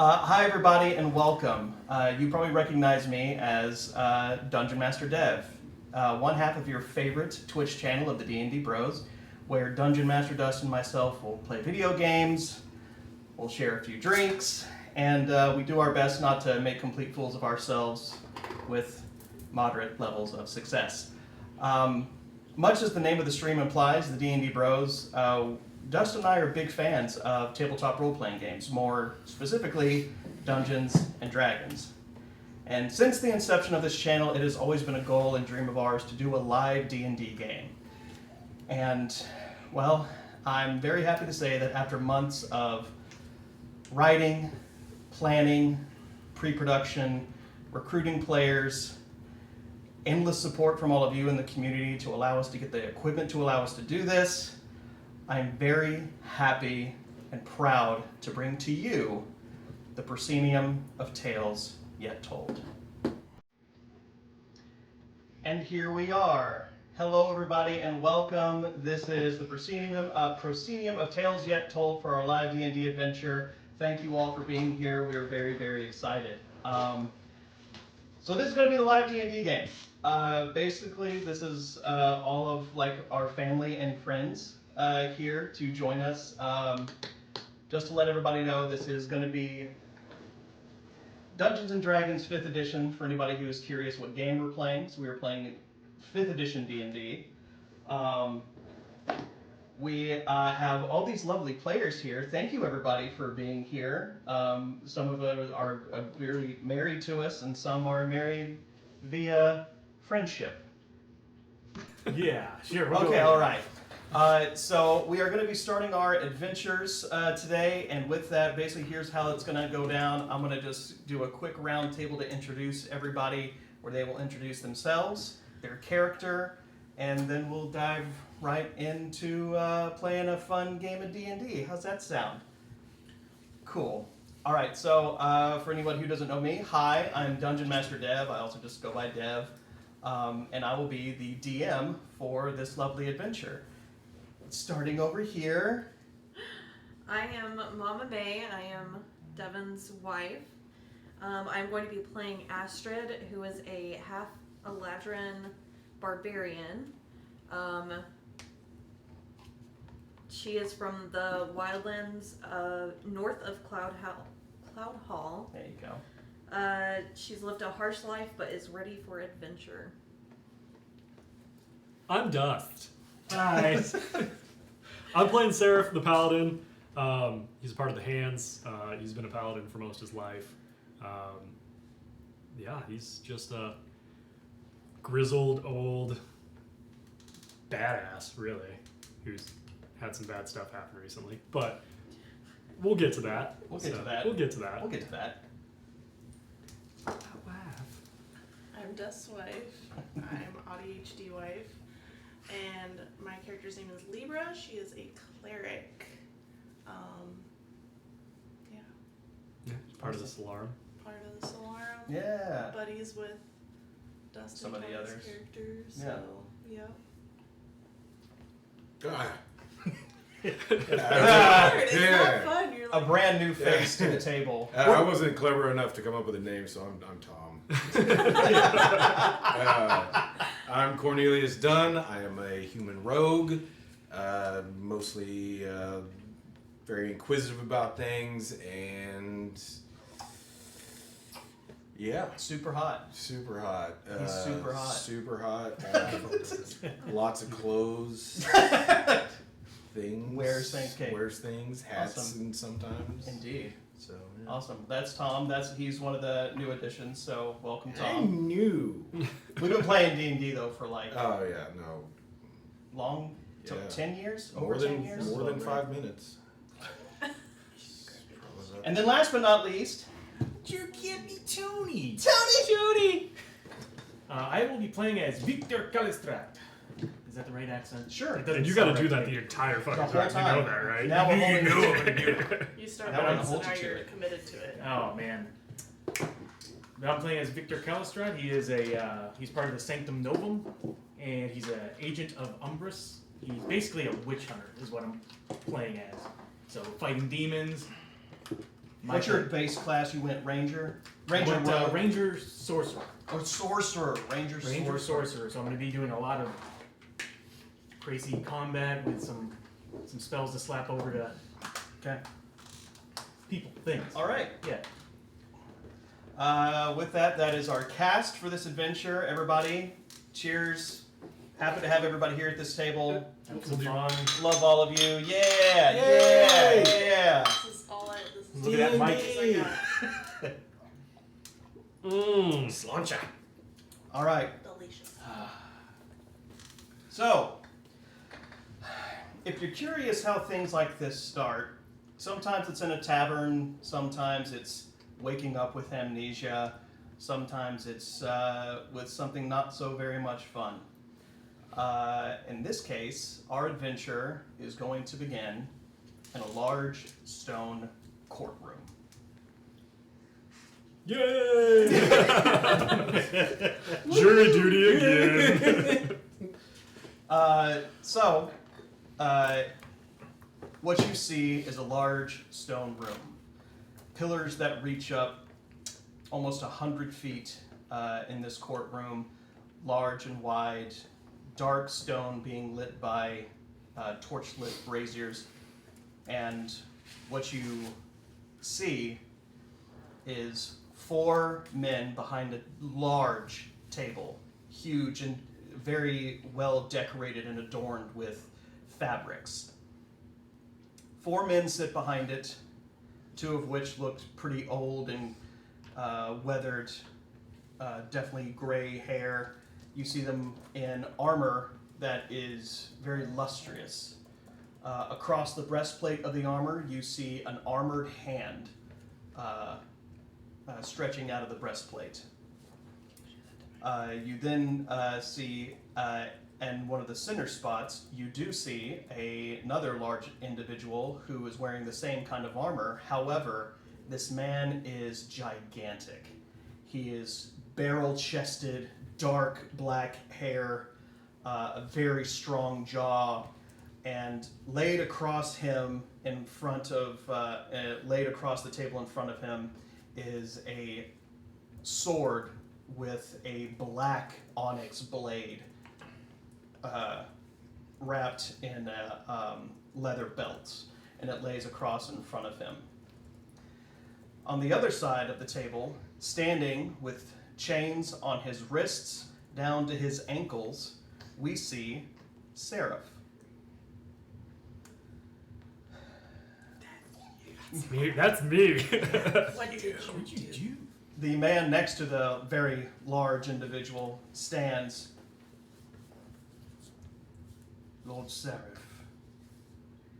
Hi everybody and welcome. You probably recognize me as Dungeon Master Dev, one half of your favorite Twitch channel of the D&D Bros, where Dungeon Master Dust and myself will play video games, we'll share a few drinks, and we do our best not to make complete fools of ourselves with moderate levels of success. Much as the name of the stream implies, the D&D Bros, Dustin and I are big fans of tabletop role-playing games, more specifically Dungeons and Dragons. And since the inception of this channel, it has always been a goal and dream of ours to do a live D&D game. And, well, I'm very happy to say that after months of writing, planning, pre-production, recruiting players, endless support from all of you in the community to allow us to get the equipment to allow us to do this, I am very happy and proud to bring to you the Proscenium of Tales Yet Told. And here we are. Hello everybody and welcome. This is the Proscenium of Tales Yet Told for our live D&D adventure. Thank you all for being here. We are very, very excited. So this is going to be the live D&D game. Basically, this is all of our family and friends here to join us. Just to let everybody know, this is going to be Dungeons and Dragons 5th edition for anybody who is curious what game we're playing. So we are playing 5th edition D&D. We have all these lovely players here. Thank you everybody for being here. Some of them are very married to us and some are married via friendship. Yeah, sure. Okay, all right. So we are going to be starting our adventures today, and with that, basically here's how it's going to go down. I'm going to just do a quick round table to introduce everybody, where they will introduce themselves, their character, and then we'll dive right into playing a fun game of D&D. How's that sound? Cool. All right, so for anyone who doesn't know me, hi, I'm Dungeon Master Dev. I also just go by Dev, and I will be the DM for this lovely adventure. Starting over here. I am Mama May. I am Devin's wife. I'm going to be playing Astrid, who is a half Eladrin barbarian. She is from the wildlands north of Cloud Hall. There you go. She's lived a harsh life, but is ready for adventure. I'm Dust. Hi. I'm playing Seraph the Paladin. He's a part of the Hands. He's been a Paladin for most of his life. Yeah, he's just a grizzled, old badass, really, who's had some bad stuff happen recently. But we'll get to that. We'll get to that. I'm Dust's wife. I'm ADHD wife. And my character's name is Libra. She is a cleric. Yeah, part of the Solarum. Part of the Solarum. Yeah. Buddies with Dust Some and of the Tom's others. characters. Yeah. So, yeah. God. It's not fun. You're A like, brand new face to the table. I wasn't clever enough to come up with a name, so I'm Tom. I'm Cornelius Dunn. I am a human rogue, mostly very inquisitive about things, and yeah. Super hot. Super hot. He's super hot. Super hot. Lots of clothes. Things. Wears things. Hats, Awesome. and sometimes. Indeed. So yeah. Awesome. That's Tom. He's one of the new additions, so welcome, I Tom. knew. We've been playing D&D, though, for Oh yeah, no. long, Yeah. 10 years? More Over than 10 years? more than 5 minutes. And then last but not least, Your kid me Tony. Tony! I will be playing as Victor Calistrat. Is that the right accent? Sure. It doesn't And you got to sound do right that to the me. entire fucking The whole time. You know time. that, right? Now we're you holding know you. I'm gonna do it. You start Now we're once, gonna and now hold you to you're it. committed to it. Oh man. I'm playing as Victor Calistrat. He is he's part of the Sanctum Novum, and he's an agent of Umbrus. He's basically a witch hunter, is what I'm playing as. So fighting demons, What's your base class? You went ranger. Ranger Went, rogue. Ranger sorcerer. Oh, sorcerer. Ranger Sorcerer. So I'm going to be doing a lot of crazy combat with some spells to slap over to Okay. people, things. All right. Yeah. With that, that is our cast for this adventure. Everybody, cheers. Happy to have everybody here at this table. Have some fun. Love all of you. Yeah, Yay! yeah. This is all I. This is Look at that mic. D&D. Slancha. All right. Delicious. So, if you're curious how things like this start, sometimes it's in a tavern, sometimes it's waking up with amnesia, sometimes it's with something not so very much fun. In this case, our adventure is going to begin in a large stone courtroom. Yay! Jury duty again. What you see is a large stone room. Pillars that reach up almost 100 feet in this courtroom, large and wide, dark stone being lit by torchlit braziers. And what you see is 4 men behind a large table, huge and very well decorated and adorned with fabrics. 4 men sit behind it, 2 of which looked pretty old and weathered, definitely gray hair. You see them in armor that is very lustrous. Across the breastplate of the armor, you see an armored hand stretching out of the breastplate. You then see, in one of the center spots, you do see another large individual who is wearing the same kind of armor. However, this man is gigantic. He is barrel-chested, dark black hair, a very strong jaw, and laid across him in front of, laid across the table in front of him is a sword with a black onyx blade wrapped in leather belts, and it lays across in front of him. On the other side of the table, standing with chains on his wrists down to his ankles, we see Seraph. That's me. What did you do? The man next to the very large individual stands. Lord Seraph,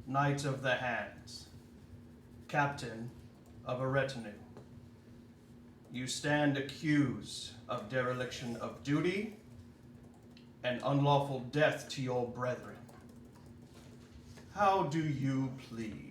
Knight of the Hands, Captain of a retinue. You stand accused of dereliction of duty and unlawful death to your brethren. How do you plead?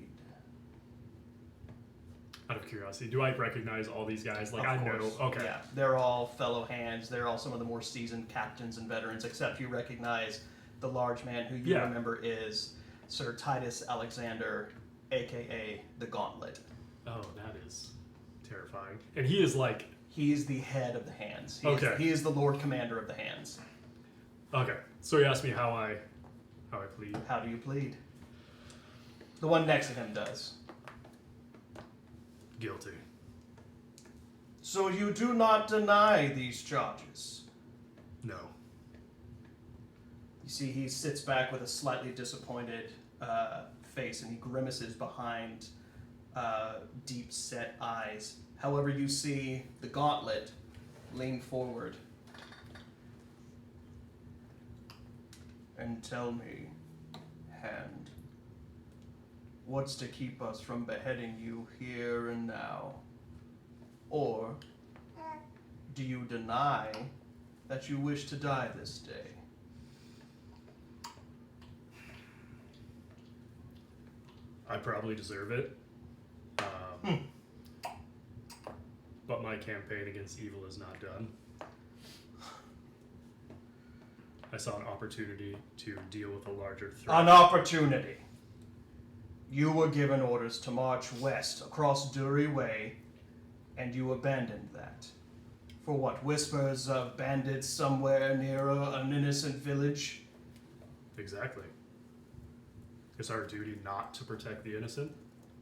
Out of curiosity, do I recognize all these guys? Like, Of I know. course. Okay. Yeah, they're all fellow hands. They're all some of the more seasoned captains and veterans, except you recognize the large man who you remember is Sir Titus Alexander, a.k.a. the Gauntlet. Oh, that is terrifying. And he is like... He's the head of the hands. He is the Lord Commander of the hands. Okay. So he asked me how I plead. How do you plead? The one next to him does. Guilty. So you do not deny these charges? No. You see, he sits back with a slightly disappointed face, and he grimaces behind deep-set eyes. However, you see the Gauntlet lean forward and tell me, Hand, what's to keep us from beheading you here and now? Or do you deny that you wish to die this day? I probably deserve it. But my campaign against evil is not done. I saw an opportunity to deal with a larger threat. An opportunity. You were given orders to march west across Dury Way, and you abandoned that. For what? Whispers of bandits somewhere near an innocent village? Exactly. It's our duty not to protect the innocent.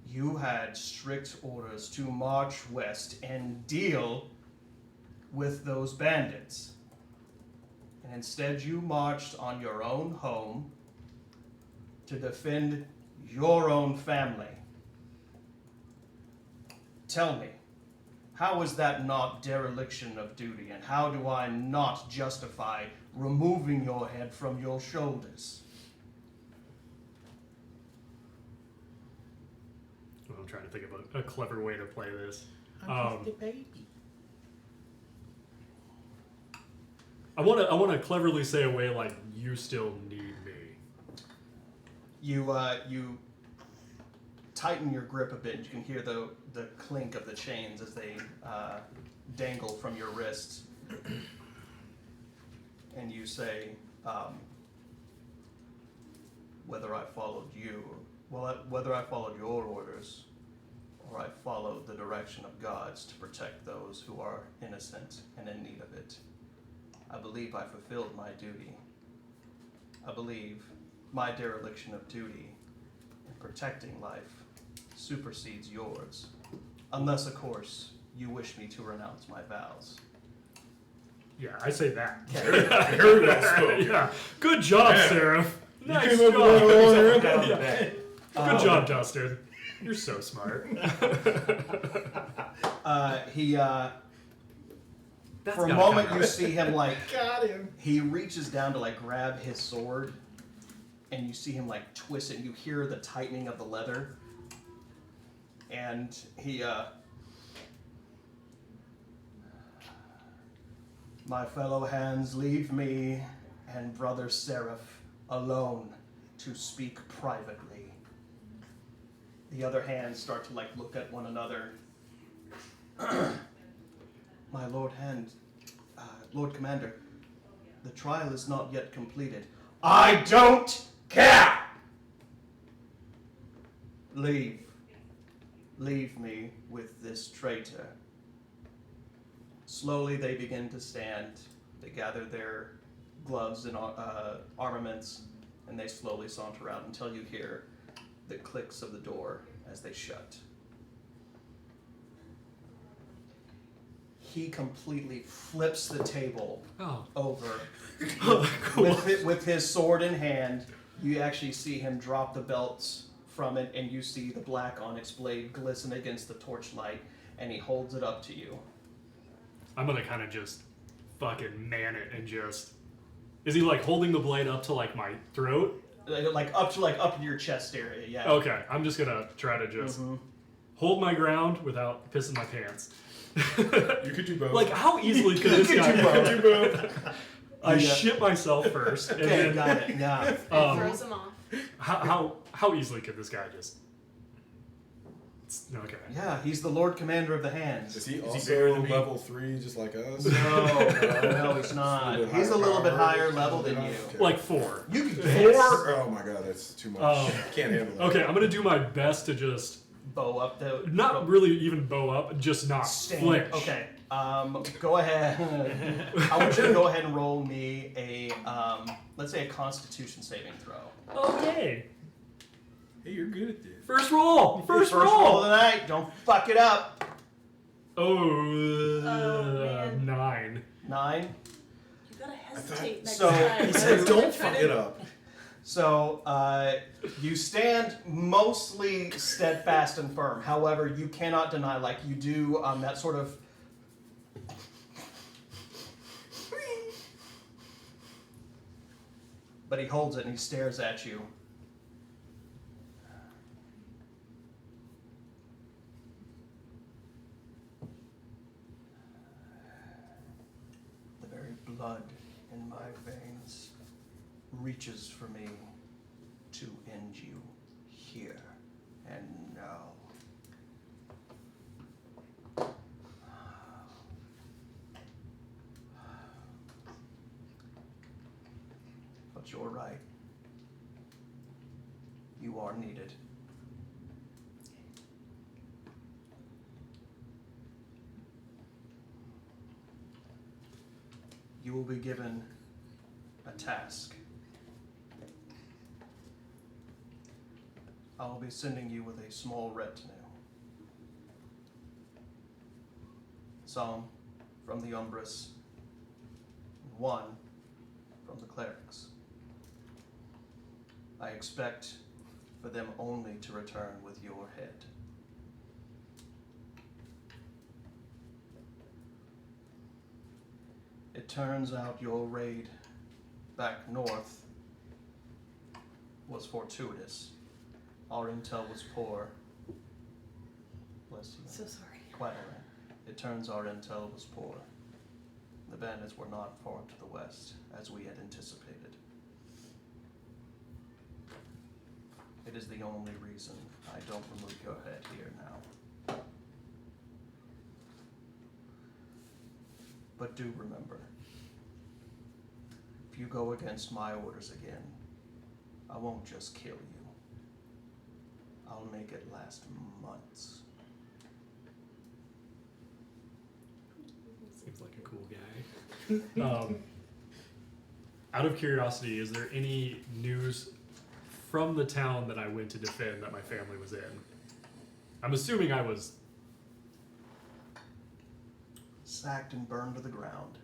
You had strict orders to march west and deal with those bandits. And instead you marched on your own home to defend your own family. Tell me, how is that not dereliction of duty, and how do I not justify removing your head from your shoulders? Well, I'm trying to think of a clever way to play this. I'm just a baby. I want to cleverly say a way like, you still need me. You tighten your grip a bit, and you can hear the clink of the chains as they dangle from your wrists. And you say, whether I followed you, whether I followed your orders, or I followed the direction of gods to protect those who are innocent and in need of it, I believe I fulfilled my duty. I believe my dereliction of duty in protecting life supersedes yours. Unless, of course, you wish me to renounce my vows. Yeah, I say that. Very well spoken. Yeah. Good job, Yeah. Seraph. Nice came up job. with that on your own. Pat on the back. Good job, Dustin. You're so smart. For a moment you see him Got him. he reaches down to grab his sword, and you see him twist it, and you hear the tightening of the leather, and he my fellow hands, leave me and brother Seraph alone to speak privately. The other hands start to look at one another. My Lord Lord Commander, the trial is not yet completed. I don't care! Leave me with this traitor. Slowly they begin to stand. They gather their gloves and armaments, and they slowly saunter out until you hear the clicks of the door as they shut. He completely flips the table over. With his sword in hand, you actually see him drop the belts from it, and you see the black onyx blade glisten against the torchlight, and he holds it up to you. I'm gonna kind of just fucking man it and just... Is he holding the blade up to my throat? Up to your chest area, yeah. Okay, I'm just gonna try to just hold my ground without pissing my pants. You could do both. How easily could this guy... do both. I shit myself first, and Okay, then... got it, yeah. It throws him off. How easily could this guy just... Okay. Yeah, he's the Lord Commander of the Hands. Is he bigger also than me? level 3, just like us? No, he's not. He's a little bit higher level than you. Okay. 4. You could 4? dance. Oh my god, that's too much. Can't handle that. Okay, I'm gonna do my best to just... Bow up the... Not really even bow up, just not Stand. flinch. Okay. Go ahead. I want you to go ahead and roll me a, let's say a Constitution saving throw. Okay. Hey, you're good at this. First roll. First roll roll. of the night. Don't fuck it up. man. 9. 9. You gotta hesitate next so- time. He said, I'm don't trying fuck to- it up. So, you stand mostly steadfast and firm. However, you cannot deny, you do, that sort of... But he holds it and he stares at you. The very blood in my veins reaches for me to end you here and now. But you're right. You are needed. you will be given a task. I will be sending you with a small retinue. Some from the Umbrus, and one from the clerics. I expect for them only to return with your head. It turns out your raid back north was fortuitous. Our intel was poor. Bless you. So sorry. Quite all right. It turns our intel was poor. The bandits were not far to the west, as we had anticipated. It is the only reason I don't remove your head here now. But do remember, if you go against my orders again, I won't just kill you. I'll make it last months. Seems like a cool guy. Out of curiosity, is there any news from the town that I went to defend that my family was in? I'm assuming I was... Sacked and burned to the ground.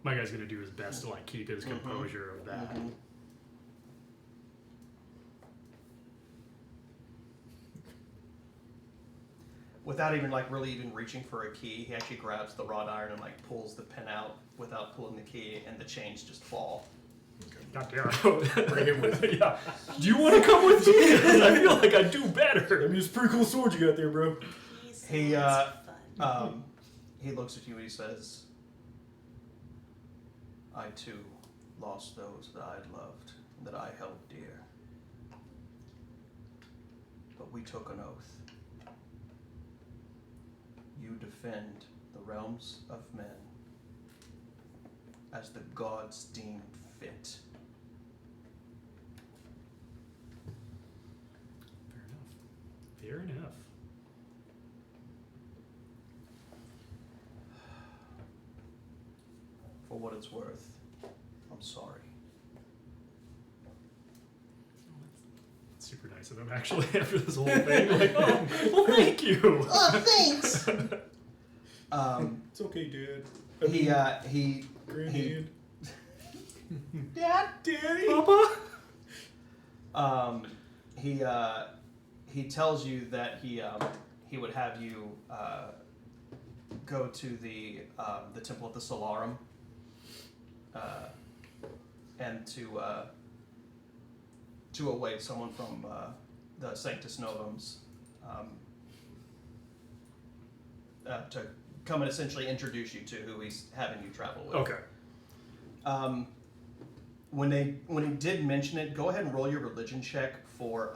My guy's gonna do his best to like keep his composure of that. Mhm. Without even like really even reaching for a key, he actually grabs the wrought iron and like pulls the pin out without pulling the key, and the chains just fall. God damn. Bring him with you. Yeah. Do you want to come with me? 'Cause I feel like I do better. I mean, it's a pretty cool sword you got there, bro. He sounds fun. he looks at you and he says, "I too lost those that I loved and that I held dear. But we took an oath. You defend the realms of men as the gods deemed fit." Fair enough. For what it's worth, I'm sorry. Super nice of him, actually, after this whole thing. Like, oh, well, thank you. Oh, thanks. It's okay, Dad. He Granddad. Dad, Daddy. Papa? He tells you that he would have you go to the temple of the Solarum and to await someone from the Sanctus Novums to come and essentially introduce you to who he's having you travel with. Okay. When he did mention it, go ahead and roll your religion check for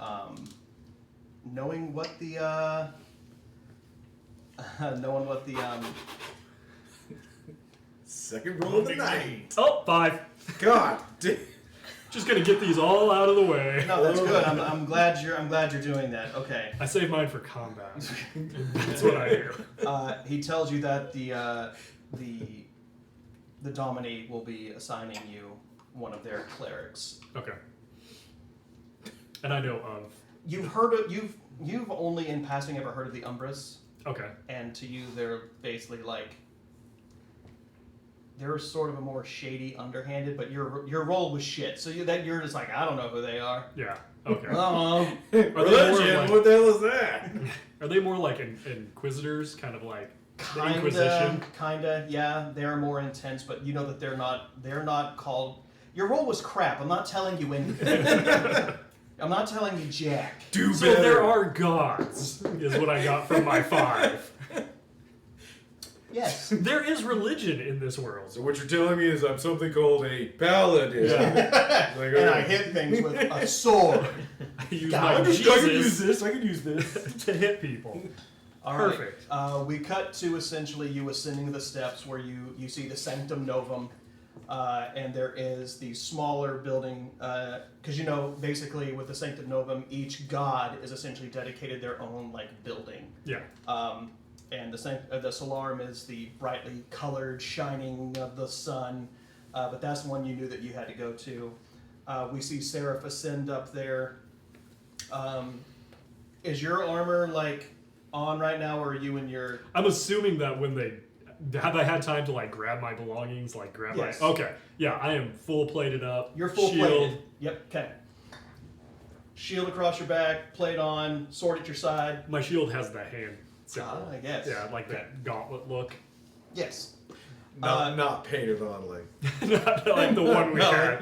knowing what the Second roll of the night. Oh, 5. God damn. Just gonna get these all out of the way. No, that's good. I'm glad you're doing that. Okay. I save mine for combat. That's what I do. He tells you that the Dominie will be assigning you one of their clerics. Okay. And I know of. You've only in passing ever heard of the Umbrus, Okay. and to you they're basically like they're sort of a more shady, underhanded. But your role was shit, so you're just like, I don't know who they are. Yeah. Okay. Oh, Religion? What the hell is that? Are they more like inquisitors, kind of like the Inquisition? kinda, yeah. They're more intense, but you know that they're not called. Your role was crap. I'm not telling you anything. I'm not telling you jack. Do So better. there are gods, is what I got from my 5. Yes. There is religion in this world. So what you're telling me is I'm something called a paladin. Yeah. Like, And I hit things with a sword. I use God, my I can use Jesus this. I can use this. to hit people. All right. Perfect. We cut to essentially you ascending the steps where you see the Sanctum Novum, and there is the smaller building, because basically with the Sanctum Novum, each god is essentially dedicated their own like building. Yeah. and the Solarum is the brightly colored shining of the sun, but that's the one you knew that you had to go to. We see Seraph ascend up there. Is your armor like on right now, or are you in your? I'm assuming that when they have I had time to like grab my belongings, like grab Yes. my. Okay, yeah, I am full plated up. You're full shield. plated. Yep. Okay. Shield across your back, plate on, sword at your side. My shield has that hand symbol. I guess. Yeah, like that gauntlet look. Yes. Not painted on like. Not like the one we No. had.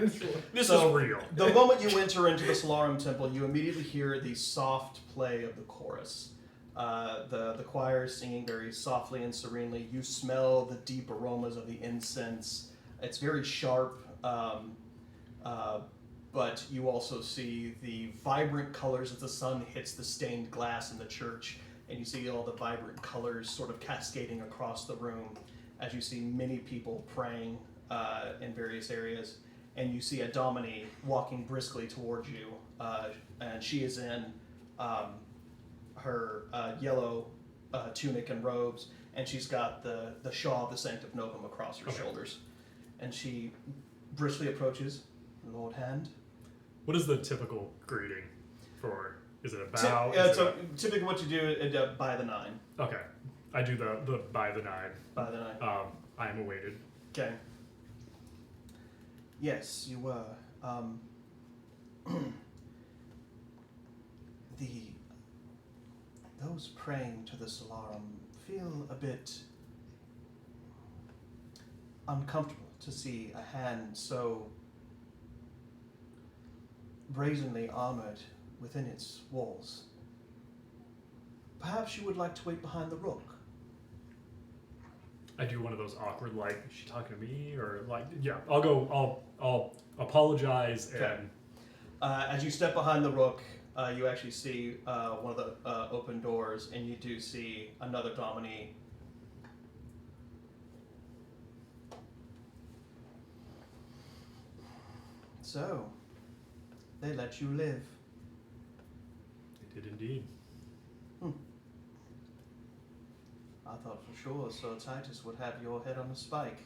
This So, is real. The moment you enter into the Solarum Temple, you immediately hear the soft play of the chorus. The choir is singing very softly and serenely. You smell the deep aromas of the incense. It's very sharp, but you also see the vibrant colors as the sun hits the stained glass in the church, and you see all the vibrant colors sort of cascading across the room as you see many people praying in various areas. And you see a Domini walking briskly towards you, and she is in her yellow tunic and robes, and she's got the shawl of the Sanctum Novum across her shoulders. And she briskly approaches, Lord Hand. What is the typical greeting for? Is it a bow? So typically what you do is by the 9. Okay, I do the by the 9. By the 9. I am awaited. Okay. Yes, you were. Those praying to the Solarum feel a bit uncomfortable to see a hand so brazenly armored within its walls. Perhaps you would like to wait behind the rook. I do one of those awkward, like, is she talking to me? Or, like, yeah, I'll apologize Okay. and. As you step behind the rook, you actually see one of the open doors, and you do see another Domini. So, they let you live. They did indeed. I thought for sure Sir Titus would have your head on a spike.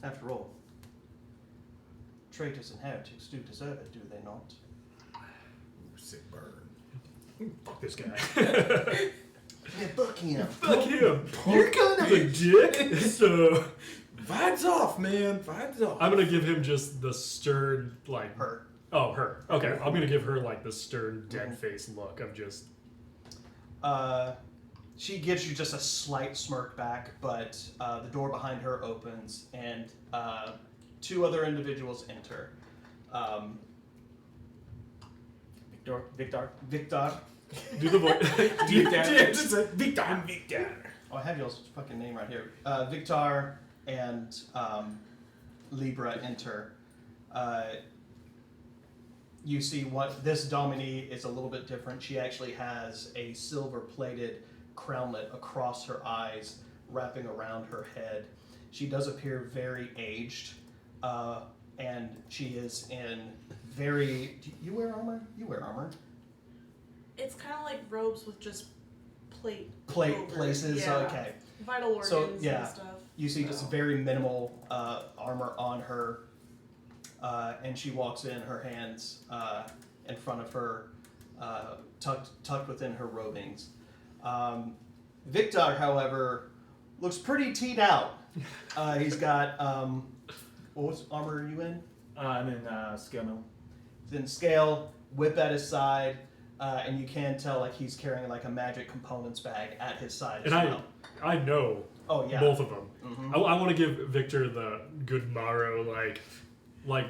After all, traitors and heretics do deserve it, do they not? Sick burn. Fuck this guy. Yeah, fuck him. Fuck him. You're kind of a dick. So Vibes off, man. Vibes off. I'm gonna give him just the stern, like Her. Oh, her. Okay, I'm gonna give her like the stern, dead face look of just. She gives you just a slight smirk back, but the door behind her opens, and 2 other individuals enter. Victor. Victor. Do the voice. Victor. I'm Victor. Oh, I have y'all's fucking name right here. Victor and Libra enter. You see what this Domini is a little bit different. She actually has a silver-plated crownlet across her eyes, wrapping around her head. She does appear very aged, and she is in very. Do you wear armor? You wear armor. It's kind of like robes with just plate over. Places. Yeah. Okay. Vital organs So, yeah. and stuff. You see just very minimal armor on her, and she walks in, her hands in front of her, tucked within her robings. Victor, however, looks pretty teed out. He's got, what armor are you in? I'm in scale mill. He's in scale, whip at his side, and you can tell like he's carrying like a magic components bag at his side as And well. I know Oh yeah. both of them. Mhm. I want to give Victor the good morrow, like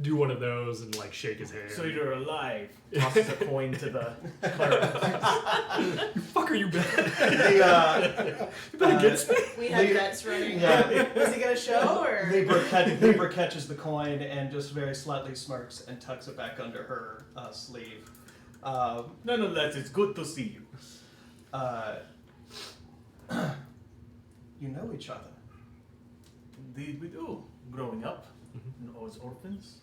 do one of those and like shake his hand. So you're alive. Tosses a coin to the cleric. Fuck, are you bad? The, That against me? We had Lee- bets running. Yeah. Was he gonna show or? Libra catches the coin and just very slightly smirks and tucks it back under her sleeve. Nonetheless, it's good to see you. You know each other. Indeed we do. Growing up as orphans.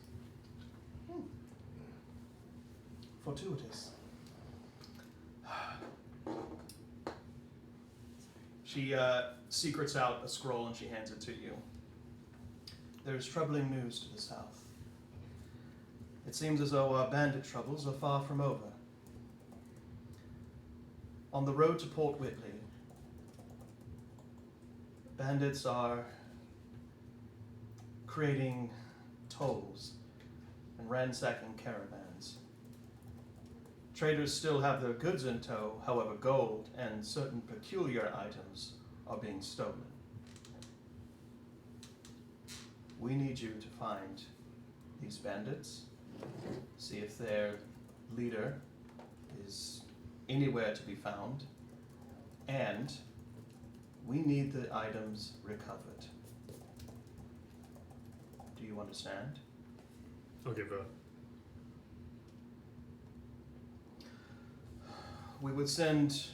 Fortuitous. She secrets out a scroll and she hands it to you. There's troubling news to the south. It seems as though our bandit troubles are far from over. On the road to Port Whitley, bandits are creating tolls and ransacking caravans. Traders still have their goods in tow, however gold and certain peculiar items are being stolen. We need you to find these bandits, see if their leader is anywhere to be found, and we need the items recovered. Do you understand? I'll give a. We would send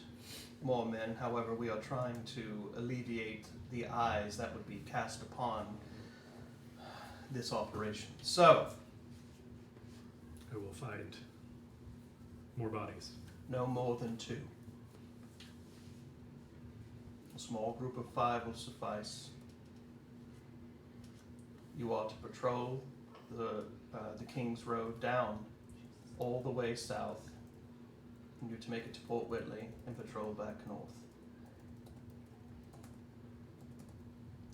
more men, however, we are trying to alleviate the eyes that would be cast upon this operation. So, I will find more bodies. no more than 2. A small group of 5 will suffice. You are to patrol the King's Road down all the way south. And you're to make it to Port Whitley and patrol back north.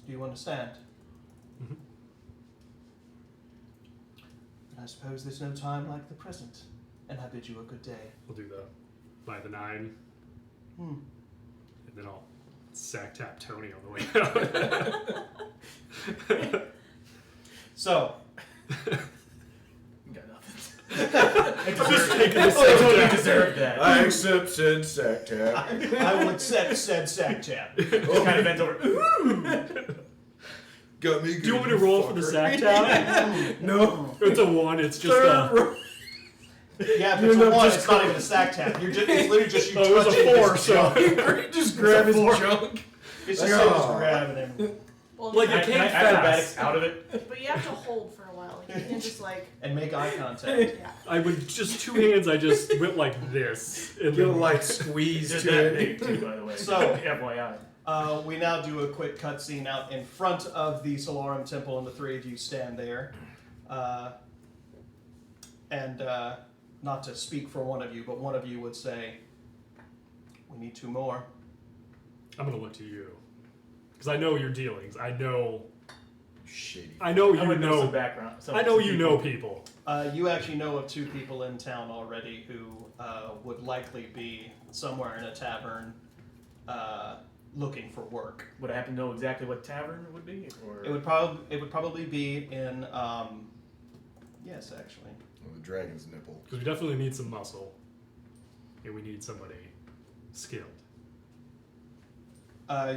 Do you understand? Mm-hmm. And I suppose there's no time like the present. And I bid you a good day. We'll do the by the 9, Hmm. and then I'll sack tap Tony on the way out. So, You got nothing. I'm just taking this. Totally deserved that. I accept said sack tap. I will accept said sack tap. Just kind of bends over. Got me good. Do you want me to roll for the sack tap? No. It's a 1. It's just a. Yeah, if it's a 1, it's not even a sack tap. It's literally just you Oh, it was touching a 4, his so junk. Just grab his junk. It's Like, just him oh. just grabbing him. Well, Like you a have- king fast. Acrobatics out of it. but you have to hold for a while. You can't just like, And make eye contact. yeah. I would just 2 hands. I just went like this, and Give a then light squeeze Just to that it. big too, by the way. So- FYI. We now do a quick cutscene out in front of the Solarum Temple, and the 3 of you stand there. Not to speak for one of you, but one of you would say, "We need 2 more." I'm gonna look to you because I know your dealings. I know Shady. I know I you would know. some background. I know you know people. You actually know of 2 people in town already who would likely be somewhere in a tavern looking for work. Would I happen to know exactly what tavern it would be? Or It would probably be in yes, actually. Oh, the dragon's nipple. Because we definitely need some muscle, and we need somebody skilled.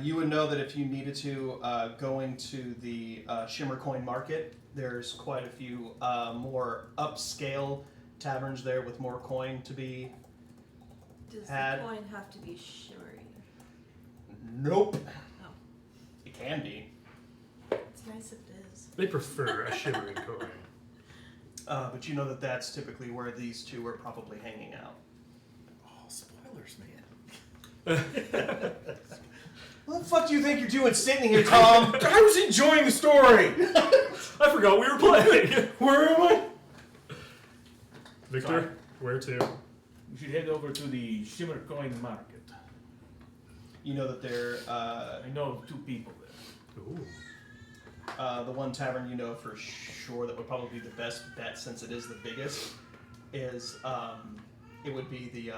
You would know that if you needed to go into the Shimmer Coin Market, there's quite a few more upscale taverns there with more coin to be. Does Had- the coin have to be shimmery? Nope. Oh. It can be. It's nice if it is. They prefer a shimmering coin. But you know that that's typically where these 2 are probably hanging out. Oh, spoilers, man. What the fuck do you think you're doing sitting here, Tom? I was enjoying the story. I forgot we were playing. Where am I? Victor, Sorry. where to? we should head over to the Shimmer Coin Market. You know that they're I know of 2 people there. Ooh. the one tavern you know for sure that would probably be the best bet since it is the biggest is it would be the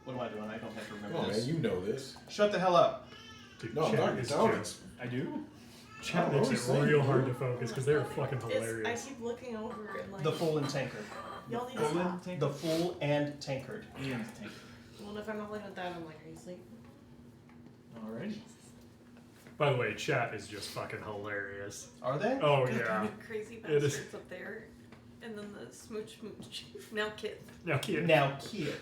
what am I doing? I don't have to remember Oh man, this. you know this. Shut the hell up. Dude, No, I'm chat not is telling just- I do? Chat I'm makes always it saying real you. hard to focus because they're fucking I hilarious. keep looking over and like, The Fool and Tankard. y'all need to Full stop. intake? The Fool and Tankard. Ian's tank. Well, if I'm not looking at that, I'm like, are you asleep? Alrighty. By the way, chat is just fucking hilarious. Are they? Oh God, yeah. the Crazy It is. bastards up there. And then the smooch smooch. Now kid. Now kid. Now, kid.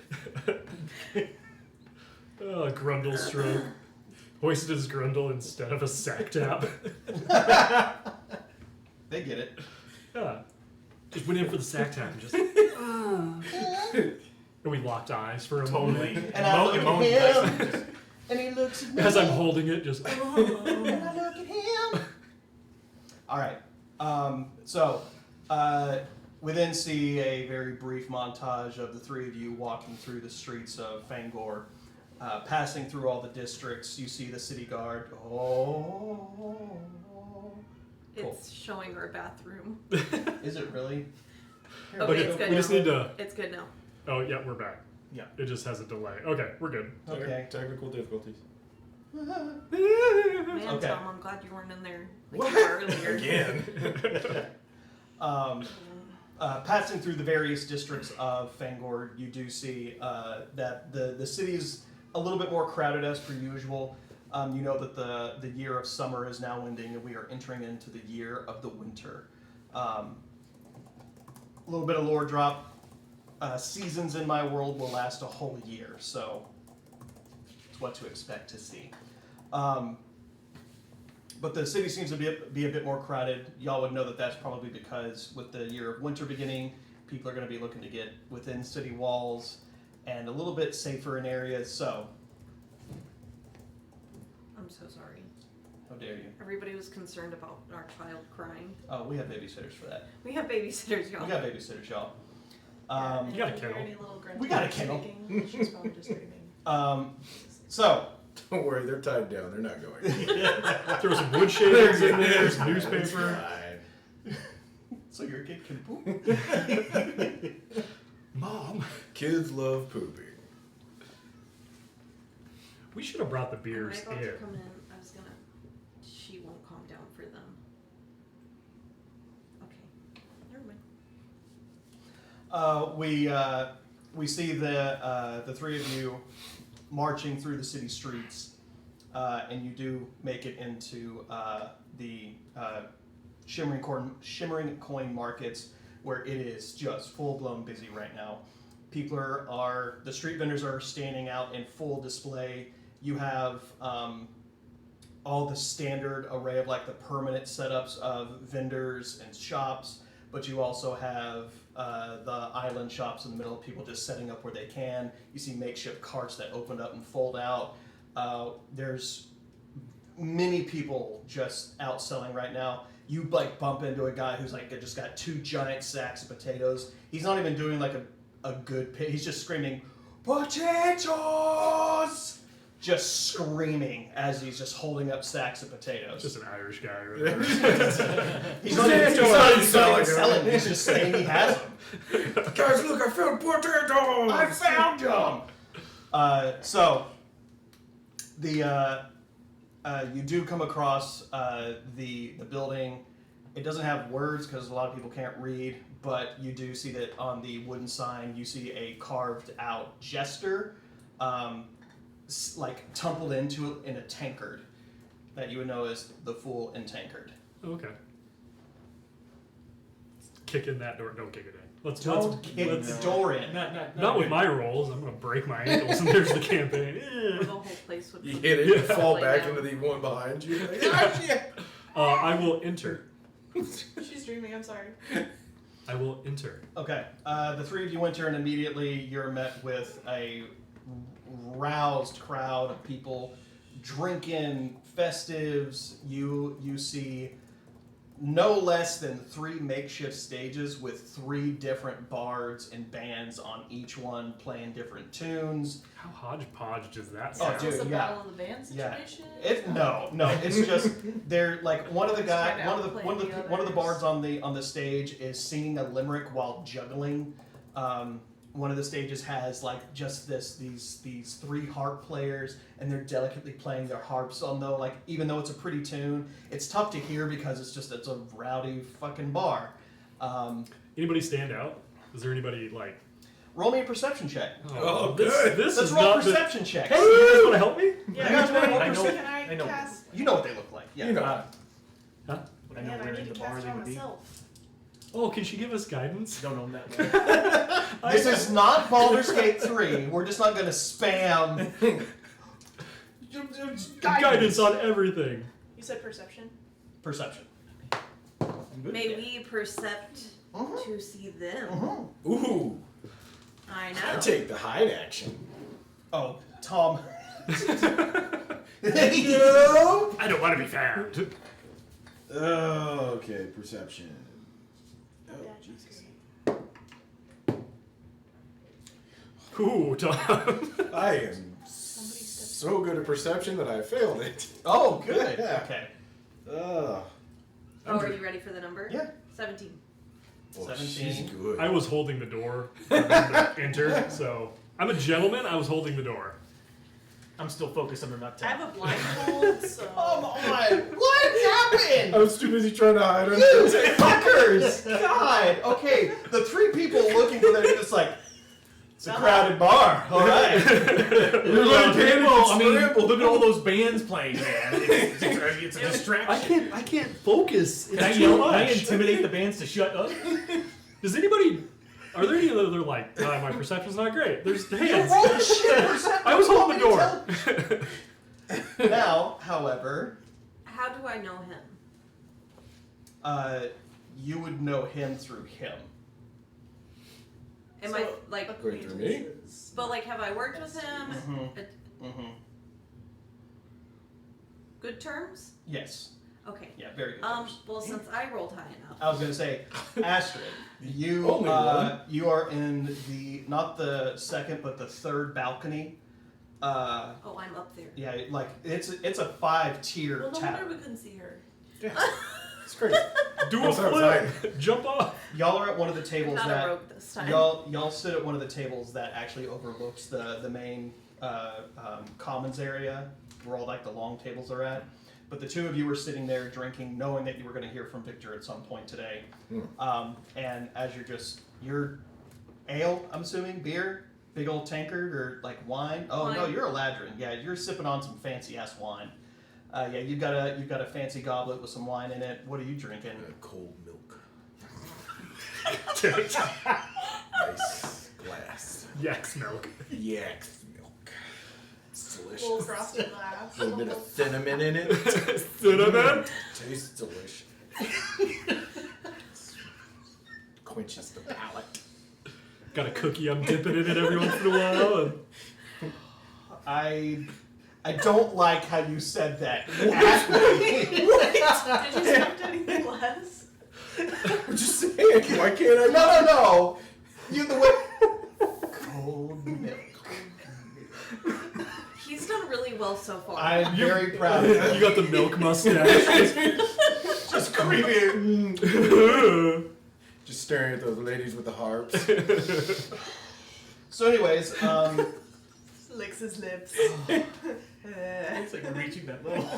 Grundle stroke. Hoisted his Grundle instead of a sack tap. They get it. Yeah. Just went in for the sack tap and just. And we locked eyes for a Totally. moment. And I look at him, and he looks at me. As I'm holding it, just. And I look at him. All right. We then see a very brief montage of the three of you walking through the streets of Fangor, passing through all the districts. You see the city guard. Oh. It's showing our bathroom. Is it really? Here, Okay, Okay, it's good we just now. need to. It's good now. Oh, yeah, we're back. Yeah. It just has a delay. Okay, we're good. Okay. Technical difficulties. Man, Okay. Tom, I'm glad you weren't in there What? like you were earlier. Again. Passing through the various districts of Fangor, you do see that the city is a little bit more crowded as per usual. You know that the year of summer is now ending, and we are entering into the year of the winter. A little bit of lore drop. Seasons in my world will last a whole year, so it's what to expect to see. But the city seems to be a bit more crowded. Y'all would know that that's probably because with the year of winter beginning, people are going to be looking to get within city walls and a little bit safer in areas. So, I'm so sorry. how dare you? Everybody was concerned about our child crying. Oh, we have babysitters for that. We have babysitters, y'all. We got babysitters, y'all. You got a If you hear kennel. any little grunting We got a or kennel. squeaking, she's probably just screaming. So, Don't worry, they're tied down. They're not going. Throw some wood shavings in there, some It's newspaper. fine. so your kid can poop? Mom, Kids love pooping. we should have brought the Am beers I about to in. come in? I was gonna. She won't calm down for them. Okay. Never mind. We see the three of you marching through the city streets, and you do make it into the shimmering coin markets, where it is just full blown busy right now. People are the street vendors are standing out in full display. You have all the standard array of like the permanent setups of vendors and shops, but you also have the island shops in the middle, people just setting up where they can. You see makeshift carts that open up and fold out. There's many people just out selling right now. You like bump into a guy who's like just got 2 giant sacks of potatoes. He's not even doing like a good pit. He's just screaming, "Potatoes!" Just screaming as he's just holding up sacks of potatoes. Just an Irish guy or whatever. He's not even selling. He's just saying he has them. Guys, look! I found potatoes. I found them. So you do come across the building. It doesn't have words because a lot of people can't read, but you do see that on the wooden sign you see a carved out jester, like tumbled into in a tankard that you would know as the Fool and Tankard. Okay. Kick in that door. Don't kick it in. Let's Kick let's the door in. not with my rolls. I'm gonna break my ankles, and there's the campaign. Or the whole place would. You hit it, you fall Lay back down. into the one behind you. Like, ah, shit. I will enter. She's dreaming, I'm sorry. I will enter. Okay, the three of you enter, and immediately you're met with a roused crowd of people drinking, festives. You see no less than 3 makeshift stages with 3 different bards and bands on each one playing different tunes. How hodgepodge does that Oh, sound? dude, Is this a yeah. battle of the band Yeah. situation? No, it's just they're like one of the Let's guy, find out, one of the others. bards on the stage is singing a limerick while juggling. One of the stages has like just these 3 harp players, and they're delicately playing their harps on though, like even though it's a pretty tune, it's tough to hear because it's a rowdy fucking bar. Anybody stand out? Is there anybody like? Roll me a perception check. Oh, this, good. This Let's is roll not perception checks. The... Hey, you guys want to help me? Yeah, You guys wanna roll I know. Can I, I know. cast? You know what they look like. Yeah. You know. Huh? I know Man, I where need in to the bar cast it they on would be. myself. Oh, can she give us guidance? Don't own that one. This is not Baldur's Gate 3. We're just not going to spam Guidance on everything. You said perception? perception. May we percept Mhm. to see them? Mhm. Ooh. I I know. take the hide action. Oh, Tom. I don't want to be found. Okay, perception. Oh, Yeah, Jesus. Ooh, Tom. I am so good at perception that I failed it. Oh, good. Yeah. Okay. Oh, Are you ready for the number? Yeah. 17. well, 17. she's good. I was holding the door for them to enter, so I'm a gentleman. I was holding the door. I'm still focused on the nut I tap. have a blindfold, so. Come on. What happened? I was too busy trying to hide under You it. fuckers! God. Okay, the three people looking for them are just like, it's a crowded bar. All right. Everybody panicked Well, and I mean, scrambled. look at all those bands playing, man. It's a distraction. I can't focus. Can I It's yell? too Can I much. intimidate the bands to shut up? Does anybody? Are there any other? They're like, my perception's not great. There's hands. Roll shit. I was holding the door. Now, however, How do I know him? you would know him through him. Am So, I like? Wait, through me? acquaintances. But like, have I worked with him? Mhm. At Mm-hmm. good terms? Yes. Okay. Yeah, very good. terms. Well, since I rolled high enough. I was gonna say, Astrid, you Only one. you are in the not the second but the third balcony. Oh, I'm up there. Yeah, like it's a 5-tier Well, no tower. wonder we couldn't see her. Yeah, it's crazy. Do a That's what I'm flip. Jump off. Y'all are at one of the tables Not a that rogue this time. y'all sit at one of the tables that actually overlooks the main commons area where all like the long tables are at. But the two of you were sitting there drinking, knowing that you were going to hear from Victor at some point today. And as you're ale, I'm assuming, beer, big old tankard, or like wine. Oh no, Wine. you're a ladrin. Yeah, you're sipping on some fancy ass wine. Yeah, you've got a fancy goblet with some wine in it. What are you drinking? Cold milk. Nice glass. Yak's milk. Yak's milk. It's delicious. Little frosted glass. A little bit of cinnamon in it. Cinnamon. Tastes delicious. Quenches the palate. Got a cookie I'm dipping in it every once in a while. And I don't like how you said that. Did you expect anything less? I'm just saying, why can't I? No. You the way. Cold milk. He's done really well so far. I'm very proud of you. you got the milk mustache. Just creepy. Just staring at those ladies with the harps. So, anyways, Licks his lips. It's like reaching that level.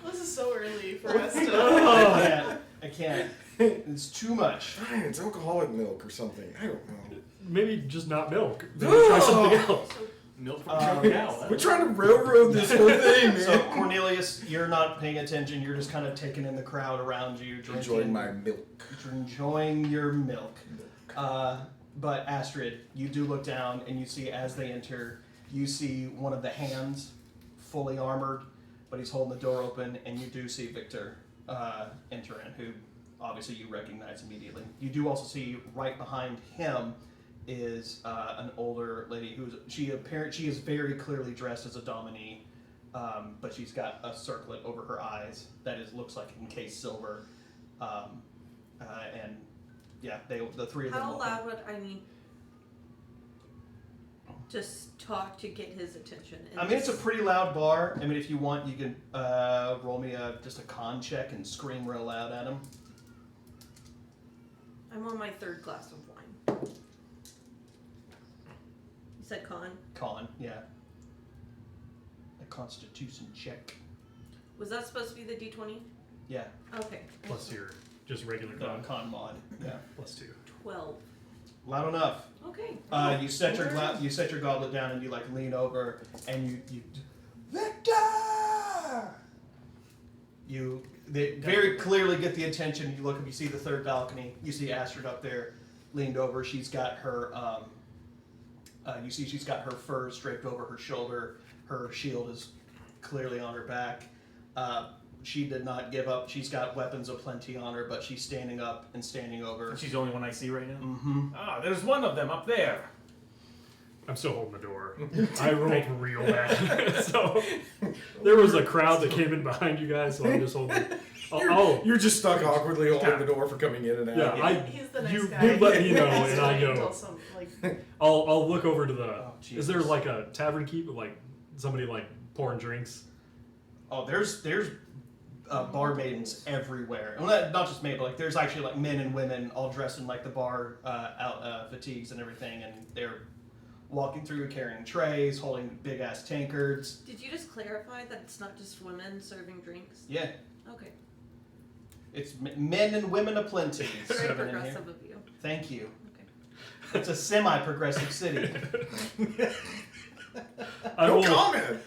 This is so early for us to. I can't. It's too much. Fine, it's alcoholic milk or something. I don't know. Maybe just not milk. Maybe try something else. Milk from a cow. We're trying to railroad this whole thing, man. So, Cornelius, you're not paying attention. You're just kind of taking in the crowd around you, drinking. Enjoying my milk. Enjoying your milk. But Astrid, you do look down and you see as they enter, you see one of the hands fully armored, but he's holding the door open, and you do see Victor enter in, who obviously you recognize immediately. You do also see right behind him is an older lady she is very clearly dressed as a dominee, but she's got a circlet over her eyes that looks like encased silver, and yeah, the three of them. How walk loud would I mean? Just talk to get his attention. in. I mean, it's a pretty loud bar. I mean, if you want, you can roll me just a con check and scream real loud at him. I'm on my third glass of wine. You said con. Con, yeah. A constitution check. Was that supposed to be the D20? Yeah, Okay. Plus your just regular the con. con mod. Yeah, +2. 12. loud enough. Okay. You set your you set your goblet down and you like lean over and you Victor. They very clearly get the attention. You look up, you see the third balcony. You see Astrid up there, leaned over. She's got her you see she's got her furs draped over her shoulder. Her shield is clearly on her back. she did not give up. She's got weapons aplenty on her, but she's standing up and standing over. She's the only one I see right now. Mm-hmm. Ah, there's one of them up there. I'm still holding the door. I rolled real bad. So there was a crowd that came in behind you guys, so I'm just holding. You're just stuck awkwardly holding the door for coming in and out. Yeah, He's the nice you guy. let me know, Has and to I wait go. until some, like, I'll look over to the. Oh, is there Jesus. like a tavern keep with like somebody like pouring drinks? Oh, there's bar maidens everywhere. Well, not just maid, but like there's actually like men and women all dressed in like the bar fatigues and everything, and they're walking through carrying trays, holding big ass tankards. Did you just clarify that it's not just women serving drinks? Yeah, Okay. it's men and women aplenty. Very serving in here. progressive of you. Thank you. Okay. It's a semi-progressive city. I No will. comment!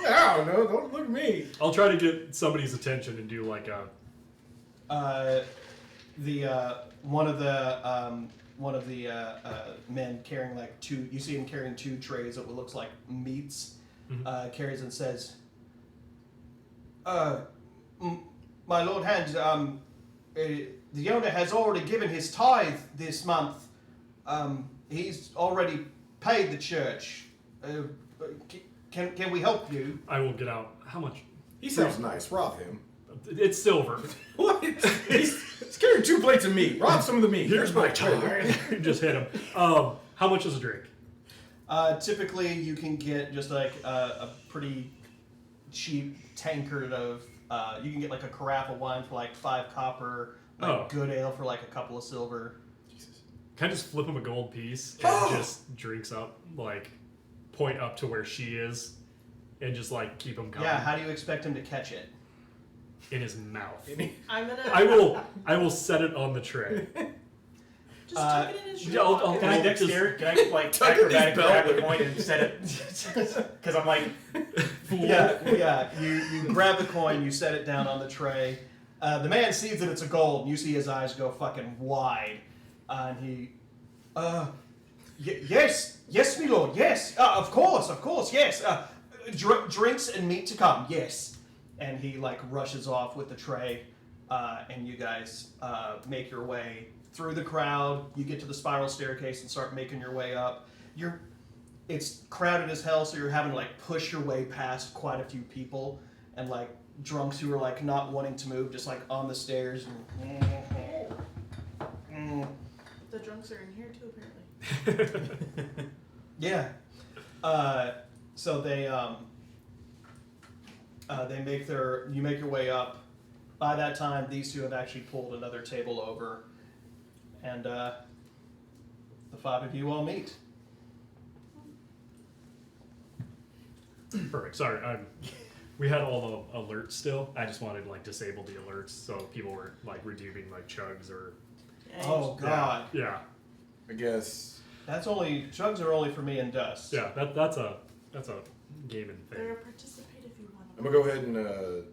No, don't look at me. I'll try to get somebody's attention and do like a. One of the men carrying like two. You see him carrying two trays of what looks like meats. Mhm. Carries and says, "My lord hand, the owner has already given his tithe this month. He's already paid the church. Can we help you?" I will get out. How much? He sounds nice. Rob him. It's silver. What? He's carrying 2 plates of meat. Rob some of the meat. Here's my tray. Just hit him. How much is a drink? Typically, you can get just like a pretty cheap tankard of. You can get like a carafe of wine for like 5 copper. Like Oh. good ale for like a couple of silver. Can I just flip him a gold piece and just drinks up, like point up to where she is, and just like keep him coming Yeah. How do you expect him to catch it? in his mouth? I'm gonna. I will set it on the tray. Just tuck it in his yeah, I'll- shirt. Can I Just- dexterity? Can I like Tuck in his acrobatic belt. grab the coin and set it? Because I'm like, fool. Yeah. You grab the coin, you set it down on the tray. The man sees that it's a gold, and you see his eyes go fucking wide, and he, yes, my lord, yes, of course, yes. Drinks and meat to come, yes. And he like rushes off with the tray, and you guys make your way through the crowd. You get to the spiral staircase and start making your way up. It's crowded as hell, so you're having to like push your way past quite a few people and like drunks who are like not wanting to move, just like on the stairs. The drunks are in here too, apparently. Yeah. So you make your way up. By that time, these two have actually pulled another table over, and the 5 of you all meet. Perfect. Sorry, we had all the alerts still. I just wanted to like disable the alerts so people weren't like redeeming like chugs or. Yeah, Oh God, Yeah, I guess. chugs are only for me and Dust. yeah. That's a gaming They're thing. a participate if you want. I'm gonna go ahead and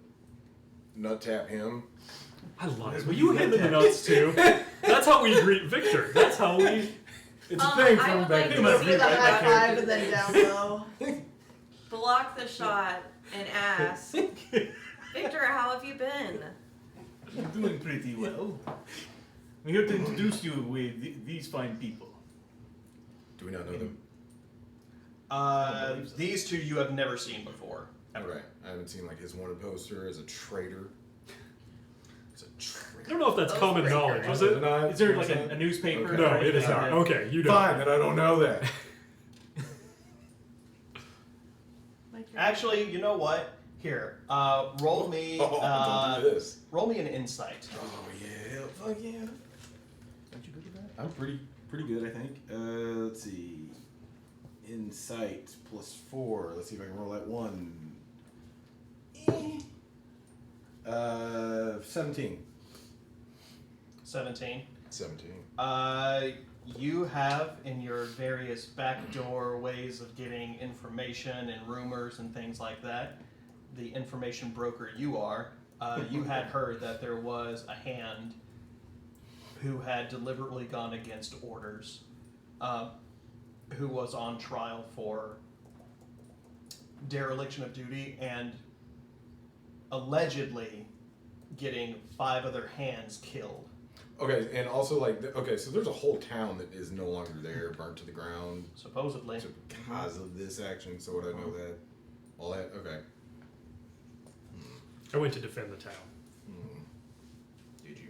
nut tap him. I love it. Will you hit the notes too? That's how we greet Victor. That's how we. It's a thing I from would back like in to the see See the that high back here. five and then down low. Block the shot and ask, Victor, how have you been? You're doing pretty well. We're here to introduce you with these fine people. Do we not know them? believe so. These two you have never seen before. Right. I haven't seen like his wanted poster as a traitor. He's a traitor. I don't know if that's Those common breakers. knowledge, is it? Is there like a newspaper? Okay. No, or it is anything not. that- Okay, you don't. Fine, then I don't know that. Actually, you know what? Here, roll me. Don't do this. Roll me an insight. Oh yeah, fuck yeah. Aren't you good at that? I'm pretty good, I think. Let's see. Insight +4. Let's see if I can roll that one. 17. 17. 17. You have in your various backdoor ways of getting information and rumors and things like that, the information broker you are, you had heard that there was a hand who had deliberately gone against orders, who was on trial for dereliction of duty and allegedly getting 5 other hands killed. Okay, and also okay, so there's a whole town that is no longer there, burnt to the ground Supposedly. because of this action. So would I know that? All that? Okay. I went to defend the town. Did you?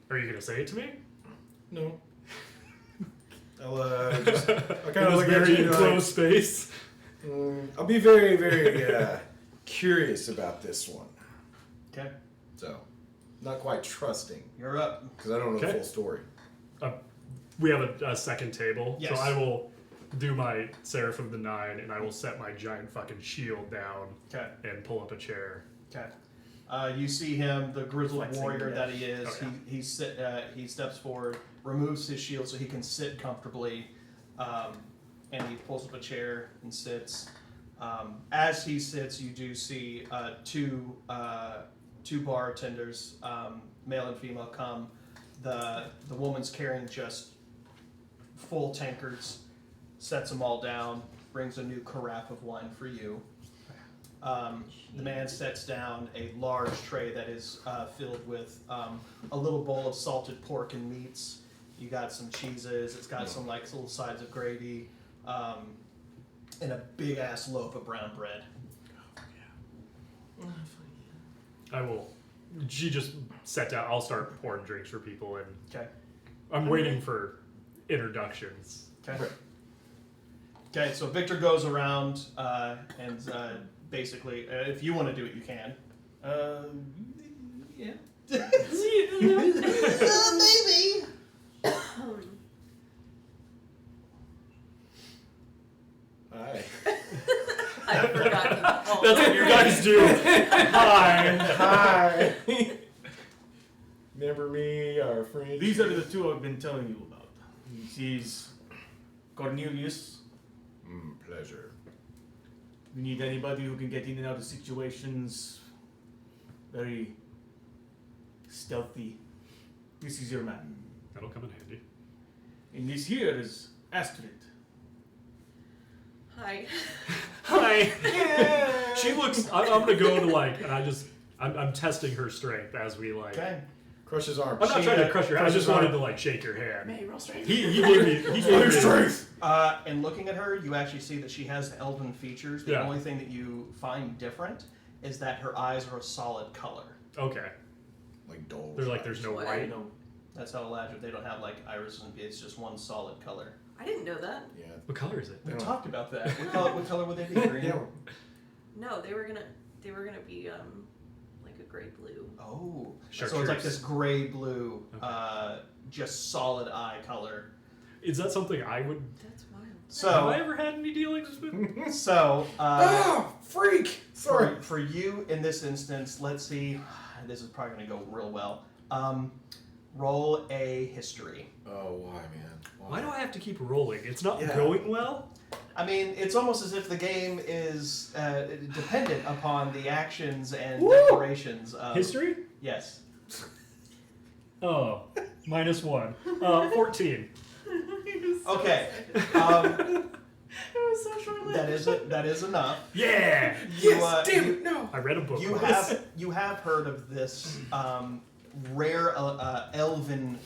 Are you gonna say it to me? No. I'll just. I In kind of this look at very you. enclosed space. I'll be very, very curious about this one. Okay, So, not quite trusting you're up. because I don't know the Okay. full story. We have a second table, Yes. so I will do my Seraphim the 9, and I will set my giant fucking shield down Okay. and pull up a chair. Okay. You see him, the grizzled Flexing warrior death. that he is. Okay. He steps forward, removes his shield so he can sit comfortably, and he pulls up a chair and sits. As he sits, you do see two bartenders, male and female, come. The woman's carrying just full tankards, sets them all down, brings a new carafe of wine for you. The man sets down a large tray that is filled with a little bowl of salted pork and meats. You got some cheeses. It's got some like little sides of gravy, and a big ass loaf of brown bread. I will. She just sat down. I'll start pouring drinks for people, and Okay. I'm waiting for introductions. Okay. Okay. So Victor goes around and basically, if you want to do it, you can. Yeah. Maybe. Hi. I've forgotten. Oh. That's what you guys do. Hi. Hi. Remember me, our friend? These are the two I've been telling you about. He's Cornelius. Pleasure. We need anybody who can get in and out of situations. Very stealthy. This is your man. That'll come in handy. And this here is Astrid. Hi. Hi. She looks. I'm gonna go to I'm testing her strength as we like. Okay. Crush his arm. I'm not She, trying to crush your hand. I just crushes wanted arm. to like shake your hand. May roll strength. He gave me. He gave me strength. And looking at her, you actually see that she has elven features. The Yeah. only thing that you find different is that her eyes are a solid color. Okay. Like dull. They're like there's no What? white. No. That's how Eladrin, they don't have like irises and it's just one solid color. I didn't know that. Yeah. What color is it? We They don't- talked about that. What color would they be? Green? Yeah. No, they were gonna be like a gray blue. Oh, Chartreuse. so it's like this gray blue, Okay. just solid eye color. Is that something I would? That's wild. Have I So, ever had any dealings with? so Freak! Sorry. for you in this instance, let's see. This is probably going to go real well. Roll a history. Oh, why, man? Why do I have to keep rolling? It's not Yeah. going well. I mean, it's almost as if the game is dependent upon the actions and Woo! declarations of History? Yes. Oh, -1. 14. Okay. It was so short-lived. That is enough. Yeah. Yes! Damn it! No! I read a book. You once. have heard of this rare elven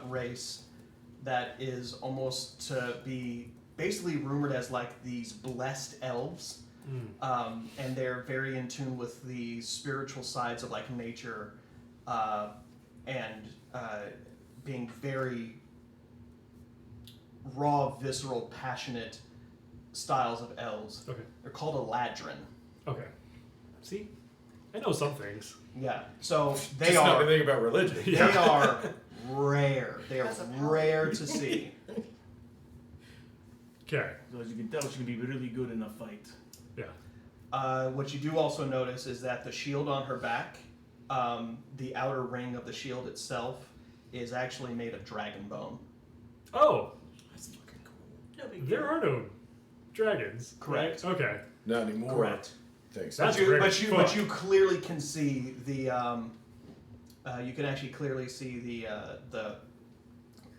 race that is almost to be basically rumored as like these blessed elves, and they're very in tune with the spiritual sides of like nature, and being very raw, visceral, passionate styles of elves. Okay. They're called Eladrin. Okay. See, I know some things. Yeah. So they Just not are. think about religion. They are rare. They are That's a rare to see. Okay. So as you can tell, she can be really good in a fight. Yeah. What you do also notice is that the shield on her back, the outer ring of the shield itself, is actually made of dragon bone. Oh, That's fucking cool. No big there deal. are no dragons. Correct. Right? Okay. Not anymore. Correct. Thanks. That's But great. but you clearly can see the. You can actually clearly see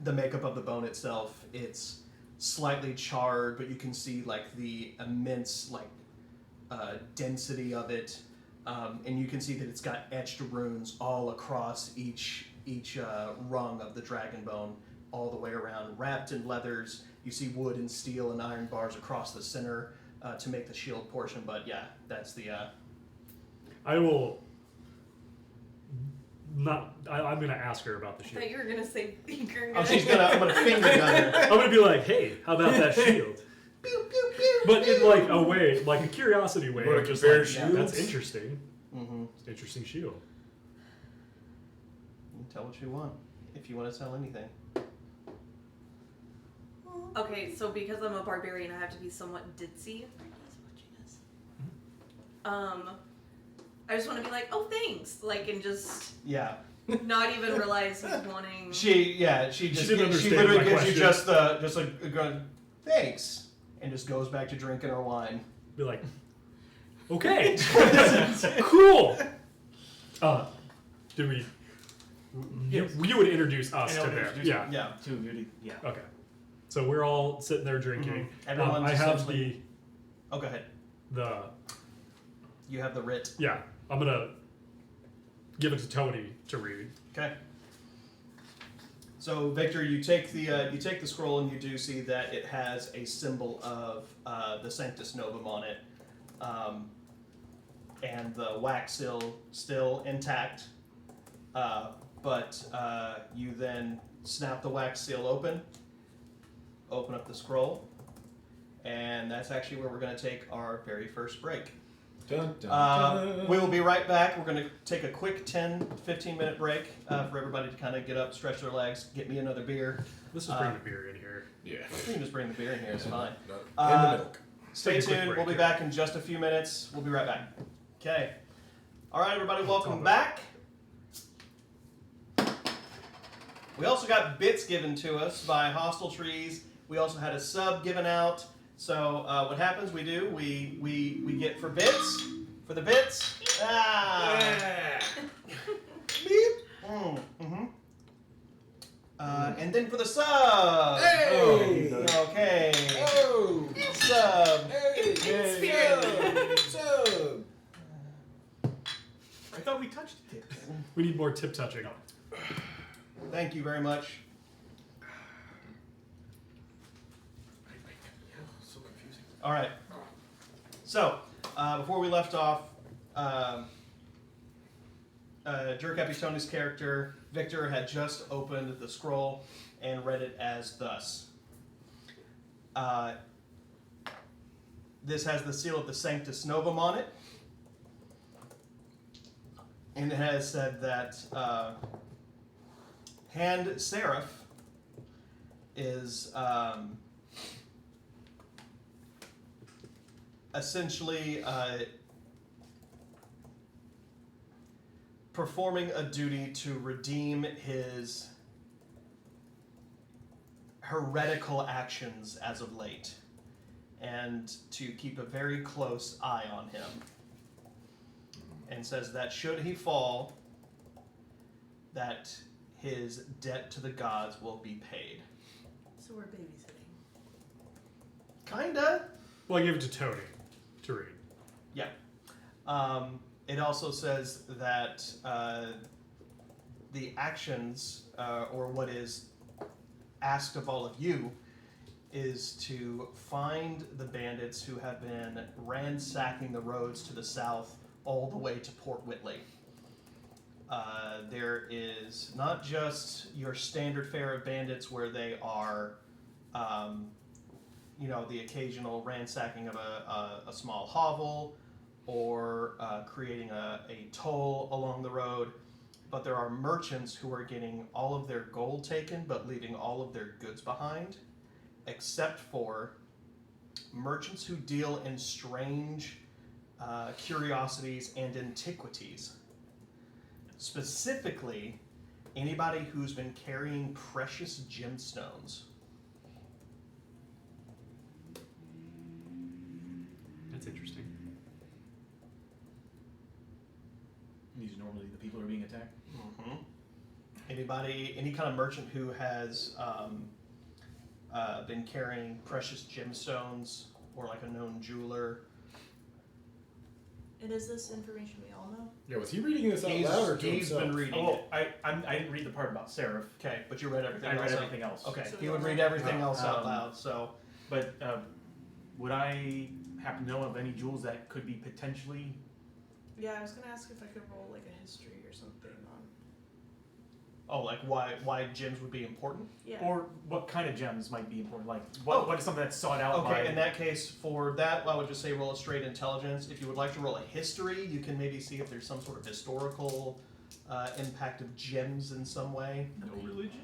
the makeup of the bone itself. It's slightly charred, but you can see like the immense like density of it. And you can see that it's got etched runes all across each rung of the dragon bone, all the way around, wrapped in leathers. You see wood and steel and iron bars across the center to make the shield portion. But yeah, that's the. I will not. I'm gonna ask her about the I shield. thought you were gonna say finger Oh, gun. she's gonna. I'm gonna finger gun her. I'm gonna be like, hey, how about that shield? Pew, pew, pew, But in pew. like a way, like a curiosity way, wanna of just compare like, yeah, that's shields? interesting. Mm-hmm. It's an interesting shield. You can tell what you want if you want to sell anything. Okay, so because I'm a barbarian, I have to be somewhat ditzy. I just want to be like, oh, thanks, like, and just Yeah. not even realize he's wanting. She didn't she understand literally my gives question. you just a grunt, thanks, and just goes back to drinking her wine. Be like, okay, cool. Did we? Yes. You would introduce us And to I'll them. introduce Yeah. Yeah. To Beauty. Yeah. Okay. So we're all sitting there drinking. Everyone's I have essentially- Oh, go ahead. the You have the writ. yeah. I'm gonna give it to Tony to read. Okay. So Victor, you take the scroll and you do see that it has a symbol of the Sanctus Novum on it, and the wax seal still intact. But you then snap the wax seal open up the scroll, and that's actually where we're going to take our very first break. Dun, dun, dun. We will be right back. We're going to take a quick 10-15 minute break for everybody to kind of get up, stretch their legs, get me another beer. Let's just bring the beer in here. Yeah. You can just bring the beer in here, it's fine. No, and the milk. Stay Take a quick tuned. break We'll be here. back in just a few minutes. We'll be right back. Okay. All right, everybody, welcome back. We also got bits given to us by Hostile Trees. We also had a sub given out. So what happens? We get for bits. For the bits. Yeah. Beep. Mm-hmm. And then for the sub. Hey! Okay. Oh! Sub. Hey! Spirit. Sub! I thought we touched it. We need more tip touching. Thank you very much. So confusing. All right. So, before we left off, Jerk Tony's character, Victor, had just opened the scroll and read it as thus. This has the seal of the Sanctus Novum on it. And it has said that Hand Seraph is essentially performing a duty to redeem his heretical actions as of late, and to keep a very close eye on him. And says that should he fall, that his debt to the gods will be paid. So we're babysitting. Kinda. Well, I give it to Tony to read. Yeah. It also says that the actions, or what is asked of all of you, is to find the bandits who have been ransacking the roads to the south all the way to Port Whitley. There is not just your standard fare of bandits where they are, the occasional ransacking of a small hovel, or creating a toll along the road, but there are merchants who are getting all of their gold taken but leaving all of their goods behind, except for merchants who deal in strange curiosities and antiquities. Specifically, anybody who's been carrying precious gemstones. That's interesting. These are normally the people who are being attacked. Mm-hmm. Any kind of merchant who has been carrying precious gemstones, or like a known jeweler. And is this information we all know? Yeah, was he reading this out loud or to He's himself? been reading Oh, it. I didn't read the part about Seraph. Okay, but you read everything I else. read out. everything else. Okay, So he we would all read know. everything else out loud. So But would I happen to know of any jewels that could be potentially? Yeah, I was gonna ask if I could roll like a history or something on. oh, like why gems would be important? Yeah. Or what kind of gems might be important? Like, what is something that's sought out by... Okay, in that case, for that, I would just say roll a straight intelligence. If you would like to roll a history, you can maybe see if there's some sort of historical impact of gems in some way. No religion?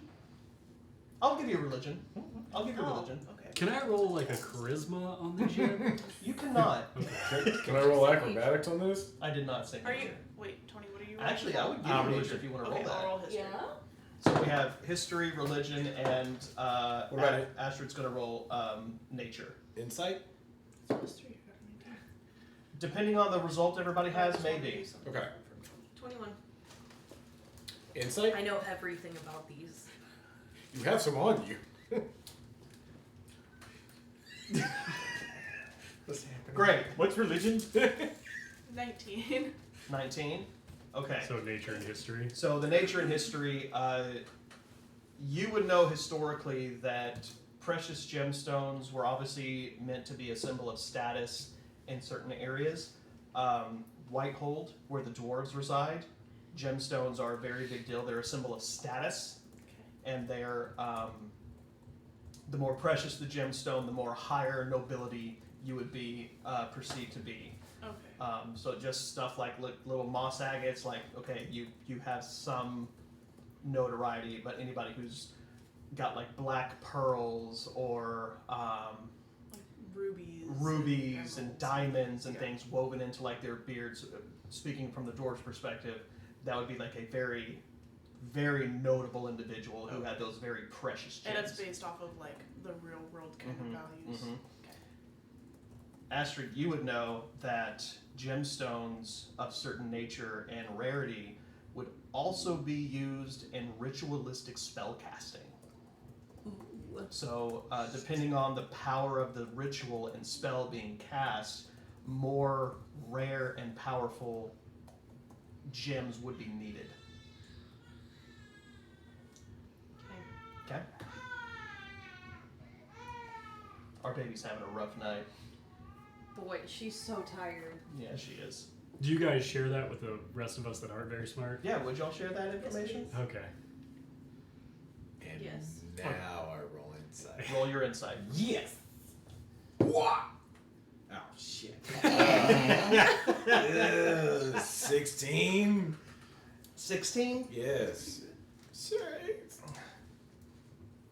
I'll give you a religion. I'll give you a religion. Okay. Can I roll like a charisma on the gem? You cannot. Can I roll acrobatics on this? I did not say. Are you? religion. Wait, Tony. What are you? rolling? Actually, I would give you Religion. nature if you want to Okay, roll I'll that. roll history. So we have history, religion, and What about it? Astrid's going to roll nature. Insight? History. Depending on the result everybody has, maybe. Okay. 21. Insight? I know everything about these. You have some on you. What's happening? Great. What's religion? 19. 19. Okay. So nature and history. So the nature and history, you would know historically that precious gemstones were obviously meant to be a symbol of status in certain areas. Whitehold, where the dwarves reside, gemstones are a very big deal. They're a symbol of status, and they're the more precious the gemstone, the more higher nobility you would be perceived to be. Okay. So just stuff like little moss agates, like, okay, you have some notoriety, but anybody who's got like black pearls or Like rubies. rubies and emeralds. diamonds and Yeah. things woven into like their beards, speaking from the dwarf's perspective, that would be like a very, very notable individual who had those very precious gems. And it's based off of like the real world kind Mhm, of values. mhm. Okay. Astrid, you would know that gemstones of certain nature and rarity would also be used in ritualistic spell casting. Ooh. So, depending on the power of the ritual and spell being cast, more rare and powerful gems would be needed. Okay. Okay? Our baby's having a rough night. Boy, she's so tired. Yeah, she is. Do you guys share that with the rest of us that aren't very smart? Yeah, would y'all share that information? Okay. And Yes. now I roll insight. Roll your insight. Yes. What? Oh shit. 16? 16? Yes.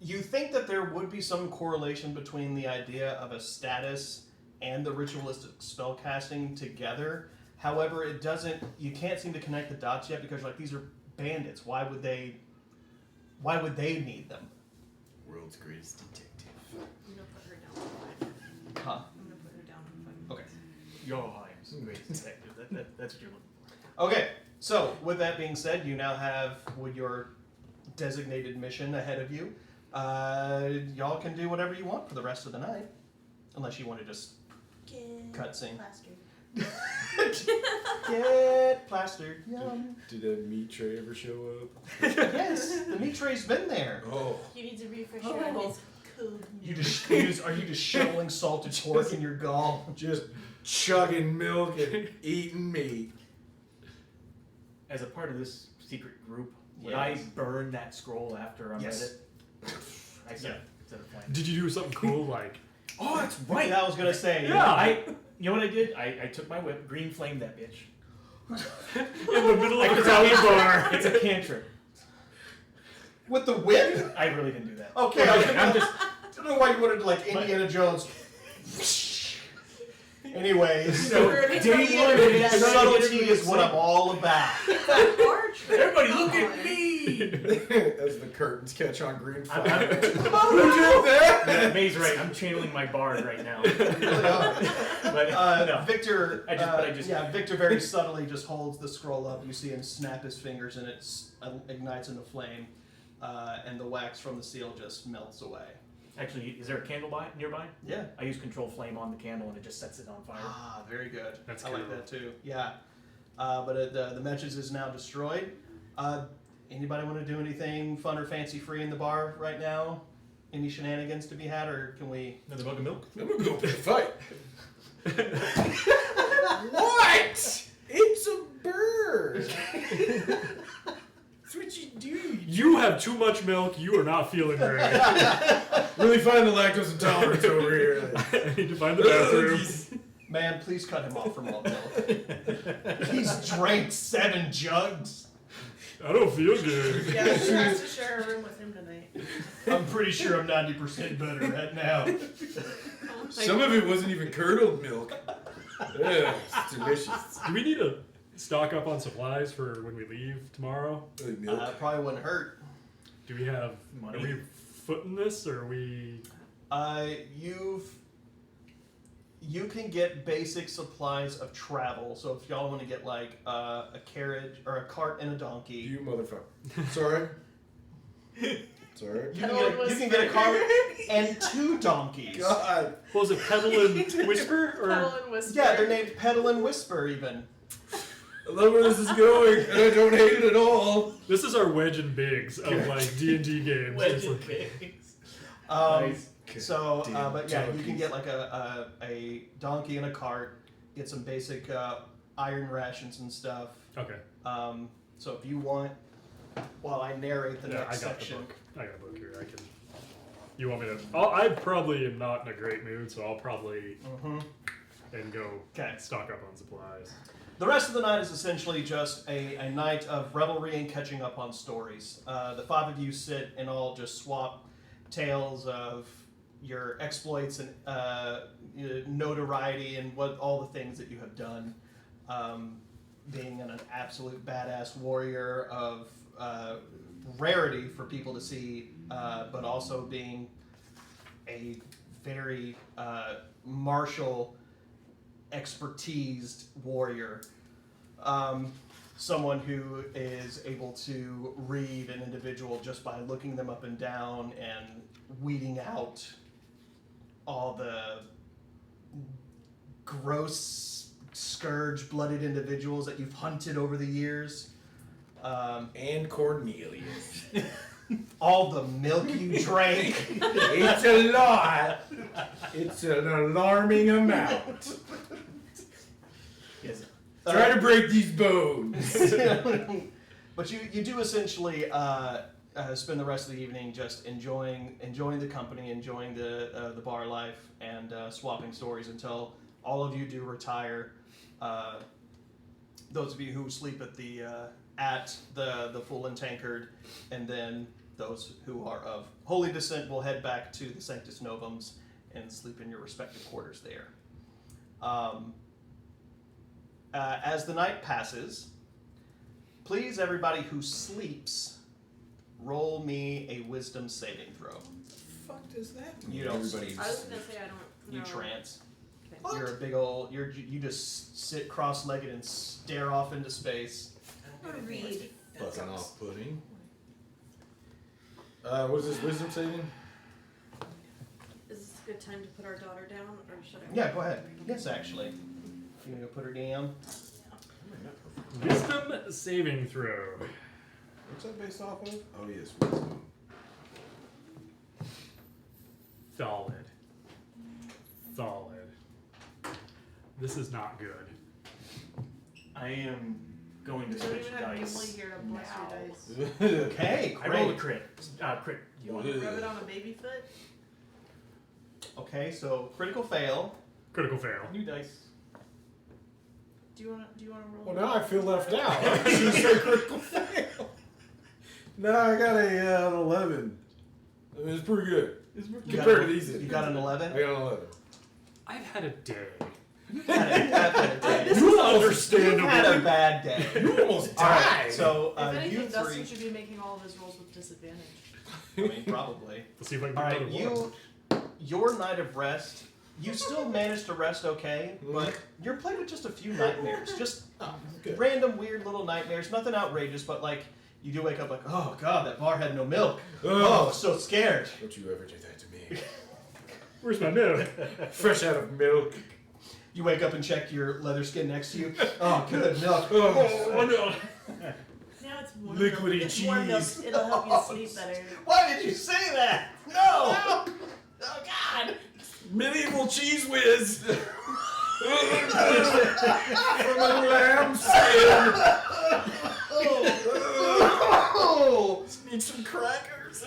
You think that there would be some correlation between the idea of a status and the ritualistic spell casting together. However, it doesn't. You can't seem to connect the dots yet because like these are bandits. Why would they need them? World's greatest detective. I'm gonna put her down. Huh? I'm gonna put her down. Okay. Yoheim's great detective. That's what you're looking for. Okay. So with that being said, you now have with your designated mission ahead of you. Y'all can do whatever you want for the rest of the night, unless you want to just cutscene. Get plastered. Yum. Did a meat tray ever show up? Yes, the meat tray's been there. Oh. You need to refresh Oh. your his code. Are you just shoveling salted pork in your gall? Just chugging milk and eating meat. As a part of this secret group, would Yes. I burn that scroll after I Yes. read it? I said a plan. Did you do something cool like? Oh, that's right. I was gonna say. Yeah, you know what I did? I took my whip, green flamed that bitch. In the middle of a It's crowded bar. It's a cantrip. With the whip? I really didn't do that. Okay, I'm just. I don't know why you wanted to like Indiana Jones. Anyways, day one, subtlety is what I'm all about. Everybody, look at me. As the curtains catch on green I'm, fire. I'm, Who did that? May's right. I'm channeling my bard right now. But no. Victor, I just- Victor very subtly just holds the scroll up. You see him snap his fingers, and it ignites into flame, and the wax from the seal just melts away. Actually, is there a candle nearby? Yeah. I use control flame on the candle and it just sets it on fire. Ah, very good. That's I like cool. that too. Yeah. But the matches is now destroyed. Anybody want to do anything fun or fancy free in the bar right now? Any shenanigans to be had, or can we? Another mug of milk? I'm gonna go pick a fight. What? It's a bird. That's what you do. You have too much milk. You are not feeling right. Really find the lactose intolerance over here. I need to find the bathroom. Man, please cut him off from all milk. He's drank 7 jugs. I don't feel good. Yeah, she has to share a room with him tonight. I'm pretty sure I'm 90% better right now. Some of it wasn't even curdled milk. Yeah, it's delicious. Do we need to stock up on supplies for when we leave tomorrow? Like milk. Probably wouldn't hurt. Do we have Money. Are we footing this, or are we? You can get basic supplies of travel. So if y'all want to get like a carriage or a cart and a donkey, You motherfucker. Sorry. Sorry. you can get a cart and 2 donkeys. God. What was it, Pedal and Whisper? Or Pedal and whisper. Yeah, they're named Pedal and Whisper even. I love where this is going, and I don't hate it at all. this is our Wedge and Biggs of like D&D games. It's Legend like- pigs. Um, Okay. So, Damn but yeah, you can donkeys. get like a donkey and a cart, get some basic iron rations and stuff. Okay. So if you want, while I narrate the Yeah, next I got section. the book. I got a book here. I can. You want me to? I probably am not in a great mood, so I'll probably Mhm. and go Okay. stock up on supplies. The rest of the night is essentially just a night of revelry and catching up on stories. The 5 of you sit and all just swap tales of your exploits and your notoriety and what all the things that you have done. Being an absolute badass warrior of rarity for people to see, but also being a very martial, expertised warrior. Someone who is able to read an individual just by looking them up and down and weeding out all the gross, scourge, blooded individuals that you've hunted over the years. And Cornelius. All the milk you drank. It's a lot. It's an alarming amount. Yes. Try to break these bones. But you do essentially spend the rest of the evening just enjoying the company, enjoying the bar life, and swapping stories until all of you do retire. Those of you who sleep at the Full and Tankard, and then those who are of holy descent will head back to the Sanctus Novums and sleep in your respective quarters there. As the night passes, please, everybody who sleeps, roll me a wisdom saving throw. Fuck does that You don't Everybody I was gonna say I don't know. You trance. Okay. You're a big old. You just sit cross-legged and stare off into space. Read. fucking off-putting. What is this wisdom saving? Is this a good time to put our daughter down, or should I? Yeah, go ahead. Yes, actually. You gonna go put her down? Wisdom saving throw. What's that based off of? Oh yes, wisdom. Solid. This is not good. I am going to You don't switch even have dice. Gimli here to bless your dice. Okay, I rolled a great. crit. Crit. You want to rub it on a baby foot? Okay, so critical fail. Critical fail. New dice. Do you want to roll? Well, now I feel left out. She's a critical fail. No, I got an 11. I mean, it's pretty good. It's You got Compared an- to these. You got an 11. I got an 11. I've had a day. You've had a day. This is You've understandable. had a bad day. You almost All right, died. so If you anything, three. Dustin should be making all of his rolls with disadvantage. I mean, probably. Let's see if I can All get right, another one. your night of rest. You still managed to rest okay, but you're plagued with just a few nightmares. Just Oh, good. random weird little nightmares. Nothing outrageous, but like you do wake up like, oh god, that bar had no milk. Oh, so scared. Don't you ever do that to me. Where's my milk? Fresh out of milk. You wake up and check your leather skin next to you. Oh, good milk. Oh, no. Now it's warm Liquidy milk. It's warm milk. cheese. It'll help you sleep better. Why did you say that? No! Oh, God! Medieval cheese whiz. From a lamb skin. Oh! Need some crackers.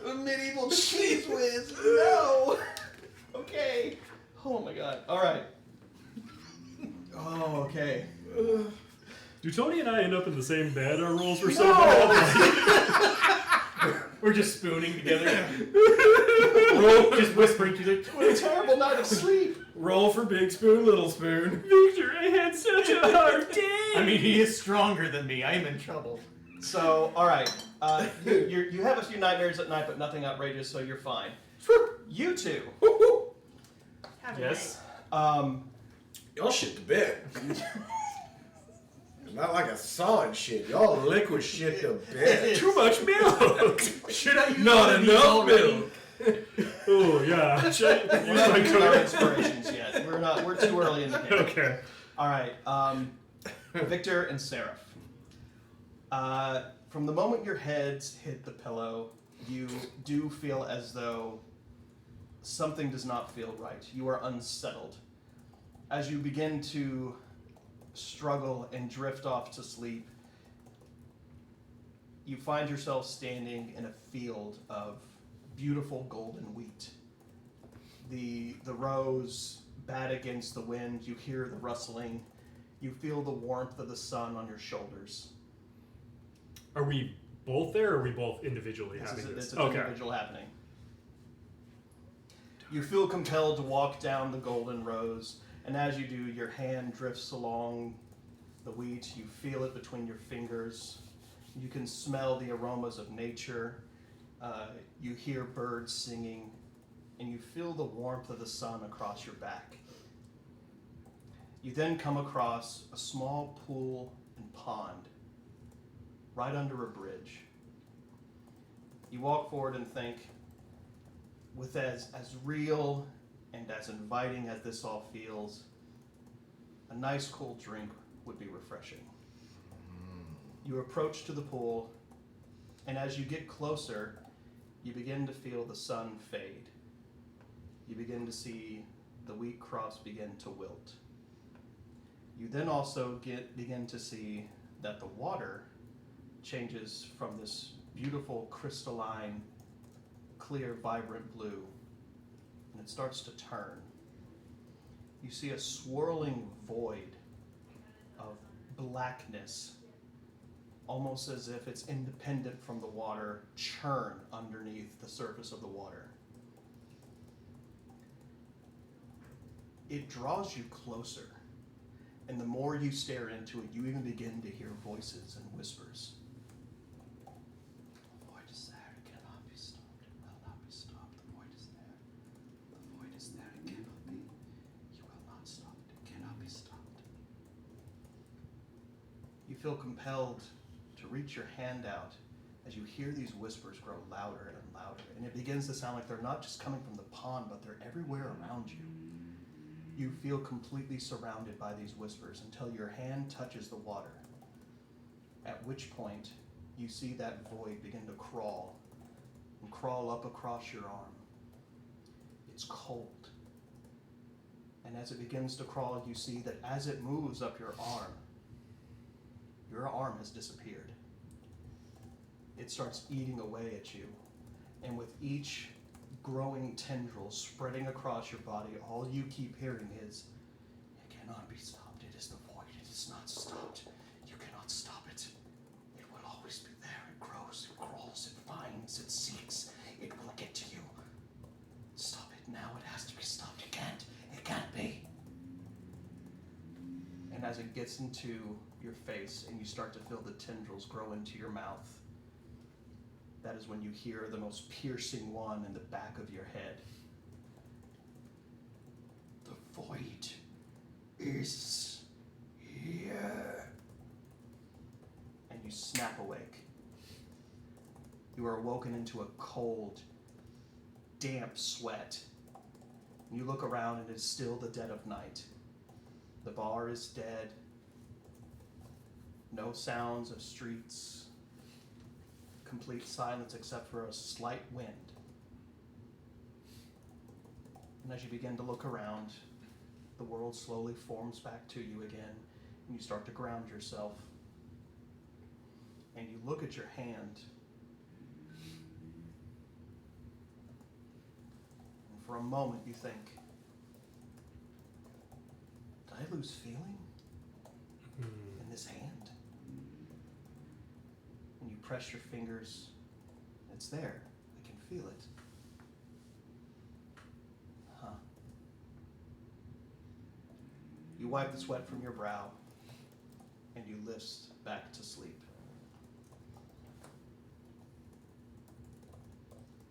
A medieval cheese whiz. No! Okay. Oh my god. Alright. Oh, okay. Do Tony and I end up in the same bed? Our roles were so bad. We're just spooning together. Just whispering to each other. What a terrible night of sleep. Roll for big spoon, little spoon. Victor, I had such a hard day. I mean, he is stronger than me. I am in trouble. So, alright. You have a few nightmares at night, but nothing outrageous, so you're fine. You two. Have a Yes. Y'all shit the bed. Not like a solid shit. Y'all liquid shit the bed. Too much milk. Should I use Not one of these enough already? milk. Oh yeah. Should I We're use not my using our code? inspirations yet. We're too early in the game. Okay. Alright, Victor and Seraph. From the moment your heads hit the pillow, you do feel as though something does not feel right. You are unsettled. As you begin to struggle and drift off to sleep, you find yourself standing in a field of beautiful golden wheat. The rows bat against the wind. You hear the rustling. You feel the warmth of the sun on your shoulders. Are we both there, or are we both individually having It's this? an individual happening. You feel compelled to walk down the golden rows, and as you do, your hand drifts along the wheat. You feel it between your fingers. You can smell the aromas of nature. You hear birds singing, and you feel the warmth of the sun across your back. You then come across a small pool and pond right under a bridge. You walk forward and think, with as real and as inviting as this all feels, a nice cool drink would be refreshing. You approach to the pool, and as you get closer, you begin to feel the sun fade. You begin to see the wheat crops begin to wilt. You then also begin to see that the water changes from this beautiful crystalline, clear, vibrant blue, and it starts to turn. You see a swirling void of blackness, almost as if it's independent from the water, churn underneath the surface of the water. It draws you closer, and the more you stare into it, you even begin to hear voices and whispers. The void is there, it cannot be stopped, it will not be stopped. The void is there. The void is there, it cannot be. You will not stop it, it cannot be stopped. You feel compelled to reach your hand out as you hear these whispers grow louder and louder, and it begins to sound like they're not just coming from the pond, but they're everywhere around you. You feel completely surrounded by these whispers until your hand touches the water, at which point you see that void begin to crawl and crawl up across your arm. It's cold. And as it begins to crawl, you see that as it moves up your arm has disappeared. It starts eating away at you, and with each growing tendrils spreading across your body, all you keep hearing is, it cannot be stopped, it is the void, it is not stopped, you cannot stop it. It will always be there, it grows, it crawls, it finds, it seeks, it will get to you. Stop it now, it has to be stopped, it can't be. And as it gets into your face and you start to feel the tendrils grow into your mouth, that is when you hear the most piercing one in the back of your head. The void is here. And you snap awake. You are woken into a cold, damp sweat And you look around and it's still the dead of night. The bar is dead. No sounds of streets. Complete silence except for a slight wind. And as you begin to look around, the world slowly forms back to you again, and you start to ground yourself. And you look at your hand, and for a moment you think, did I lose feeling in this hand? And you press your fingers, it's there. I can feel it. Huh. You wipe the sweat from your brow, and you lift back to sleep.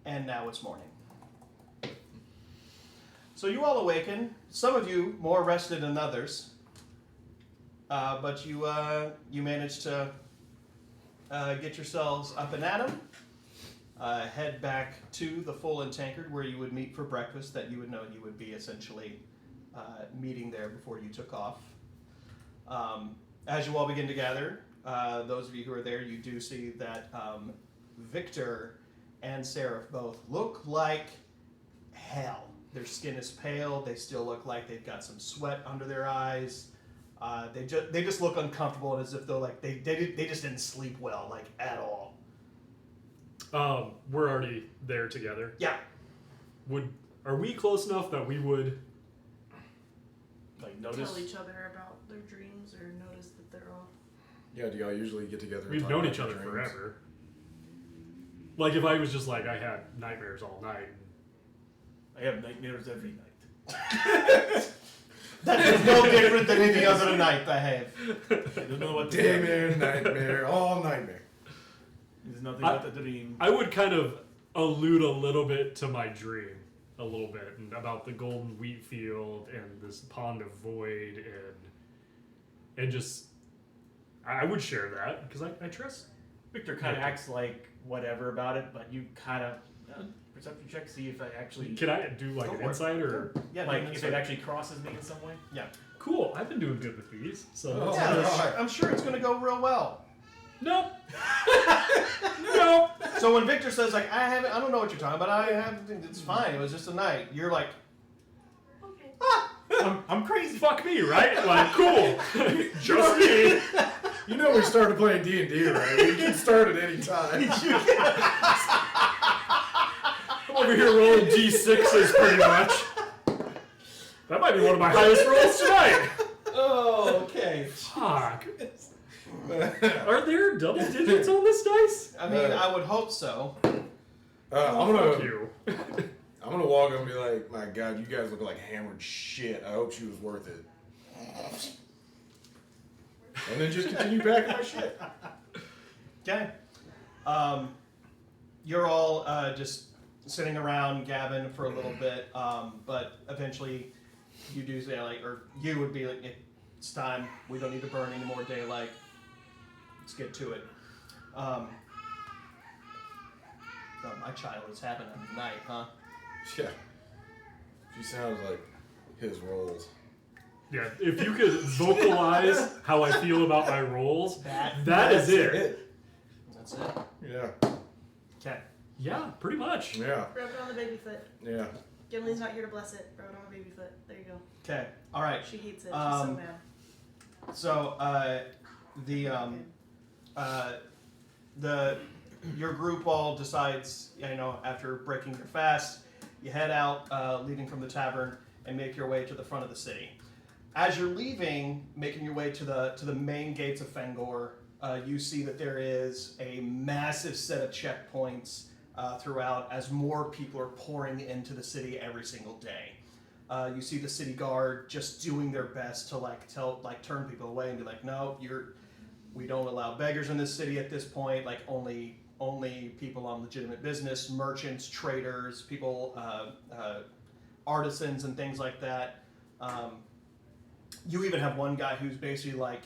And now it's morning. So you all awaken, some of you more rested than others, but you managed to get yourselves up and at 'em. Head back to the Full and Tankard where you would meet for breakfast that you would know you would be essentially meeting there before you took off. As you all begin to gather, those of you who are there, you do see that Victor and Seraph both look like hell. Their skin is pale. They still look like they've got some sweat under their eyes. They just look uncomfortable, and as if they're like they just didn't sleep well, like at all. We're already there together. Yeah. Are we close enough that we would Like notice. Tell each other about their dreams or notice that they're all. Yeah, do y'all usually get together? and We've talk known about each other your dreams? forever. Like if I was just like I had nightmares all night. I have nightmares every night. That is no different than any other night I have. I don't know what to do. Daymare, nightmare, all nightmare. There's nothing but the dream. I would kind of allude a little bit to my dream, a little bit, and about the golden wheat field and this pond of void, and just I would share that because I trust. Victor kind of Okay. acts like whatever about it, but you kind of perception check, see if I actually Can I do like Go an for it. insight or Yeah, like no, if that's it right. actually crosses me in some way. Yeah. cool? I've been doing good with these, so Oh. Yeah, Alright. I'm sure it's going to go real well. nope, nope. So when Victor says like I don't know what you're talking about. I have it's fine. It was just a night. You're like Okay. I'm crazy. Fuck me, right? Like cool, just me. You know we started playing D&D, right? We can start at any time. I'm over here rolling D6s pretty much. That might be one of my highest rolls tonight. oh, okay. Fuck. Are there double digits on this dice? I mean, I would hope so. I'm Fuck gonna you. I'm gonna walk up and be like, my God, you guys look like hammered shit. I hope she was worth it. And then just continue packing my shit. Okay. You're all just sitting around gabbing for a little bit, but eventually you do say like, or you would be like, it's time. We don't need to burn any more daylight. Let's get to it. Oh, my child is having a night, huh? Yeah. She sounds like his rolls. Yeah, if you could vocalize how I feel about my rolls, that That's is it. That's it. Yeah. Okay. Yeah, pretty much. Yeah. Rub it on the baby foot. Yeah. Gimli's not here to bless it. Rub it on the baby foot. There you go. Okay. All right. She hates it. She's so Um, mad. So your group all decides, after breaking your fast, you head out, leaving from the tavern, and make your way to the front of the city. As you're leaving, making your way to the main gates of Fangor, you see that there is a massive set of checkpoints throughout, as more people are pouring into the city every single day. You see the city guard just doing their best to turn people away and be like, no, we don't allow beggars in this city at this point. Like only people on legitimate business, merchants, traders, people, artisans, and things like that. You even have one guy who's basically like,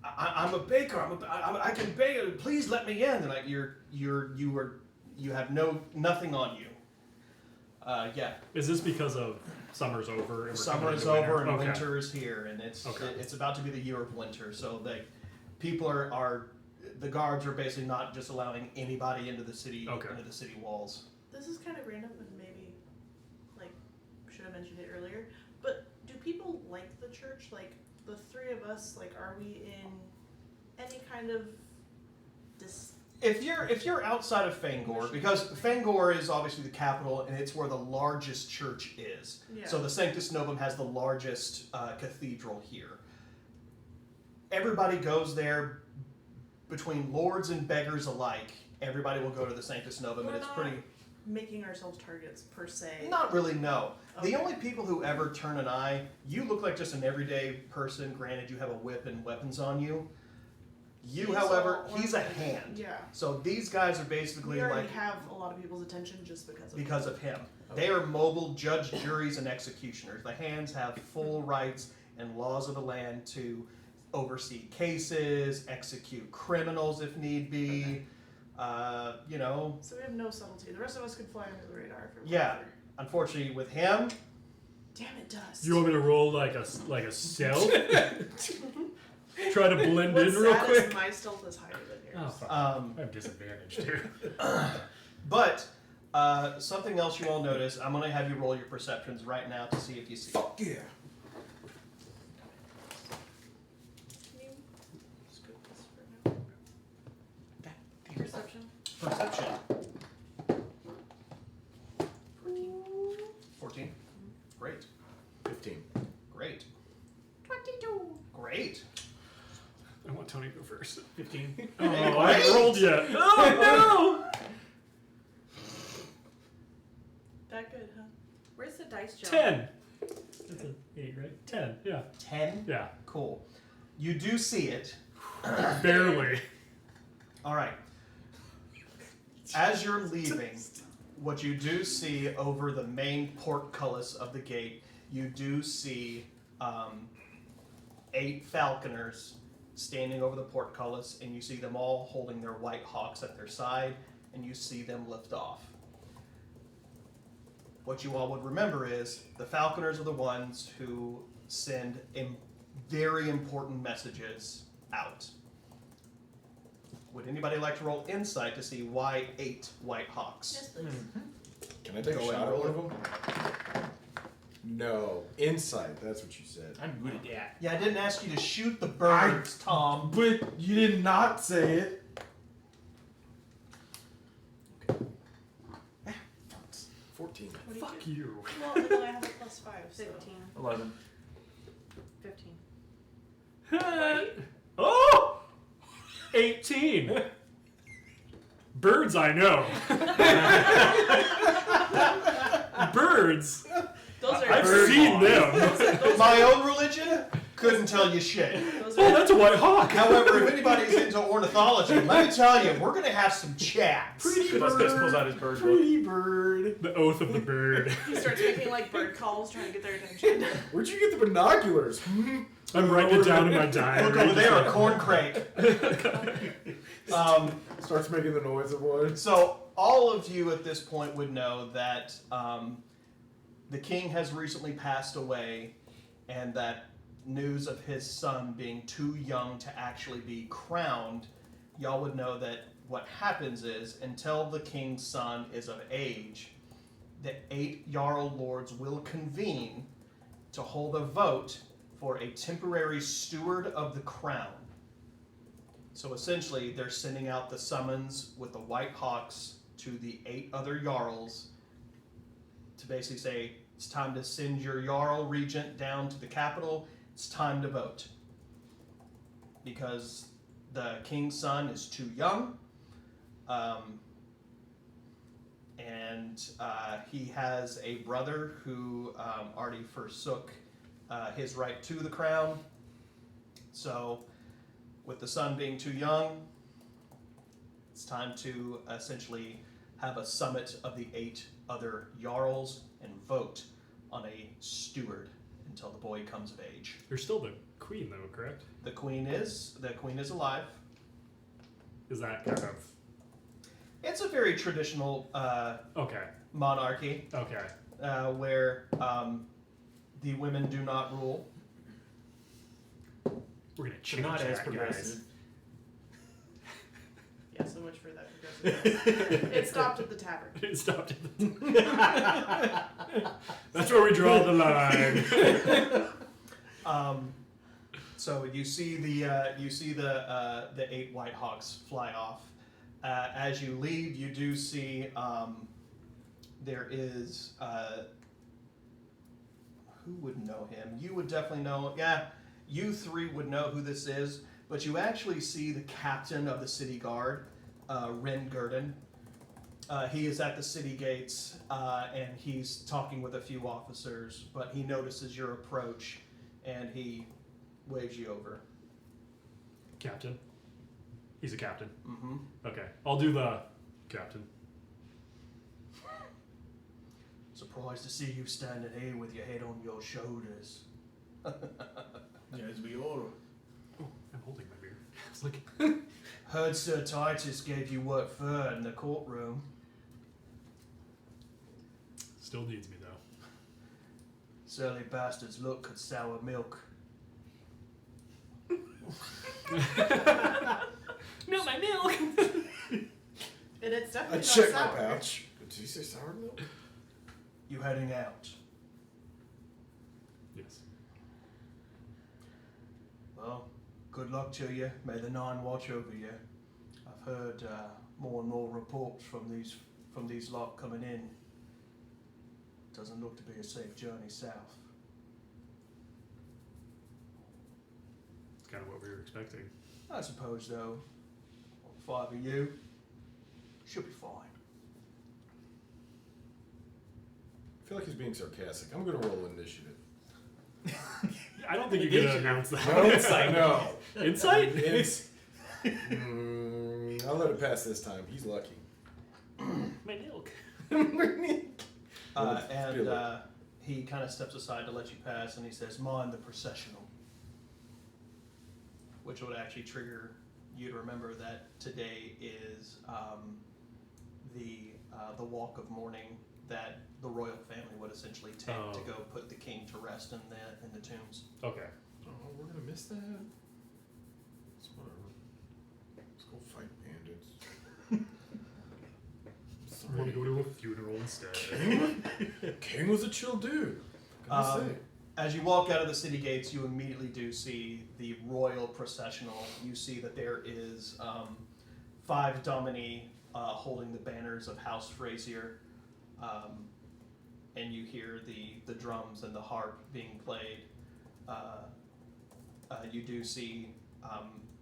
I'm a baker. I can bake. Please let me in. And like you have nothing on you. Yeah. Is this because of summer's over? And we're Summer coming is into winter? over and Okay. winter is here, and it's about to be the year of winter. So people are the guards are basically not just allowing anybody into the city into the city walls. This is kind of random and maybe, like, should have mentioned it earlier. But do people like the church? Like, the three of us, like, are we in any kind of If you're outside of Fangor, because Fangor is obviously the capital and it's where the largest church is. Yeah. So the Sanctus Novum has the largest cathedral here. Everybody goes there, between lords and beggars alike. Everybody will go to the Sanctus Novum, We're and it's not pretty. making ourselves targets per se? Not really, no. Okay. The only people who ever turn an eye, you look like just an everyday person. Granted, you have a whip and weapons on you. You, however, he's a hand. Yeah. So these guys are basically We already like have a lot of people's attention just because of him. They are mobile judge, juries, and executioners. The hands have full rights and laws of the land to oversee cases, execute criminals if need be. You know. So we have no subtlety. The rest of us could fly under the radar. If Yeah. Unfortunately, with him, Damn it, Dust. You want me to roll like a stealth? Try to blend What's in real sad is quick. my stealth is higher than yours. Oh, I have disadvantage too. but something else you all notice. I'm gonna have you roll your perceptions right now to see if you see. Fuck yeah. Can you scoop this for now? Perception. Perception. 14. Great. 15. Great. 22. Great. I want Tony to go first. 15. Oh, I haven't rolled yet. Oh That good, huh? Where's the dice no! jump? 10. That's an 8, right? 10. Yeah. 10. Yeah. Cool. You do see it. Barely. All right. As you're leaving, what you do see over the main portcullis of the gate, you do see 8 falconers standing over the portcullis, and you see them all holding their white hawks at their side, and you see them lift off. What you all would remember is the falconers are the ones who send very important messages out. Would anybody like to roll insight to see why 8 white hawks? Yes, please. Can I take a Go shot and at roll one of them? No. Insight, that's what you said. I'm good at that. Yeah, I didn't ask you to shoot the birds, Tom. But you did not say it. 14. What do you Fuck do? you. Well, but then I have a +5, so. 15. 11. 15. Oh! 18. Birds, I know. Birds. Those are I've bird seen hawks. them. My own religion couldn't tell you shit. Those Oh, are that's a white hawk. However, if anybody's into ornithology, let me tell you, we're gonna have some chats. Pretty Dust pulls out his bird book. Pretty bird. The oath of the bird. He starts making like bird calls, trying to get their attention. Where'd you get the binoculars? I'm writing it down in my diary. Look over there, a corn crake. Starts making the noise of one. So all of you at this point would know that the king has recently passed away, and that news of his son being too young to actually be crowned, y'all would know that what happens is, until the king's son is of age, the 8 Jarl lords will convene to hold a vote for a temporary steward of the crown. So essentially, they're sending out the summons with the White Hawks to the 8 other Jarls to basically say, it's time to send your Jarl regent down to the capital. It's time to vote. Because the king's son is too young. And he has a brother who already forsook his right to the crown. So, with the son being too young, it's time to essentially have a summit of the 8 other Jarls and vote on a steward until the boy comes of age. You're still the queen, though, correct? The queen is alive. Is that kind of... It's a very traditional Okay. monarchy Okay. where the women do not rule. We're gonna They're change not as that, progressive. Yeah, so much for that progressive. It stopped at the tavern. guys. It stopped. That's where we draw the line. So you see the 8 white hawks fly off. As you leave, you do see there is who would know him? You would definitely know. Yeah, you 3 would know who this is, but you actually see the captain of the city guard, Ren Gurdon. He is at the city gates and he's talking with a few officers, but he notices your approach and he waves you over. Captain. He's a captain. Mm-hmm. Okay. I'll do the captain. Surprised to see you standing here with your head on your shoulders. As we all. Oh, I'm holding my beer. I was like, Heard Sir Titus gave you work for in the courtroom. still needs me though. Surly bastards look at sour milk. Milk my milk. And it's I definitely checked not my sour. pouch. Did you say sour milk? You heading out? Yes. Well, good luck to you. May the Nine watch over you. I've heard more and more reports from these lot coming in. Doesn't look to be a safe journey south. It's kind of what we were expecting. I suppose, though, 5 of you should be fine. I feel like he's being sarcastic. I'm gonna roll initiative. I don't think you're gonna announce that. No, insight. No. Insight? It's, I'll let it pass this time. He's lucky. My milk. And he kind of steps aside to let you pass, and he says, "Mind the processional," which would actually trigger you to remember that today is the walk of mourning that the royal family would essentially take to go put the king to rest in the tombs. Okay. Oh, we're gonna miss that. It's whatever. Let's go fight bandits. I want to Sorry. go to a funeral instead. King was a chill dude. What can I say? As you walk out of the city gates, you immediately do see the royal processional. You see that there is 5 domini holding the banners of House Frazier, and you hear the drums and the harp being played. You do see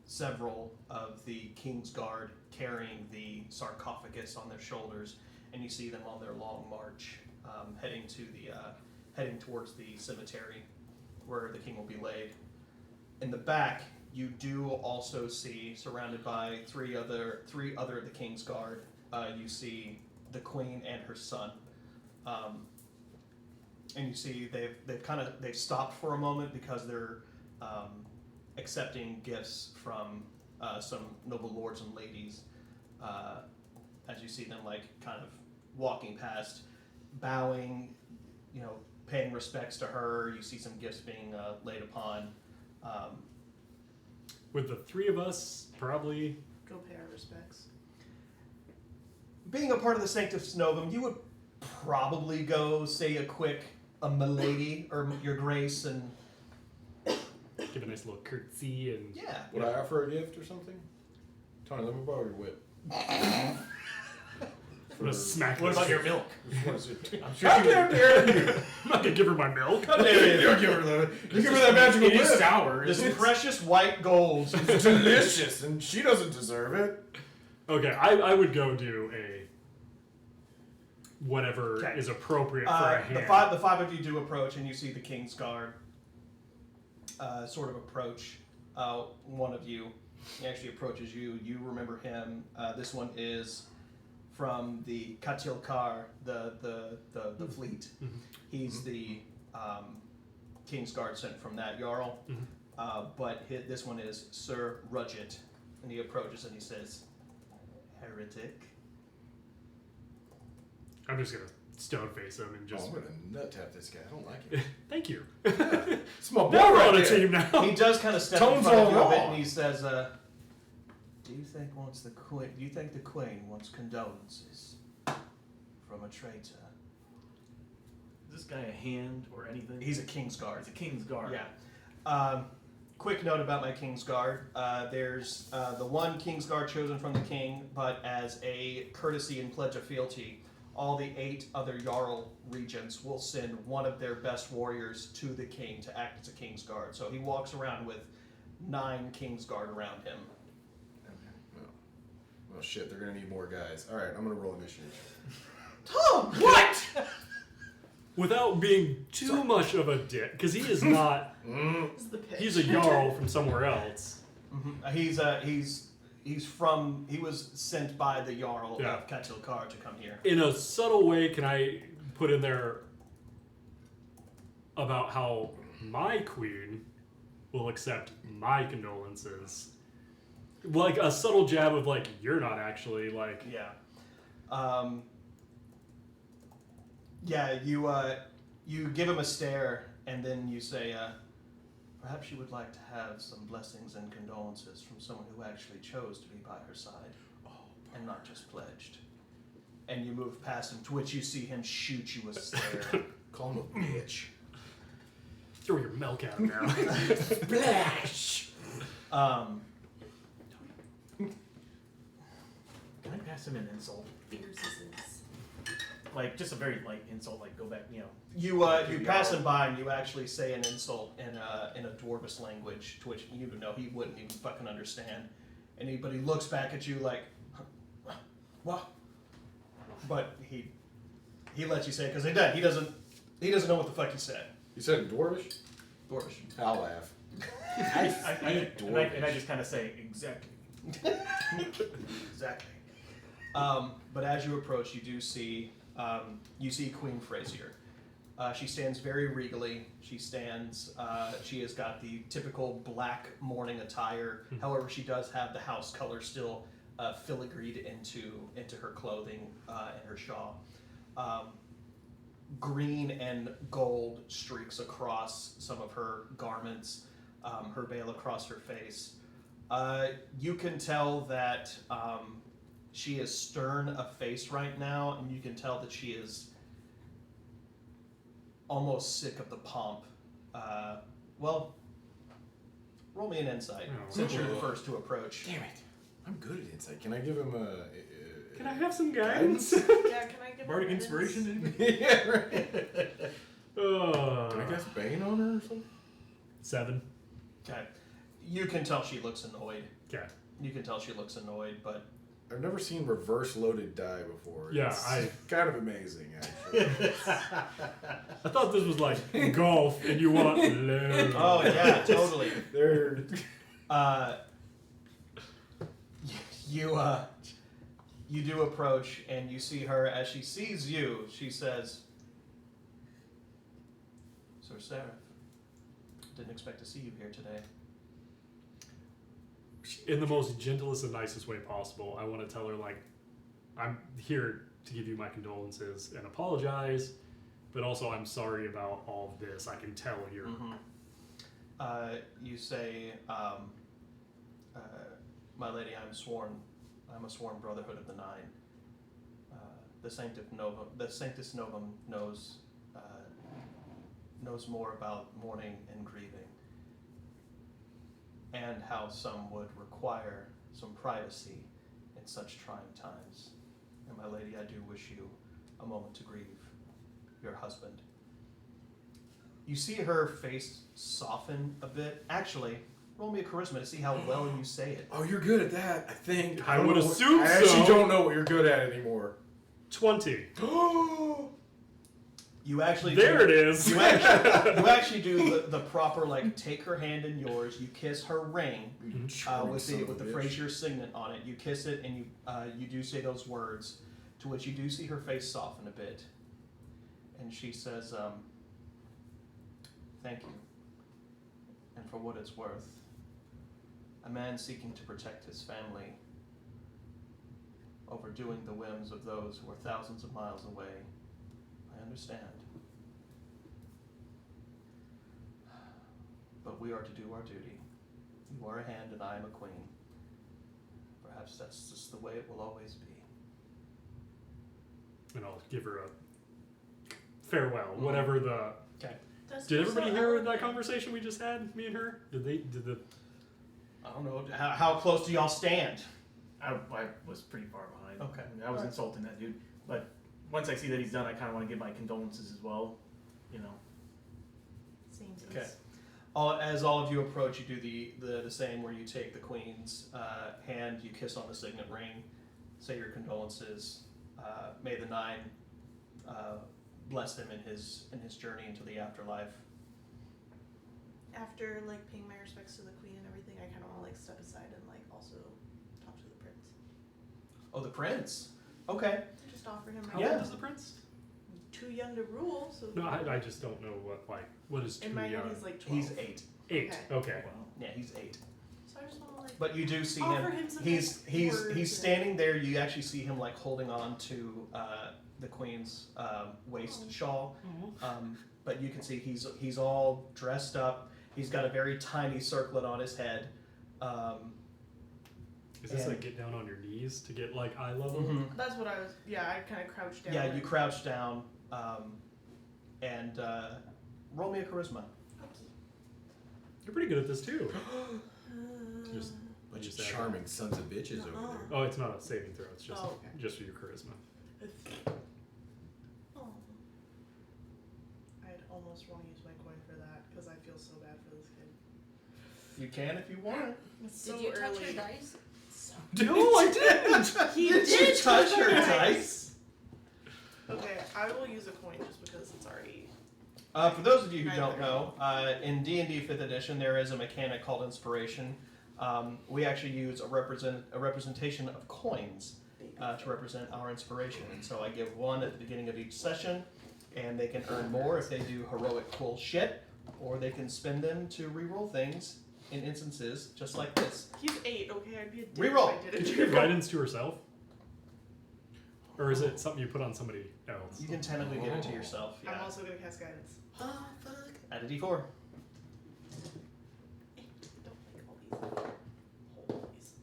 several of the King's Guard carrying the sarcophagus on their shoulders, and you see them on their long march, heading towards the cemetery where the king will be laid. In the back, you do also see, surrounded by three other of the King's Guard, you see the queen and her son, and you see they've stopped for a moment because they're accepting gifts from some noble lords and ladies. As you see them kind of walking past, bowing, paying respects to her. You see some gifts being laid upon. With the 3 of us, probably. Go pay our respects. Being a part of the Sanctus Novum, you would probably go say a milady or your grace, and Give a nice little curtsy and. yeah. Would I offer a gift or something? Tony, let me borrow your whip. I'm gonna smack What this about your shit. milk? What is it? I'm sure How she would. dare you? I'm not gonna give her my milk. How dare you? Give her that magical It is whip. sour. This It's precious white gold. It's delicious, and she doesn't deserve it. Okay, I would go do a whatever Okay. is appropriate for a hand. The five of you do approach, and you see the King's Guard sort of approach one of you. He actually approaches you. You remember him. This one is from the Katilkar, the fleet. Mhm. He's the King's Guard sent from that Jarl. Mhm. But this one is Sir Rudget. And he approaches and he says, "Heretic, I'm just gonna stone face him and Oh, just. I'm gonna nut tap this guy. I don't like it. Thank you. It's my boy Now we're right on a there. team now. He does kind of step in Tone's front of all you a bit, wrong. and he says, "Do you think the Queen wants condolences from a traitor?" Is this guy a hand or anything? He's a King's Guard. He's a King's Guard. Yeah. Quick note about my King's Guard. There's the one King's Guard chosen from the King, but as a courtesy and pledge of fealty, all the 8 other Jarl regents will send one of their best warriors to the King to act as a King's Guard. So he walks around with 9 King's Guard around him. Oh shit, they're gonna need more guys. Alright, I'm gonna roll initiative. Tom, what? Without being too much of a dick, because he is not. This is the pitch. He's a Jarl from somewhere else. He was sent by the Jarl Yeah. of Katilkar to come here. In a subtle way, can I put in there about how my queen will accept my condolences? Like a subtle jab of like, you're not actually like. Yeah. You give him a stare, and then you say, perhaps you would like to have some blessings and condolences from someone who actually chose to be by her side, and not just pledged. And you move past him, to which you see him shoot you a stare. Call him a bitch. Throw your milk out now. Splash! Can I pass him an insult? Fierce is Like, just a very light insult, like, go back, you know. You pass him by, and you actually say an insult in a dwarvish language, to which you know he wouldn't even fucking understand. But he looks back at you like, what? But he lets you say it because he doesn't know what the fuck you said. You said in Dwarvish? Dwarvish. I'll laugh. And I just kind of say, exactly. Exactly. But as you approach, you do see Queen Frazier. She stands very regally. She has got the typical black mourning attire. However, she does have the house color still filigreed into her clothing and her shawl. Green and gold streaks across some of her garments, her veil across her face. You can tell that she is stern of face right now, and you can tell that she is almost sick of the pomp. Roll me an insight, since you're the first to approach. Damn it. I'm good at insight. Can I give him a... Can I have some guidance? Yeah, can I give Bardic her inspiration, maybe? yeah, right. Can I Uh, cast Bane on her or something? 7. Okay. You can tell she looks annoyed. Okay. You can tell she looks annoyed, but I've never seen reverse loaded die before. Yeah, It's kind of amazing, actually. I thought this was like golf and you want low. oh yeah, totally. They're... You do approach, and you see her. As she sees you, she says, "Sir Seraph, didn't expect to see you here today." In the most gentlest and nicest way possible, I want to tell her, like, I'm here to give you my condolences and apologize, but also I'm sorry about all of this. I can tell you're... You say, "My lady, I'm a sworn Brotherhood of the Nine. The Sanctus Novum knows more about mourning and grieving, and how some would require some privacy in such trying times. And my lady, I do wish you a moment to grieve your husband." You see her face soften a bit. Actually, roll me a charisma to see how well you say it. Oh, you're good at that, I think. I don't would know assume I actually so. don't know what you're good at anymore. 20. You actually There do, it is. You actually do the proper, like, take her hand in yours. You kiss her ring with the Frazier signet on it. You kiss it, and you do say those words, to which you do see her face soften a bit, and she says, "Thank you. And for what it's worth, a man seeking to protect his family overdoing the whims of those who are thousands of miles away. I understand. But we are to do our duty. You are a hand and I am a queen. Perhaps that's just the way it will always be. And I'll give her a farewell, whatever the. Okay. Did everybody hear that conversation we just had, me and her? Did the. I don't know. How close do y'all stand? I was pretty far behind. Okay. I mean, I was insulting that dude, but once I see that he's done, I kind of want to give my condolences as well. You know. Same. Okay. As all of you approach, you do the same, where you take the queen's hand, you kiss on the signet ring, say your condolences. May the Nine bless him in his journey into the afterlife. After like paying my respects to the queen and everything, I kind of want to like step aside and like also talk to the prince. Oh, the prince. Okay. Just offer him. How my old is the prince? Too young to rule, so. No, I just don't know what is too In my head, young. he's like 12. He's 8. 8. Okay. Wow. Yeah, he's 8. So I just want to like. But you do see Offer him. him some He's words standing there. You actually see him like holding on to the queen's waist shawl. But you can see he's all dressed up. He's got a very tiny circlet on his head. Is this And- like get down on your knees to get like eye level? Mhm. That's what I was. Yeah, I kind of crouched down. Yeah, you crouch down and roll me a charisma. You're pretty good at this too. Just Bunch of Just add charming sons of bitches over there. oh, it's not a saving throw. It's just Oh, okay. just for your charisma. Oh. I'd almost want to use my coin for that because I feel so bad for this kid. You can if you want. It's Did so you touch early. your dice? No, I didn't. He Did you did touch your dice. dice? Okay, I will use a coin just because it's already. For those of you who don't know, in D&D 5th edition, there is a mechanic called inspiration. We actually use a representation of coins to represent our inspiration. And so I give one at the beginning of each session, and they can earn more if they do heroic cool shit, or they can spend them to reroll things in instances just like this. He's 8. Okay, I'd be a dick Reroll. if I did Did it. you give guidance to herself? Or is it something you put on somebody else? You can technically give it to yourself, I'm yeah. also gonna cast guidance. Oh, fuck. Add a d4. Don't like all these. Hold these.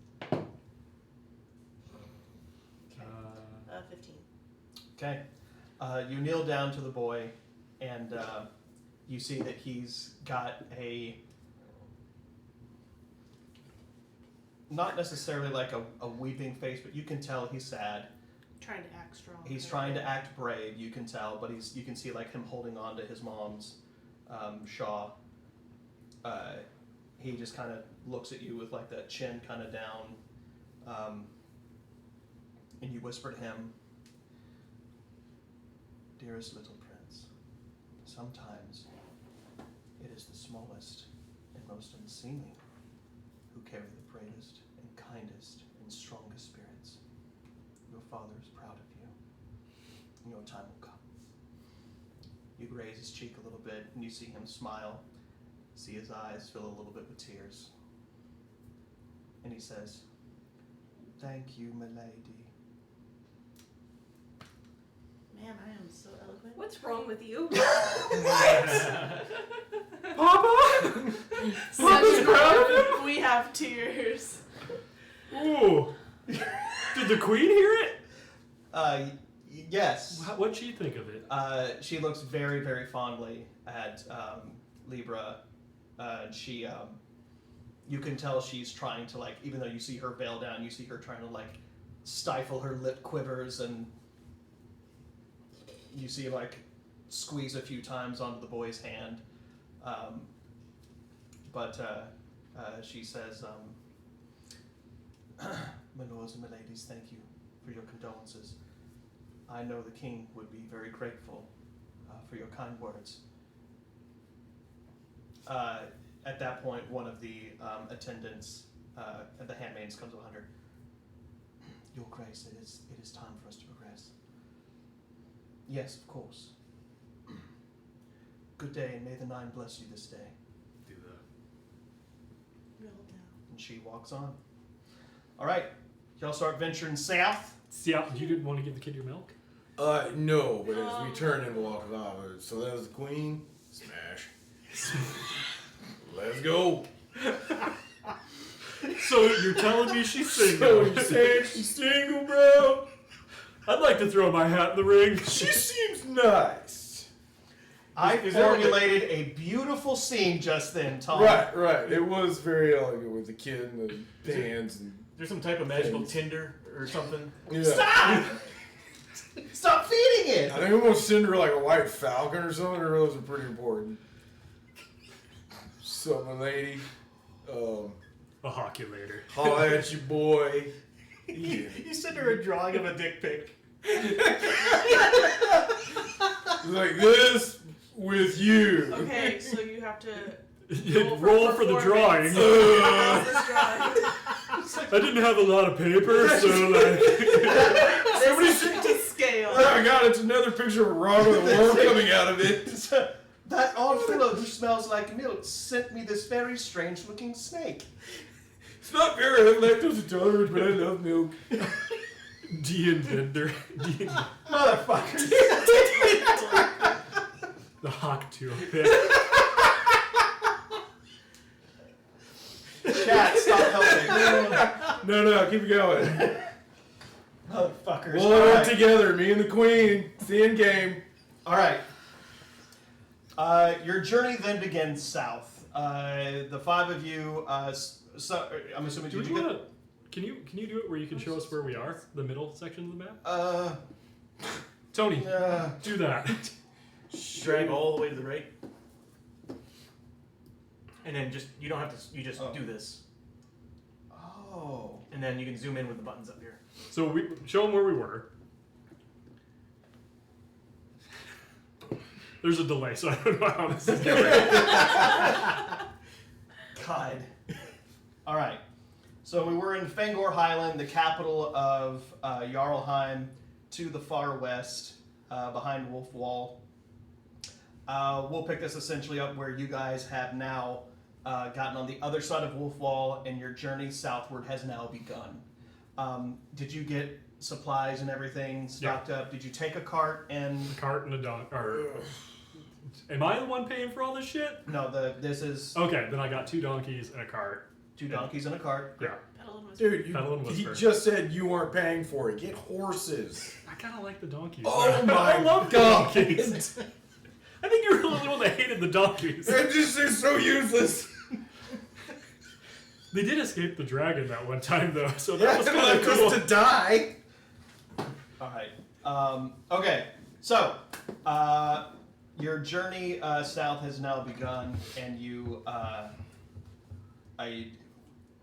Uh, 15. Okay. You kneel down to the boy, and you see that he's got not necessarily like a weeping face, but you can tell he's sad. Trying to act strong. He's trying to act brave, you can tell, but you can see like him holding on to his mom's shawl. He just kind of looks at you with like that chin kind of down, and you whisper to him, "Dearest little prince, sometimes it is the smallest and most unseemly who carry the bravest and kindest and strongest spirits. Your father is proud of you, and your time will come." You raise his cheek a little bit, and you see him smile, see his eyes fill a little bit with tears. And he says, "Thank you, my lady." Man, I am so eloquent. What's wrong with you? Papa! Such an proud We have tears. Ooh. Did the queen hear it? Yes. What'd she think of it? She looks very, very fondly at Libra. She, you can tell she's trying to like, even though you see her veil down, you see her trying to like stifle her lip quivers, and you see like squeeze a few times onto the boy's hand. But she says, "My lords and my ladies, thank you for your condolences. I know the king would be very grateful for your kind words." At that point, one of the attendants and the handmaidens comes behind her. "Your Grace, it is time for us to progress." "Yes, of course." "Good day, and may the Nine bless you this day." Do the Real down. And she walks on. All right, Y'all start venturing south. See, you didn't want to give the kid your milk? No, but as we turn and walk off, so that was the queen. Smash. Let's go. So you're telling me she's So single? you saying she's single, bro? I'd like to throw my hat in the ring. She seems nice. I Is there- formulated a beautiful scene just then, Tom. Right. It was very elegant with the kid and the bands and There's some type of magical Things. Tinder or something. yeah. Stop! Stop feeding it! I think we want to send her like a white falcon or something. Or those are pretty important. Something, lady. A hoculator. Holla at you, boy. Yeah. You sent her a drawing of a dick pic. Like this with you. Okay, so you have to Roll for the drawing. Uh, this drawing. I didn't have a lot of paper, so like. Somebody to scale. I got it's another picture of Rob with a worm coming out of it. That odd fellow who smells like milk sent me this very strange looking snake. It's not fair. I have lactose intolerant, but I love milk. D and Bender. Motherfuckers. The hawk tool pit. Chat, stop helping. No, keep going. Motherfuckers. We'll All work right. together, me and the queen. It's the end game. All right. Your journey then begins south. The five of you. I'm assuming. Do Did we you want to? Can you do it where you can show us where we are? The middle section of the map. Tony, do that. Drag all the way to the right. And then you don't have to, you just Oh. do this. Oh. And then you can zoom in with the buttons up here. So we show them where we were. There's a delay, so I don't know how this is going. God. All right. So we were in Fangor Highland, the capital of Jarlheim, to the far west, behind Wolf Wall. We'll pick this essentially up where you guys have now gotten on the other side of Wolf Wall, and your journey southward has now begun. Did you get supplies and everything stocked up? Did you take a cart and? A cart and a dog. Or, am I the one paying for all this shit? No, this is Okay, then I got 2 donkeys and a cart. 2 donkeys and a cart. Yeah. Pedal and whisper. Dude, Pedal and he whisper. just said you weren't paying for it. Get horses. I kind of like the donkeys. Oh my I love the God. donkeys. I think you were the only one that hated the donkeys. They're so useless. They did escape the dragon that one time, though, so that Yeah, was they kind of left cool. us to die. All right. Okay. So, your journey south has now begun, and you.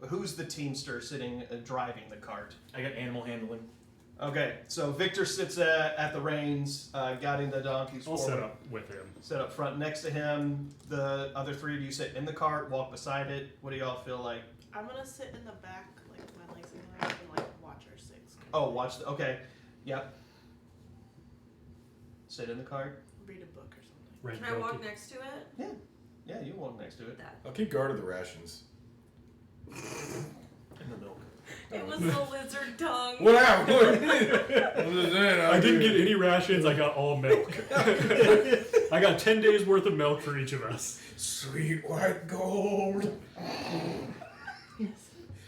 Who's the teamster sitting driving the cart? I got animal handling. Okay. So Victor sits at the reins, guiding the donkeys I'll forward. set up with him. Set up front next to him. The other 3 of you sit in the cart, walk beside it. What do y'all feel like? I'm gonna sit in the back, like with my legs in the back, and like watch our 6. Oh, watch the. Okay. Yep. Sit in the cart. Read a book or something. Red Can I walk donkey. next to it? Yeah, you walk next to it. That. I'll keep guard of the rations. And the milk. It was the lizard tongue. What happened? I'm just saying, I didn't get any rations, I got all milk. I got 10 days worth of milk for each of us. Sweet white gold,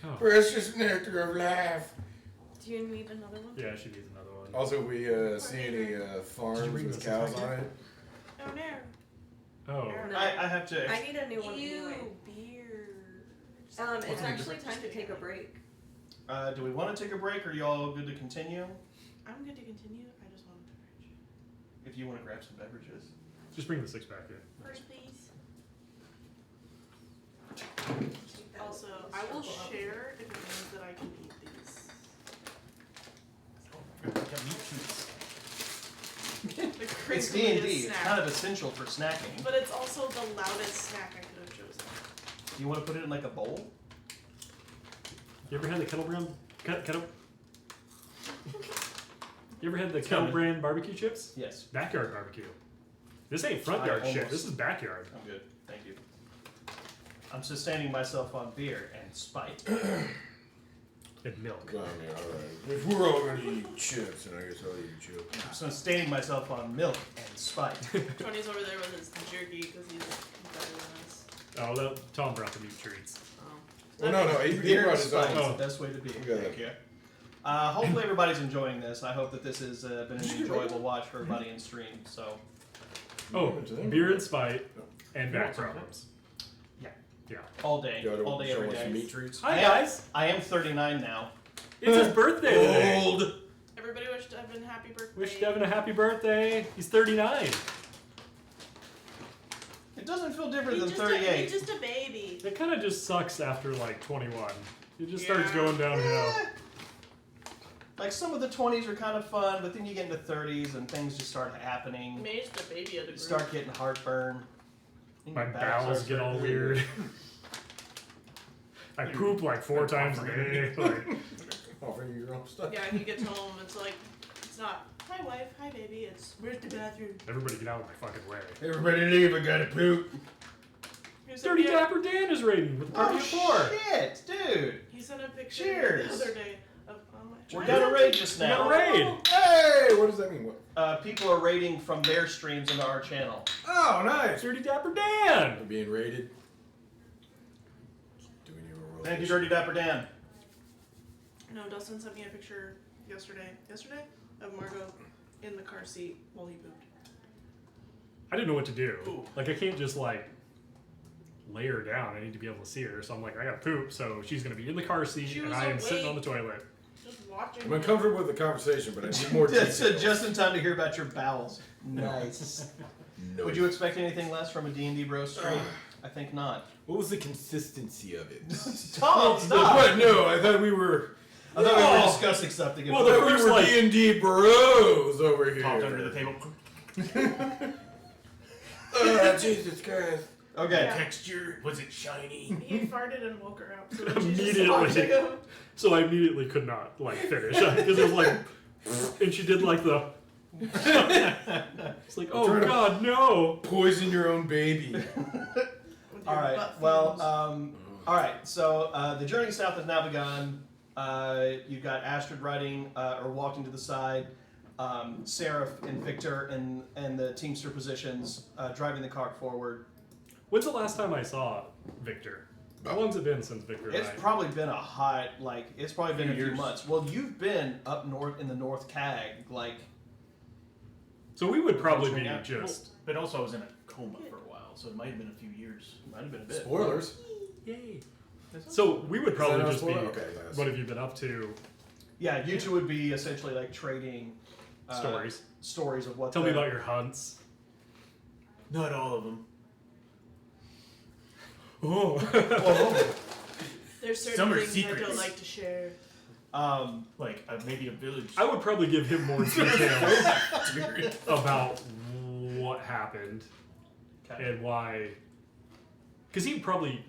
Oh. precious nectar of life. Do you need another one? Yeah, she needs another one. Also, we see any farms read with this cows back on yet? it? Oh no. Oh. No. I have to. I need a new one Ew, anyway. beer. It's actually time to take a break. Do we want to take a break, or are y'all good to continue? I'm good to continue. I just want a beverage. If you want to grab some beverages. Just bring the 6-pack in. First, please. Also, I will share if it means that I can eat these. I got meat treats. The It's crinkliest D&D. It's snack. kind of essential for snacking. But it's also the loudest snack I could have chosen. You want to put it in like a bowl? You ever had the kettle brand? Kettle? You ever had the coming. kettle brand barbecue chips? Yes. Backyard barbecue. This ain't front I yard shit. almost- This is backyard. I'm good. Thank you. I'm sustaining myself on beer and spite. and milk. I mean, alright. If we're all gonna eat chips, then I guess I'll eat chips. So sustaining myself on milk and spite. Tony's over there with his jerky because he's better than us. Oh, Tom brought the meat treats. Oh. Oh, no, he Beer brought and his spite own. is the best way to be. We got Thank it. you. Hopefully everybody's enjoying this. I hope that this has been an enjoyable watch for everybody in stream. So, Oh, Give it to them. beer and spite and You back want some problems. Yeah. all day, You all day, show every us some day. meat treats. Hi guys. I am 39 now. It's his birthday today. Old. Everybody wish Devin happy birthday. Wish Devin a happy birthday. He's 39. It doesn't feel different He's than just 38. he's just a baby. It kind of just sucks after like 21. It just starts Yeah. going downhill. Eh. Like some of the 20s are kind of fun, but then you get into 30s and things just start happening. May's the baby of the You group. start getting heartburn. And My your back bowels starts get all hurting. weird. I poop like 4 times a day. Like, Offering you your own stuff. Yeah, he gets home. It's like it's not. Hi wife. Hi baby. It's where's the bathroom? everybody get out of my fucking way. Everybody leave, I gotta poop. Here's Dirty a Dapper Dan is raiding with a party Oh of 4. shit, dude! He sent a picture Cheers. the other day of my We're gonna raid just We got a now. raid. Hey, what does that mean? What? People are raiding from their streams into our channel. Oh, nice. Dirty Dapper Dan. We're being raided. Do we need a roll? Thank you, Dirty Dapper Dan. No, Dustin sent me a picture yesterday of Margot in the car seat while he pooped. I didn't know what to do. Like I can't just like lay her down. I need to be able to see her. So I'm like, I gotta poop. So she's gonna be in the car seat, She and was I am sitting on the awake. toilet. Just watching. I'm him. uncomfortable with the conversation, but I need more That's details. just in time to hear about your bowels. Nice. No. Would you expect anything less from a D&D bro stream? I think not. What was the consistency of it? Tom, stop! What? No, I thought we were. I thought we were Oh. discussing something. Well, I the thought we first, were like- D&D bros over here. Popped under the table. Jesus Christ. Okay. Yeah. Texture, was it shiny? He farted and woke her up. So then she's just Immediately. watching him. So I immediately could not like finish because it was like, and she did like the. It's like, oh trying to- God, no! Poison your own baby. With All your right. butt Well, fumes. all right. So the journey south has now begun. You've got Astrid riding or walking to the side. Seraph and Victor and the Teamster positions driving the cart forward. When's the last time I saw Victor? How long's it been since Victor and It's I? probably been a hot, it's probably been a few Years. months. Well, you've been up north in the North CAG, So we would probably be Venturing out. just. But also I was in a coma for a while, so it might have been a few years. might have been a bit. Spoilers. Yay! So we would probably Is that a just be. spoiler? Okay, yes. What have you been up to? Yeah, you two would be essentially like trading Stories. of what. Tell me about your hunts. Not all of them. Oh. There's certain some are things I don't secrets. like to share. Like maybe a village. I would probably give him more details about what happened Okay. and why. Because he probably,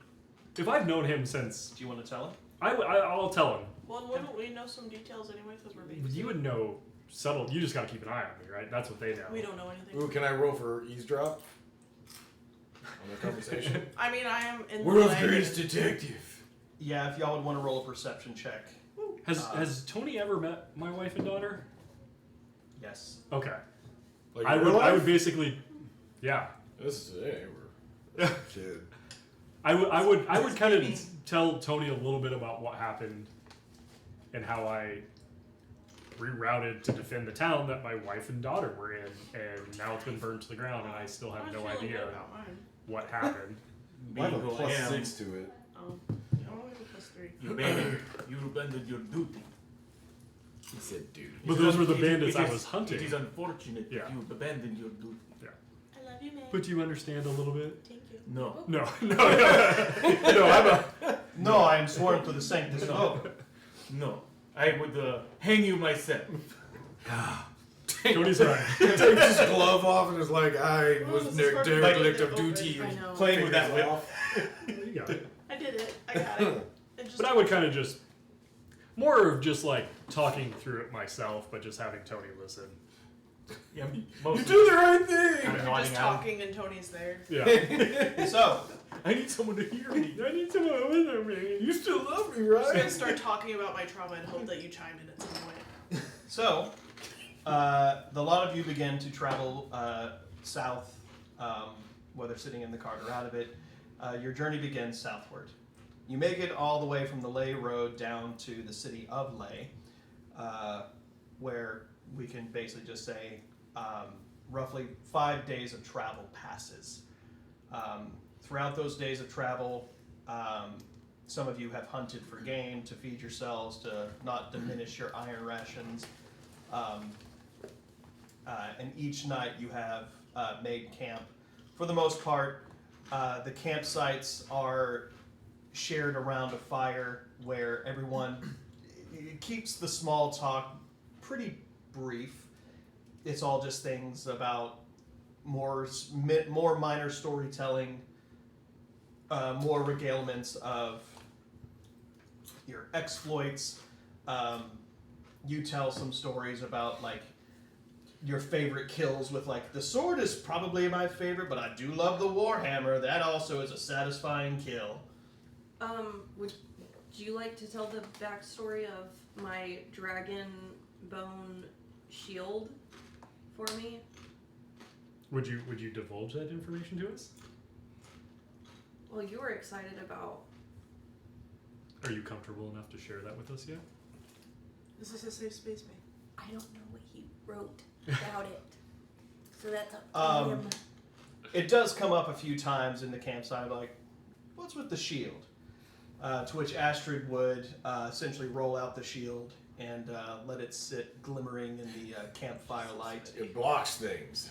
if I've known him since, Do you want to tell him? I'll tell him. Well, wouldn't we know some details anyway because we're babies? You would know subtle. You just got to keep an eye on me, right? That's what they know. We don't know anything. Ooh, can I roll for eavesdrop? On the conversation? I mean, I am in World's the greatest detective. Yeah, if y'all would want to roll a perception check. Has Tony ever met my wife and daughter? Yes. Okay. Like I real would. I life? would basically. Yeah. This is we're shit. I would It's kind of baby. tell Tony a little bit about what happened and how I rerouted to defend the town that my wife and daughter were in, and now it's been burned to the ground, and I still have I'm no feeling idea good about mine. what happened. I have a Being who I plus am, 6 to it. Oh, I only have a +3. you abandoned your duty. He said, dude. But those were the It- bandits it I is- was hunting. It is unfortunate Yeah. that you abandoned your duty. I love you, man. But you understand a little bit? Thank you. No. No, no, I'm a. No, I am sworn to the Sanctus Oath. No. I would hang you myself. Tony's right. Takes his glove off and is like, I Oh, was this is derelict perfect. of duty. I know. Playing with that Fingers whip. off. You got it. I did it. I got it. It just But I would kind of just more of just like talking through it myself, but just having Tony listen. Yeah, You mostly. do the right thing. I'm We're nodding just out. talking and Tony's there. Yeah. So, I need someone to hear me. I need someone with me. You still love me, I'm just gonna right? start talking about my trauma and hope that you chime in at some point. So, the lot of you begin to travel south, whether sitting in the cart or out of it. Your journey begins southward. You make it all the way from the Leh Road down to the city of Leh, where we can basically just say roughly 5 days of travel passes. Throughout those days of travel, some of you have hunted for game to feed yourselves, to not diminish your iron rations. And each night you have made camp. For the most part, the campsites are shared around a fire where everyone keeps the small talk pretty brief. It's all just things about more minor storytelling, more regalements of your exploits. You tell some stories about like your favorite kills with like the sword is probably my favorite, but I do love the warhammer. That also is a satisfying kill. Would you like to tell the backstory of my dragon bone shield for me? Would you divulge that information to us? Well, you were excited about. Are you comfortable enough to share that with us yet? This is a safe space, man. I don't know what he wrote about it. So that's up to Um, him. It does come up a few times in the campsite, like, what's with the shield? To which Astrid would essentially roll out the shield and let it sit glimmering in the campfire light. It blocks things.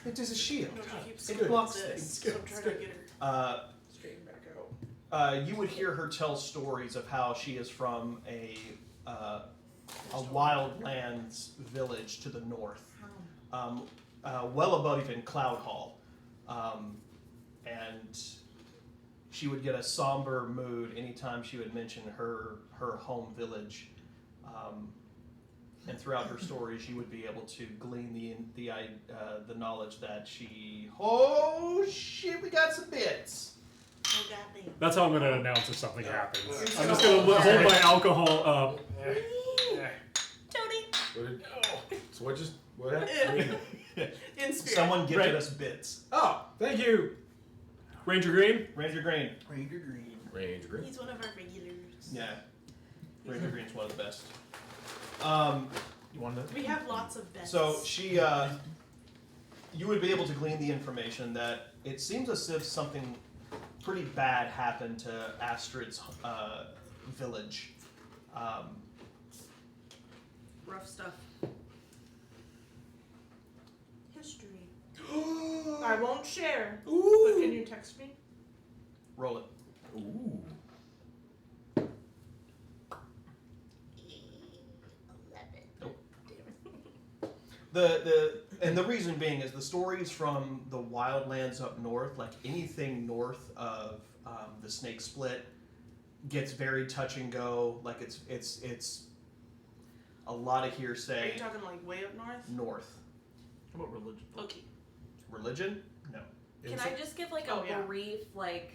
It is a shield. No, she keeps It saying blocks this, things. so I'm trying to get her straightened back out. You would hear her tell stories of how she is from a wildlands village to the north, well above even Cloud Hall, and she would get a somber mood anytime she would mention her home village. And throughout her stories, you would be able to glean the knowledge that oh shit, we got some bits. Oh, God damn. That's how I'm gonna announce if something happens. It's I'm just gonna- gonna hold my alcohol up. Tony! So what happened? In spirit. Someone gifted Right. us bits. Oh, thank you. Ranger Green? Ranger Green. Ranger Green. Range green. He's one of our regulars. Yeah. Ranger Green's one of the best. You want to? We have lots of bets. So she, you would be able to glean the information that it seems as if something pretty bad happened to Astrid's village. Rough stuff. History. I won't share. But Ooh. can you text me? Roll it. Ooh. 11. And the reason being is the stories from the wildlands up north, like anything north of the Snake Split, gets very touch and go. Like it's a lot of Are hearsay. you talking like way up north? North How about religion? Okay. religion, no. Can I just give like a Oh, yeah. brief, like,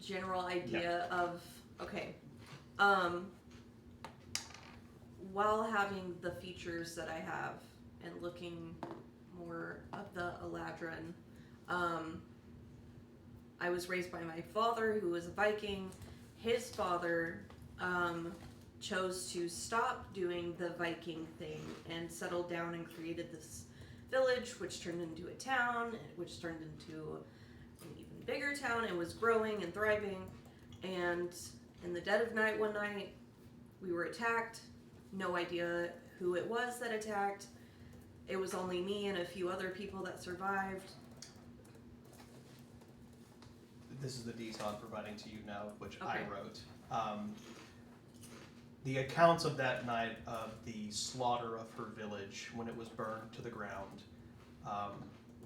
general idea of while having the features that I have and looking more of the Eladrin, I was raised by my father, who was a Viking. His father chose to stop doing the Viking thing and settled down and created this village, which turned into a town, which turned into an even bigger town and was growing and thriving. And in the dead of night one night, we were attacked. No idea who it was that attacked. It was only me and a few other people that survived. This is the detail I'm providing to you now, which Okay. I wrote. The accounts of that night of the slaughter of her village when it was burned to the ground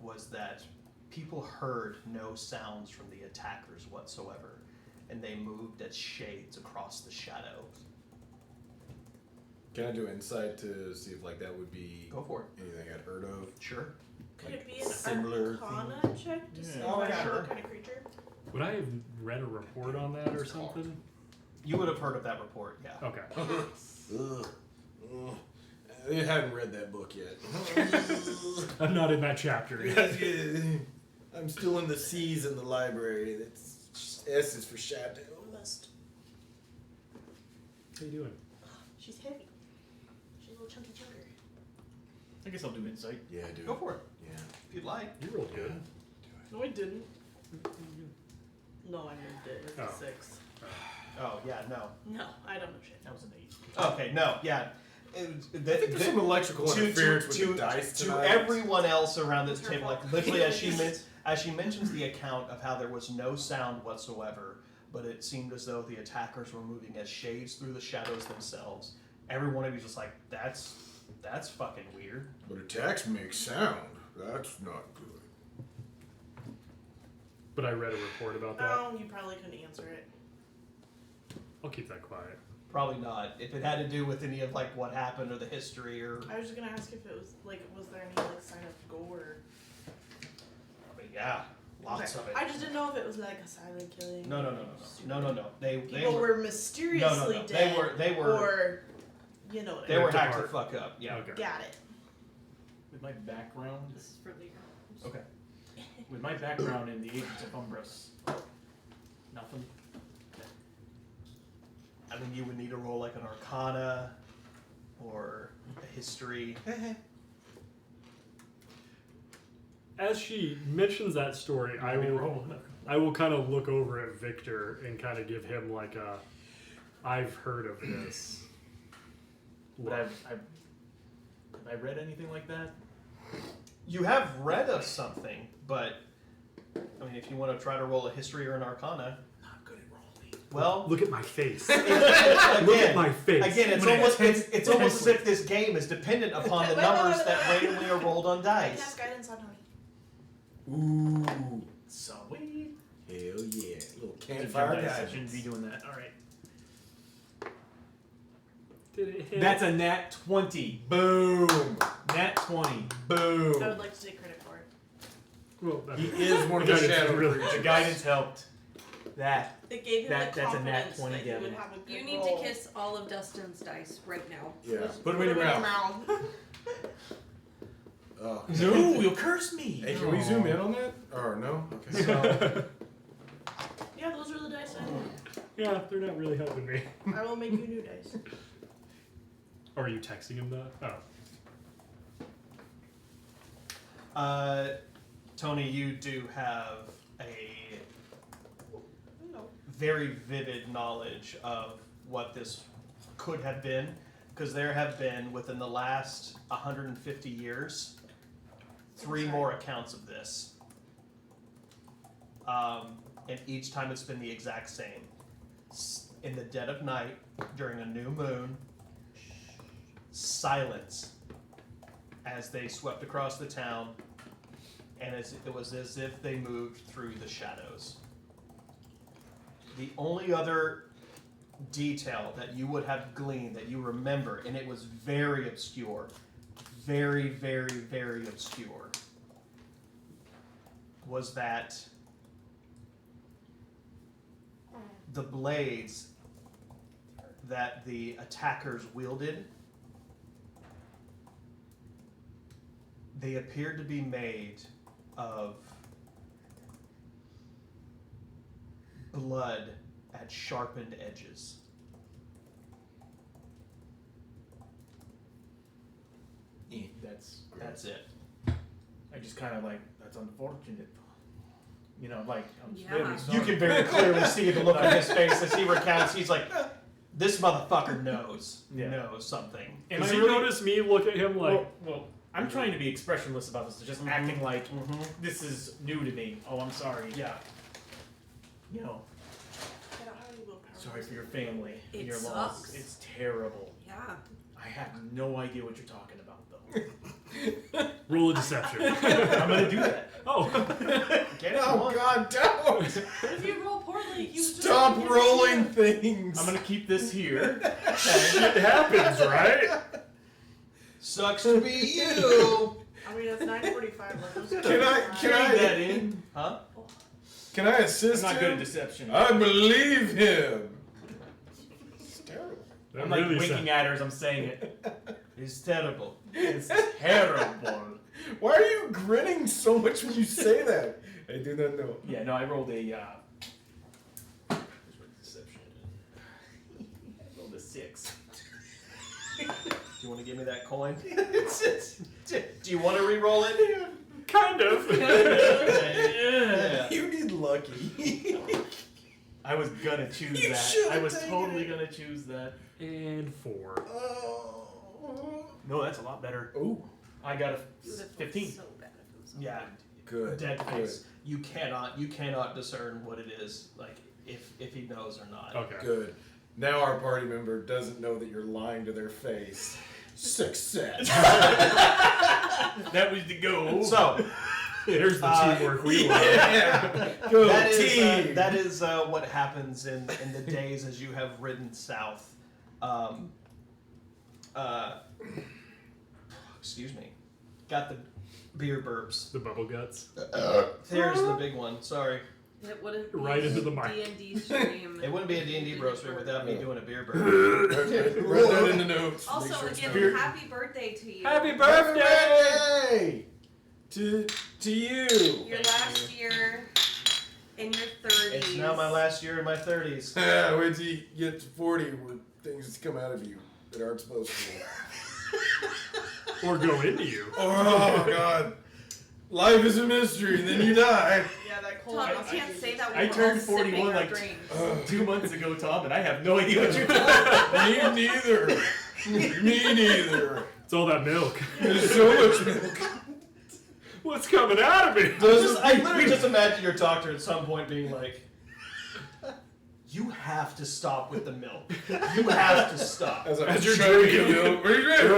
was that people heard no sounds from the attackers whatsoever, and they moved as shades across the shadow. Can I do insight to see if like that would be Go for it. anything I'd heard of? Sure. Could Like, it be an similar Arcana check to see Yeah. Oh, if I yeah. know Sure. what kind of creature? Would I have read a report on that or something? You would have heard of that report, yeah. Okay. Ugh. Ugh. I hadn't read that book yet. I'm not in that chapter yet. I'm still in the C's in the library. That's S is for shadow. Must. How you doing? She's heavy. She's a little chunky chunker. I guess I'll do insight. Yeah, do Go it. for it, Yeah. if you'd like. You rolled good. No, I didn't. No, I moved it. It's Oh. a 6. Oh, yeah, no. No, I don't know shit. That was an 8. Okay, no, yeah. I think there's some electrical interference with the dice to tonight. everyone else around this It's her table, fault. like literally as she mentions the account of how there was no sound whatsoever, but it seemed as though the attackers were moving as shades through the shadows themselves. Every one of you just like, that's fucking weird. But attacks make sound. That's not good. But I read a report about that. Oh, you probably couldn't answer it. I'll keep that quiet. Probably not. If it had to do with any of like what happened or the history or, I was just gonna ask if it was like, was there any like sign of gore? I mean, yeah, lots Okay. of it. I just didn't know if it was like a silent killing. No. They People were mysteriously No. dead. They were Or, you know what I they mean. were Ripped hacked the apart. fuck up. Yeah. Okay. Got it. With my background, This is for Lear. Okay. with my background in the Agents of Umbris, nothing. I mean, you would need to roll like an Arcana or a history. As she mentions that story, I will kind of look over at Victor and kind of give him like a, I've heard of this. But have I read anything like that? You have read of something, but I mean, if you want to try to roll a history or an Arcana, Not good at rolling. well, Look at my face. again, Look at my face. Again, it's almost as if this game is dependent upon the Wait, numbers wait. that randomly are rolled on I dice. cast guidance on Tony. Ooh. Sweet. Hell yeah. Little Campfire campfire dice. I guys. shouldn't be doing that. All right. Did it hit? That's a nat 20. Boom. Nat 20. Boom. I would like to take credit for it. Well, that- He is one of the Guidance is shadow really- creatures. The guidance helped. That. It gave him That- the that's a nat confidence 20 that he would damage. have a good You need roll. to kiss all of Dustin's dice right now. Yeah. Just Put him in your mouth. mouth. Oh. No, you'll curse me. Hey, can we zoom in on that? Or no? Okay. So, Yeah, those are the dice I need. Yeah, they're not really helping me. I will make you new dice. Or are you texting him that? Oh. Tony, you do have a No. very vivid knowledge of what this could have been, because there have been, within the last 150 years, 3 more accounts of this. And each time it's been the exact same. In the dead of night, during a new moon, silence as they swept across the town, and it was as if they moved through the shadows. The only other detail that you would have gleaned that you remember, and it was very obscure, very, very, very obscure, was that the blades that the attackers wielded, they appeared to be made of blood at sharpened edges. That's it. I just kind of like, that's unfortunate. You know, like, I'm Yeah. very sorry. You can very clearly see the look on his face as he recounts. He's like, this motherfucker knows. Yeah. Knows something. Am Does I he really- notice me look at him like, well, I'm trying to be expressionless about this, just acting like Mm-hmm. this is new to me. Oh, I'm sorry. Yeah. You know, I don't have any willpower. sorry for your family and It your loss. sucks. It's terrible. Yeah. I have no idea what you're talking about, though. Roll a deception. I'm gonna do that. Oh. Get it Oh on. God, don't! If you roll poorly, you Stop just rolling things. I'm gonna keep this here. Shit happens, right? Sucks to be you. I mean, it's 9:45. Can I Trade that in. Huh? Can I I'm assist not good at him? deception. I believe him. It's terrible. That I'm like really winking sounds- at her as I'm saying it. It's terrible. It's terrible. Why are you grinning so much when you say that? I do not know. Yeah, no, I rolled a. Where's my deception? I rolled a 6. Do you want to give me that coin? Do you want to re-roll it? Kind of. Yeah. You need lucky. I was gonna choose You that. should've I was taken totally it. gonna choose that. And 4. Oh. No, that's a lot better. Ooh. I got a You would have felt 15. so bad if it was Yeah. Good. Dead Good. face. You cannot discern what it is, like if he knows or not. Okay. Good. Now our party member doesn't know that you're lying to their face. Success. That was the goal. So There's the teamwork we want. Yeah. Go that is team. that is what happens in the days as you have ridden south. Excuse me. Got the beer burps. The bubble guts. There's the big one. Sorry. It wouldn't be Right into the mic. D&D stream. It wouldn't be a D&D bro stream without me doing a beer burp. Write that in the notes. Make Also, sure it's again, beer. happy birthday to you. Happy Happy birthday! birthday to you. Your last year in your 30s. It's now my last year in my 30s. Wait till you get to 40 where things come out of you that aren't supposed to. Or go into you. Oh God. Life is a mystery, and then you die. Yeah, that cold. Tom, you can't say that when I we're turned all sipping 41 our like drinks. 2 months ago, Tom, and I have no idea what you're doing. Me neither. Me neither. It's all that milk. There's so much milk. What's coming out of me? I literally just imagine your doctor at some point being like, "You have to stop with the milk. You have to stop." As you're chugging drinking. milk. What are you drinking?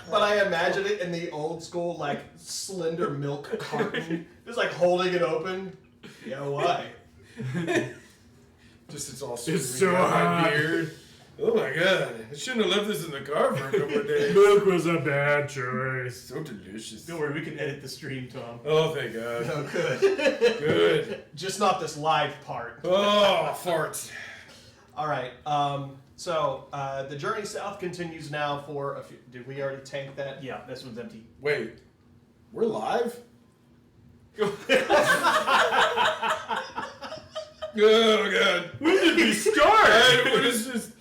But I imagine it in the old school like slender milk carton, just like holding it open. Yeah, why? Just it's all It's streaming so down my hot. beard. Oh my God! I shouldn't have left this in the car for a couple of days. Milk was a bad choice. So delicious. Don't worry, we can edit the stream, Tom. Oh, thank God. Oh, good. Good. Just not this live part. Oh, farts. All right. So the journey south continues now for a few. Did we already tank that? Yeah, this one's empty. Wait, we're live? Oh God. When did we start? What is this?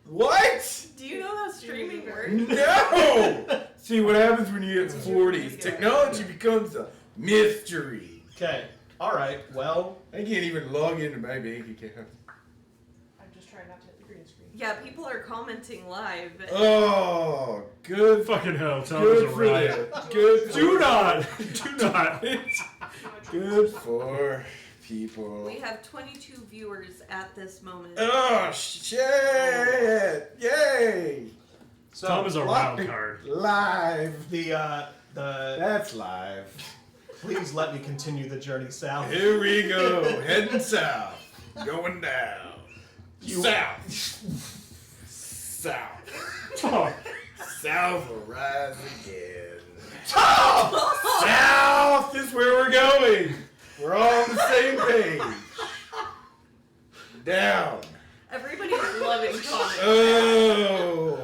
What? Do you know how streaming works? No! See what happens when you get to 40s. Technology becomes a mystery. Okay. All right. Well, I can't even log into my bank account. I'm just trying not to hit the green screen. Yeah, people are commenting live. Oh, good. Fucking hell, Tom is Good a for riot. them. Good for Do not! Do not! Good for people. We have 22 viewers at this moment. Oh, shit! Yay! so Tom is a wild Live. card. Live. the That's live. please let me continue the journey south. Here we go. Heading south. Going down. South. South. Oh, South will rise again. South is where we're going. We're all on the same page. Down. Everybody's loving comments. Oh,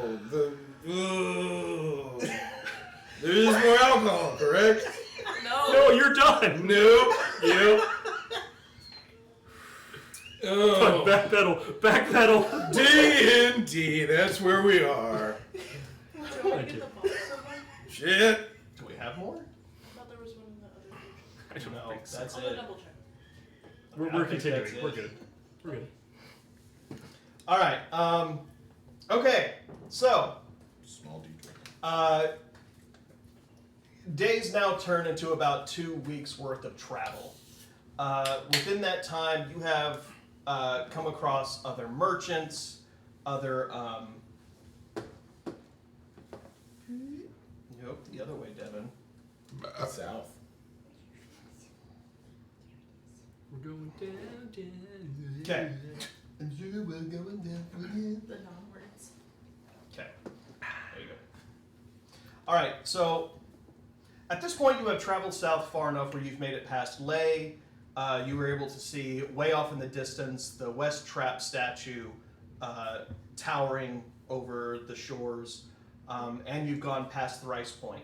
there is more alcohol, correct? no, you're done! Nope. Yep. Oh. Backpedal. D&D, that's where we are. Do you want to get the bottle someone? Shit. Do we have more? I thought there was one in the other page. I don't No, think so. that's I'm it. gonna double check. We're I think continuing. that's it. We're good. We're good. All right. Okay. So, Small detour. days now turn into about 2 weeks worth of travel. Within that time, you have come across other merchants, other. Nope, the other way, Devin. South. We're going down. Okay. The non-words. Okay. There you go. All right. So at this point, you have traveled south far enough where you've made it past Ley. You were able to see way off in the distance the West Trap statue towering over the shores, and you've gone past Thrice Point.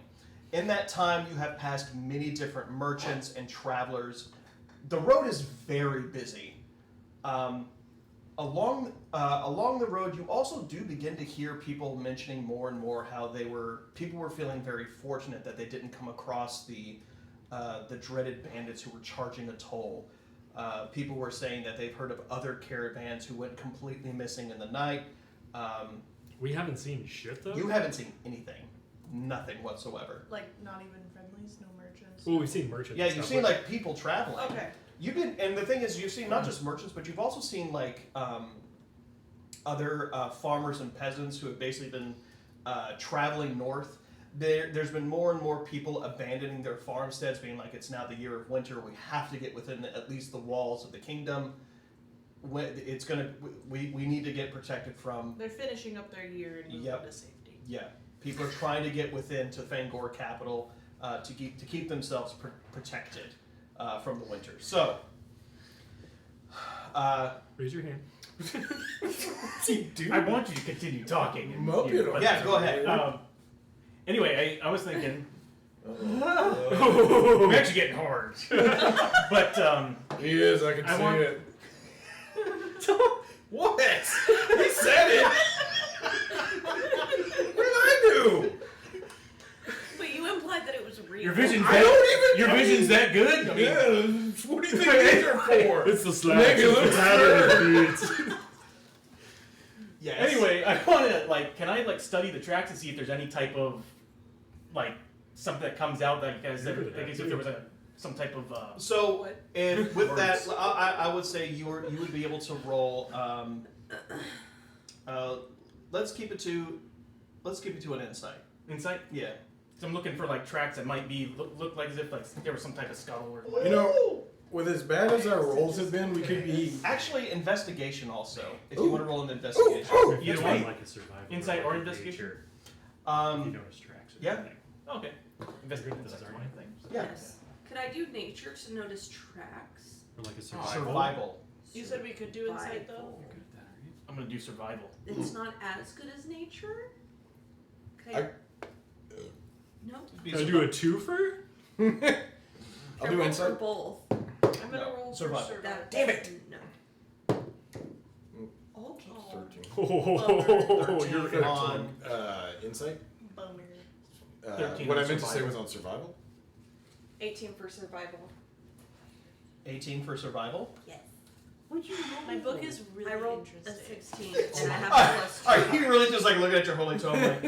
In that time, you have passed many different merchants and travelers. The road is very busy. Along the road, you also do begin to hear people mentioning more and more how people were feeling very fortunate that they didn't come across the dreaded bandits who were charging a toll. People were saying that they've heard of other caravans who went completely missing in the night. We haven't seen shit though. You haven't seen anything, nothing whatsoever. Like, not even friendlies, no merchants. Well, we've seen merchants. Yeah, and you've stuff, seen which- like people traveling. Okay. You've been, and the thing is, you've seen not just merchants, but you've also seen like other farmers and peasants who have basically been traveling north. There's been more and more people abandoning their farmsteads, being like, it's now the year of winter. We have to get within at least the walls of the kingdom. We need to get protected from. They're finishing up their year and moving Yep. to safety. Yeah, people are trying to get within to Fangor capital to keep themselves protected from the winter. So, Raise your hand. I want you to continue talking. and- Mope it but- on. yeah, go ahead. Anyway, I was thinking, Uh-oh. I'm actually getting hard. But He is, I can I see want- it. What? He said it! What did I do? But you implied that it was real. your vision's I that don't even- your vision's that good. I mean, Yeah, what do you think these are for? It's the slash. Make it It's look the pattern of beats. Yes. Anyway, I want to can I study the tracks and see if there's any type of something that comes out that you guys ever if there was some type of So, What? if with that, Words. I would say you would be able to roll. Let's keep it to an insight. insight. Yeah. So I'm looking for tracks that might be look like as if there was some type of scuttle or You know, with as bad as our rolls have been, we could be. Actually, investigation also. If Ooh. you want to roll an investigation. Ooh. Either It's way. like a survival. Insight or like investigation? nature. If you Um, notice tracks. Or yeah. anything. okay. Investigate This is insight our or name. anything. yeah. Yes. Could I do nature to notice tracks? Or like a survival. Survival. You said we could do insight though? You're good at that, right? I'm gonna do survival. It's not as good as nature? Could I- no? Can I do a twofer? I'll Here, do roll for insight. both. I'm gonna No, roll survival. for survival. That, Damn it. No. Okay. 13. Oh, you're 13 on- insight. Bummer. 13 What I on meant to say survival. was on survival. 18 for survival. 18 for survival. Yes. What'd you roll? My book is really I rolled a interesting. 16 and I have a plus 2. Alright, you really just looking at your holy tome like,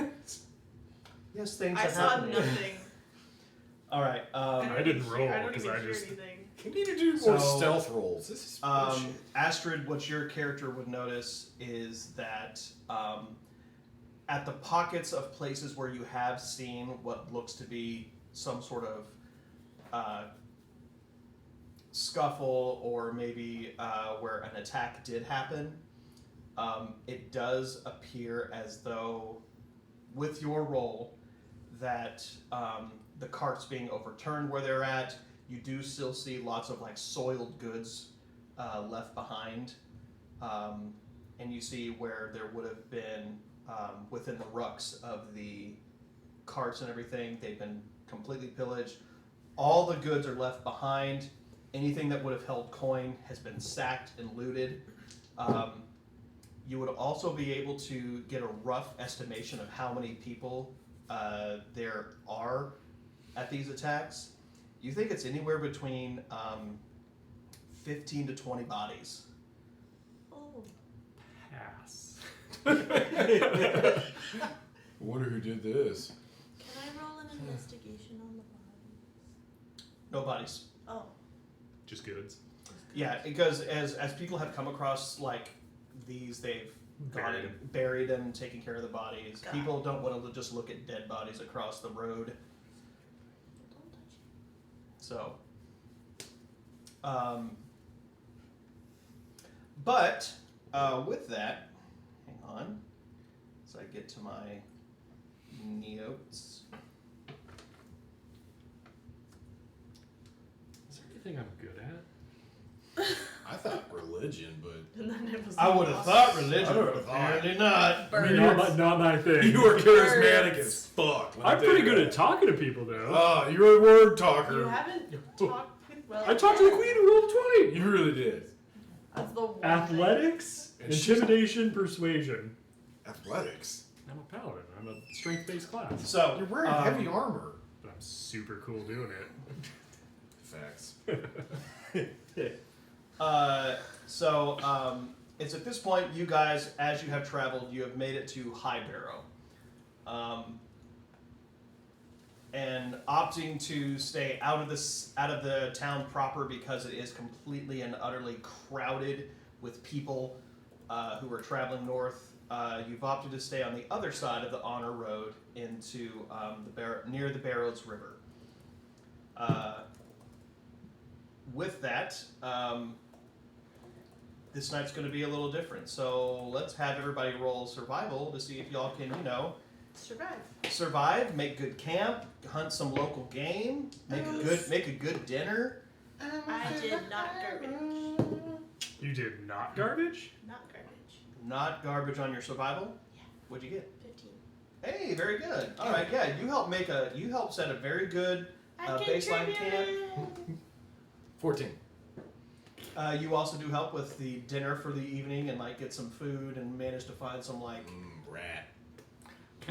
yes, things I have saw happened. nothing. Alright, I didn't even roll, hear- I don't 'cause even I hear just- anything. We need to do more So, stealth rolls. This is bullshit. Astrid, what your character would notice is that at the pockets of places where you have seen what looks to be some sort of scuffle or maybe where an attack did happen, it does appear as though with your roll that the carts being overturned where they're at, you do still see lots of soiled goods left behind, and you see where there would have been within the rucks of the carts and everything, they've been completely pillaged. All the goods are left behind. Anything that would have held coin has been sacked and looted. You would also be able to get a rough estimation of how many people there are at these attacks. You think it's anywhere between 15 to 20 bodies. Oh. Pass. I wonder who did this. Can I roll an investigation on the bodies? No bodies. Oh. Just goods. Yeah, because as people have come across these, they've Buried them. buried them, taken care of the bodies. Got People don't want to just look at dead bodies across the road. So, but with that, hang on, as I get to my notes. Is there anything I'm good at? I thought religion, but And then it was I would have thought I religion, would've but thought. apparently not. I mean, not my thing. you were charismatic Birds. as fuck. let me I'm tell pretty you good that. at talking to people, though. Oh, you're a word talker. You haven't talked well. I talked to the queen who rolled a 20. You really did. That's the one Athletics, And she's- intimidation, persuasion. Athletics. I'm a paladin. I'm a strength-based class. So You're wearing heavy armor. But I'm super cool doing it. Facts. It's at this point you guys, as you have traveled, you have made it to High Barrow, and opting to stay out of the town proper because it is completely and utterly crowded with people who are traveling north. You've opted to stay on the other side of the Honor Road into near the Barrows River. With that, this night's going to be a little different. So let's have everybody roll survival to see if y'all can, survive, make good camp, hunt some local game, make a good dinner. I did not garbage. You did not garbage? Not garbage. Not garbage on your survival. Yeah. What'd you get? 15. Hey, very good. All right, yeah, you help set a very good baseline camp. 14. You also do help with the dinner for the evening and like get some food and manage to find some like. Rat.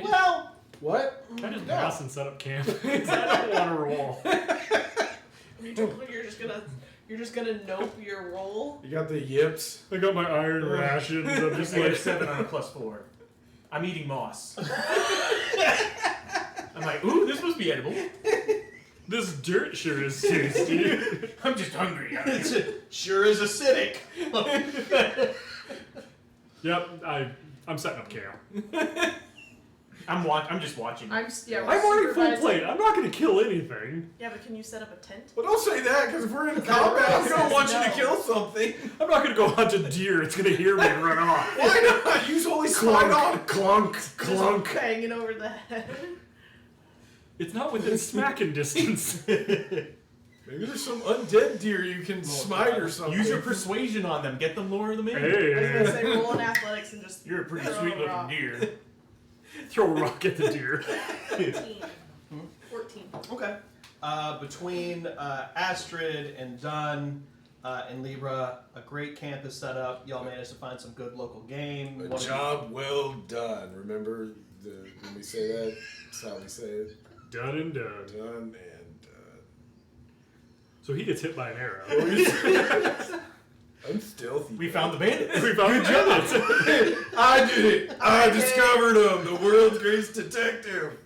Well, What? Can I just pass and set up camp? 'Cause I don't want to roll. You're just gonna nope your roll. You got the yips. I got my iron rations. I'm just Just like like 7 on a +4. I'm eating moss. I'm like, ooh, this must be edible. this dirt sure is tasty. I'm just hungry. it sure is acidic. Yep, I'm setting up camp. I'm just watching. I'm I'm already full plate. I'm not going to kill anything. Yeah, but can you set up a tent? Well, don't say that, because if we're in combat, we don't want you to no. kill something. I'm not going to go hunt a deer. It's going to hear me and run off. Why not? Use holy slide on. Clunk, Just banging over the head. It's not within smacking distance. Maybe there's some undead deer you can smite or something. Use your persuasion on them. Get them, lure them in. I was gonna Hey, say roll in athletics and just You're a pretty throw sweet a looking rock. deer. throw a rock at the deer. 14. 14. Okay. Between Astrid and Dunn and Libra, a great camp is set up. Y'all managed to find some good local game. A One of you- job well done. Remember when we say that? That's how we say it. Done and done. Done and So he gets hit by an arrow. I'm stealthy. We found the bandits. We found the bandits. I did it. I discovered him. The world's greatest detective.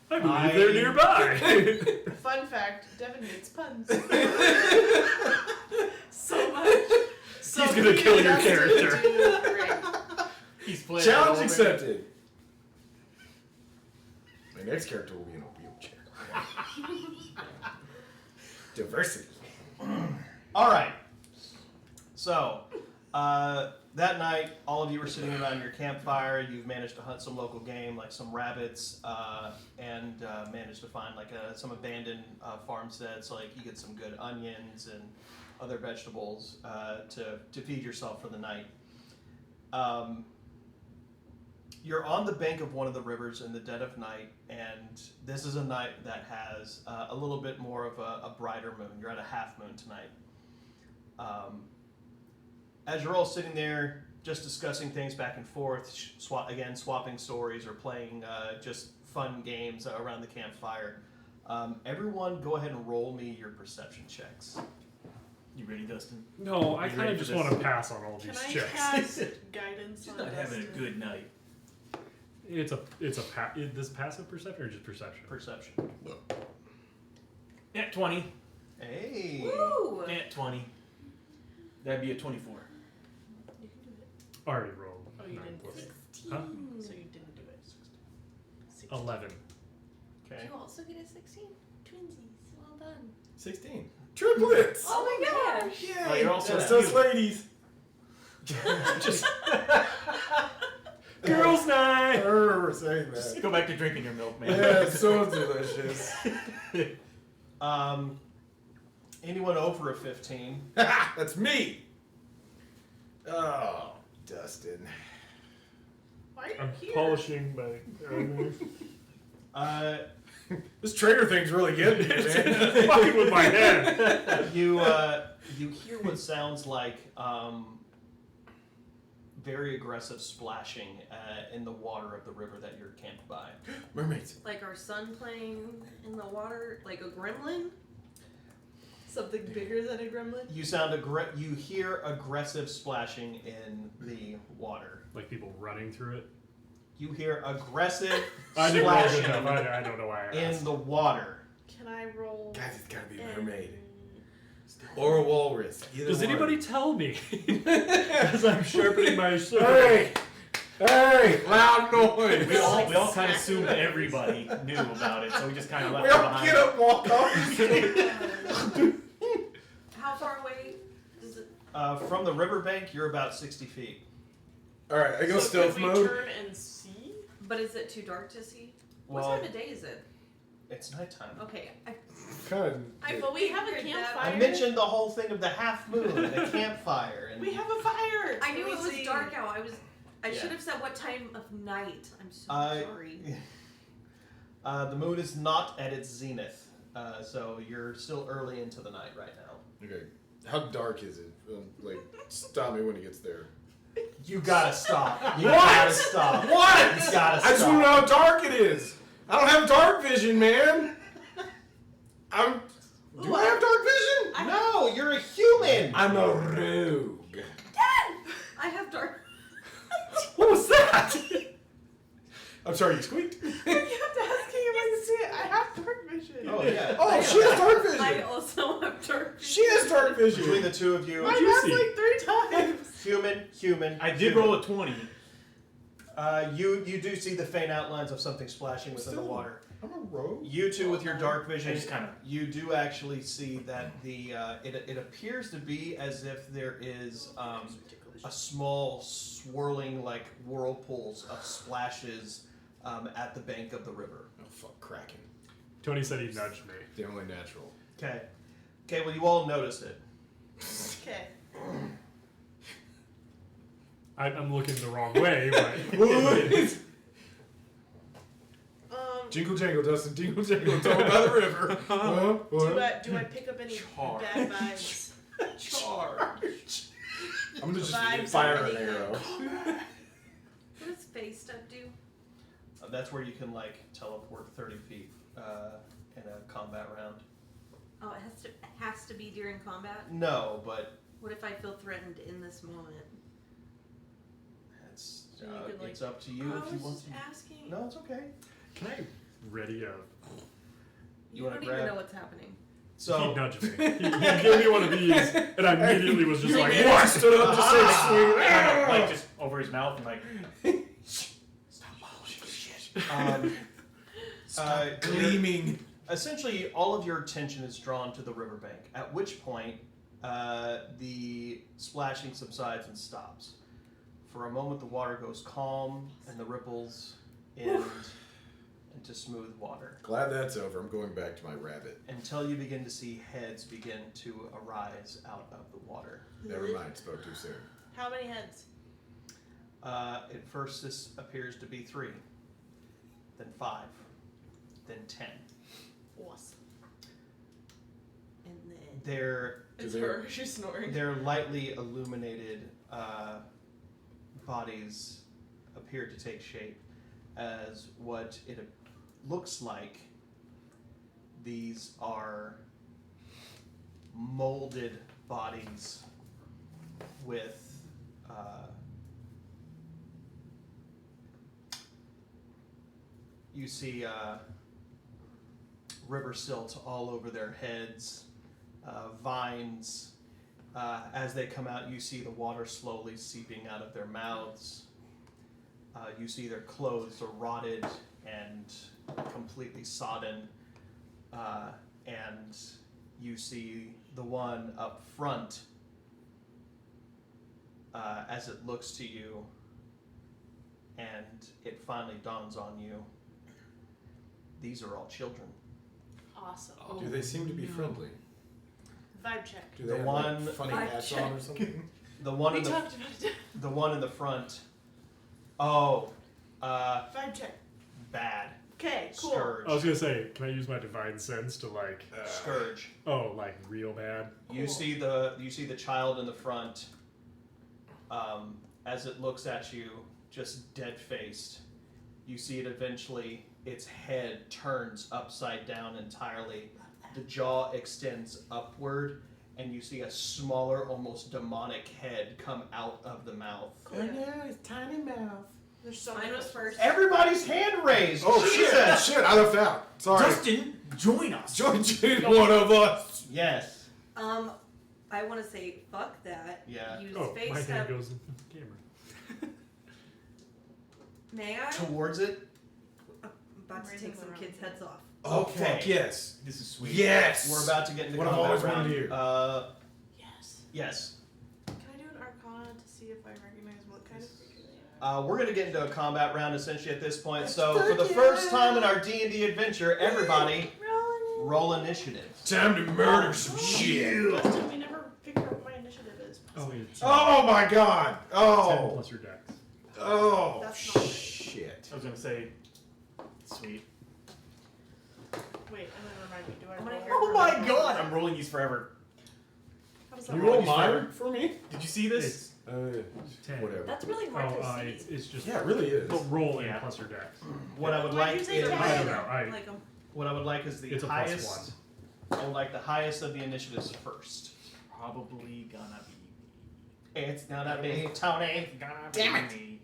I believe they're nearby. Fun fact, Devin hates puns. so much. So He's gonna he kill your has to character. do great. He's playing. Challenge all accepted. My next character will be in a wheelchair. Diversity. All right. So, that night, all of you were sitting around your campfire. You've managed to hunt some local game, like some rabbits, and managed to find like some abandoned farmsteads. So, like you get some good onions and other vegetables to feed yourself for the night. You're on the bank of one of the rivers in the dead of night, and this is a night that has a little bit more of a brighter moon. You're at a half moon tonight. As you're all sitting there, just discussing things back and forth, swapping stories or playing just fun games around the campfire, everyone go ahead and roll me your perception checks. You ready, Dustin? No, I You kind ready of for just this? want to pass on all Can these I checks. cast guidance She's on not having a Dustin? good night. Is this passive perception or just perception? Perception. At 20. Hey. Woo! At 20. That'd be a 24. You can do it. Already rolled. Oh, you 9 didn't. plus. 16. Huh? So you didn't do it. 11. Okay. You also get a 16? Twinsies. Well done. 16. Triplets! Oh my gosh! Yay! Oh, you're also Just cute. us ladies. Just girls' night. I remember saying Just that. go back to drinking your milk, man. Yeah, it's so delicious. Anyone over a 15? That's me. Oh, Dustin. Why are you I'm here? polishing my. This trainer thing's really getting me, man. It's fucking with my head. You hear what sounds like very aggressive splashing in the water of the river that you're camped by. Mermaids. Like our son playing in the water, like a gremlin. Something bigger than a gremlin? You hear aggressive splashing in the water. Like people running through it. You hear aggressive I didn't roll good splashing enough. I don't know why I asked. in the water. Can I roll? Guys, it's gotta be a mermaid. in- Or a walrus. Either Does one. anybody tell me? As I'm sharpening my sword. Hey! Hey! Loud noise! We all kind of assumed everybody knew about it, so we just kind of left We it all behind. get up, walk off. How far away does it? From the riverbank, you're about 60 feet. Alright, I go so stealth can we mode. turn and see? But is it too dark to see? Well, What time of day is it? it's nighttime. Okay, Kind But we have a figured that- campfire. I mentioned the whole thing of the half moon and the campfire. And We have a fire. I knew it was see. dark out. I Yeah. should have said what time of night. I'm so I- sorry. the moon is not at its zenith, so you're still early into the night right now. Okay. How dark is it? Like, stop me when it gets there. You gotta stop. You What? gotta stop. What? You gotta I just want to know stop. how dark it is. I don't have dark vision, man. Do I have dark vision? No, you're a human. I'm a rogue. I have dark. What was that? I'm sorry, you squeaked. You have to ask me if I can see it. I have dark vision. Oh yeah. Oh, she has dark vision. I also have dark. She has dark vision. Between the two of you, My you dad's see? like 3 times. human. I did human. roll a 20. You do see the faint outlines of something splashing within the Still. water. I'm a rogue. You two, with your dark vision, I just kinda- you do actually see that the it appears to be as if there is a small swirling like whirlpools of splashes at the bank of the river. Oh, fuck, Kraken. Tony said he nudged me. The only natural. Okay. Okay. Well, you all noticed it. Okay. I'm looking the wrong way, but What? Jingle jangle, Dustin. Jingle jangle. Talking about the river. Do I pick up any Charge. bad vibes? Charge. I'm gonna just Vibes fire are an really arrow. What does phase step do? That's where you can like teleport 30 feet in a combat round. Oh, it has to be during combat. No, but What if I feel threatened in this moment? it's So you could, like- it's up to you I if you was want just to. asking. No, it's okay. can I ready a? You You wanna don't even grab- know what's happening. He So nudged me. He gave me one of these, and I immediately was just like, I "What?" stood up to say swing. Kind of like just over his mouth and like, Gleaming. essentially, all of your attention is drawn to the riverbank. At which point, the splashing subsides and stops. For a moment, the water goes calm, and the ripples end into smooth water. Glad that's over. I'm going back to my rabbit. Until you begin to see heads begin to arise out of the water. Never mind. Spoke too soon. How many heads? At first, this appears to be 3, then 5, then 10. Awesome. And then They're It's they're- her. She's snoring. Their lightly illuminated bodies appear to take shape as what it looks like. These are molded bodies with you see river silt all over their heads, vines. As they come out, you see the water slowly seeping out of their mouths. You see their clothes are rotted and completely sodden. and you see the one up front as it looks to you, and it finally dawns on you. These are all children. Awesome. Do they seem to be friendly? Vibe check. Do they The have one- like, funny Vibe hats check. on or something? The one We in the talked about it. the one in the front. Oh, Vibe check. bad. Okay, cool. Scourge. I was gonna say, can I use my divine sense to like, Scourge. like real bad? You Cool. see the child in the front, as it looks at you, just dead faced. You see it eventually. Its head turns upside down entirely. The jaw extends upward, and you see a smaller, almost demonic head come out of the mouth. Oh no, it's tiny mouth. There's so Mine many was questions. first. Everybody's hand raised. Oh Jesus! shit! I left out. Sorry. Dustin, join us. Join one of us. Yes. I want to say fuck that. Yeah. Use Oh, face my hand step. goes in the camera. May I? Towards it. I'm about to take some kids' heads off. Oh Okay. fuck yes. This is sweet. Yes. We're about to get into What I've combat always round. wanted to hear. Yes. Yes. Can I do an Arcana to see if I recognize what kind of creature they are? We're gonna get into a combat round essentially at this point. Let's So for the fuck first yeah. time in our D&D adventure, everybody roll initiative. Time to murder some shit. Dustin, we never figured out what my initiative is. Oh, it's Oh my god. 10 Oh. plus your dex. Oh That's not- shit. I was gonna say, sweet. Wait, and then remind me, do I I'm gonna roll? hear- Oh my god, I'm rolling these forever. How does You that roll work? mine for me? Did you see this? It's 10. Whatever. That's really Oh, hard to see. it's just Yeah, it really is. but roll in Yeah. plus your dex. What I would Why'd like you say is ten? I don't know. Like what I would like is the It's a plus highest. I would like the highest of the initiatives first. Probably gonna be me. It's gonna be Tony. It's gonna Damn be me.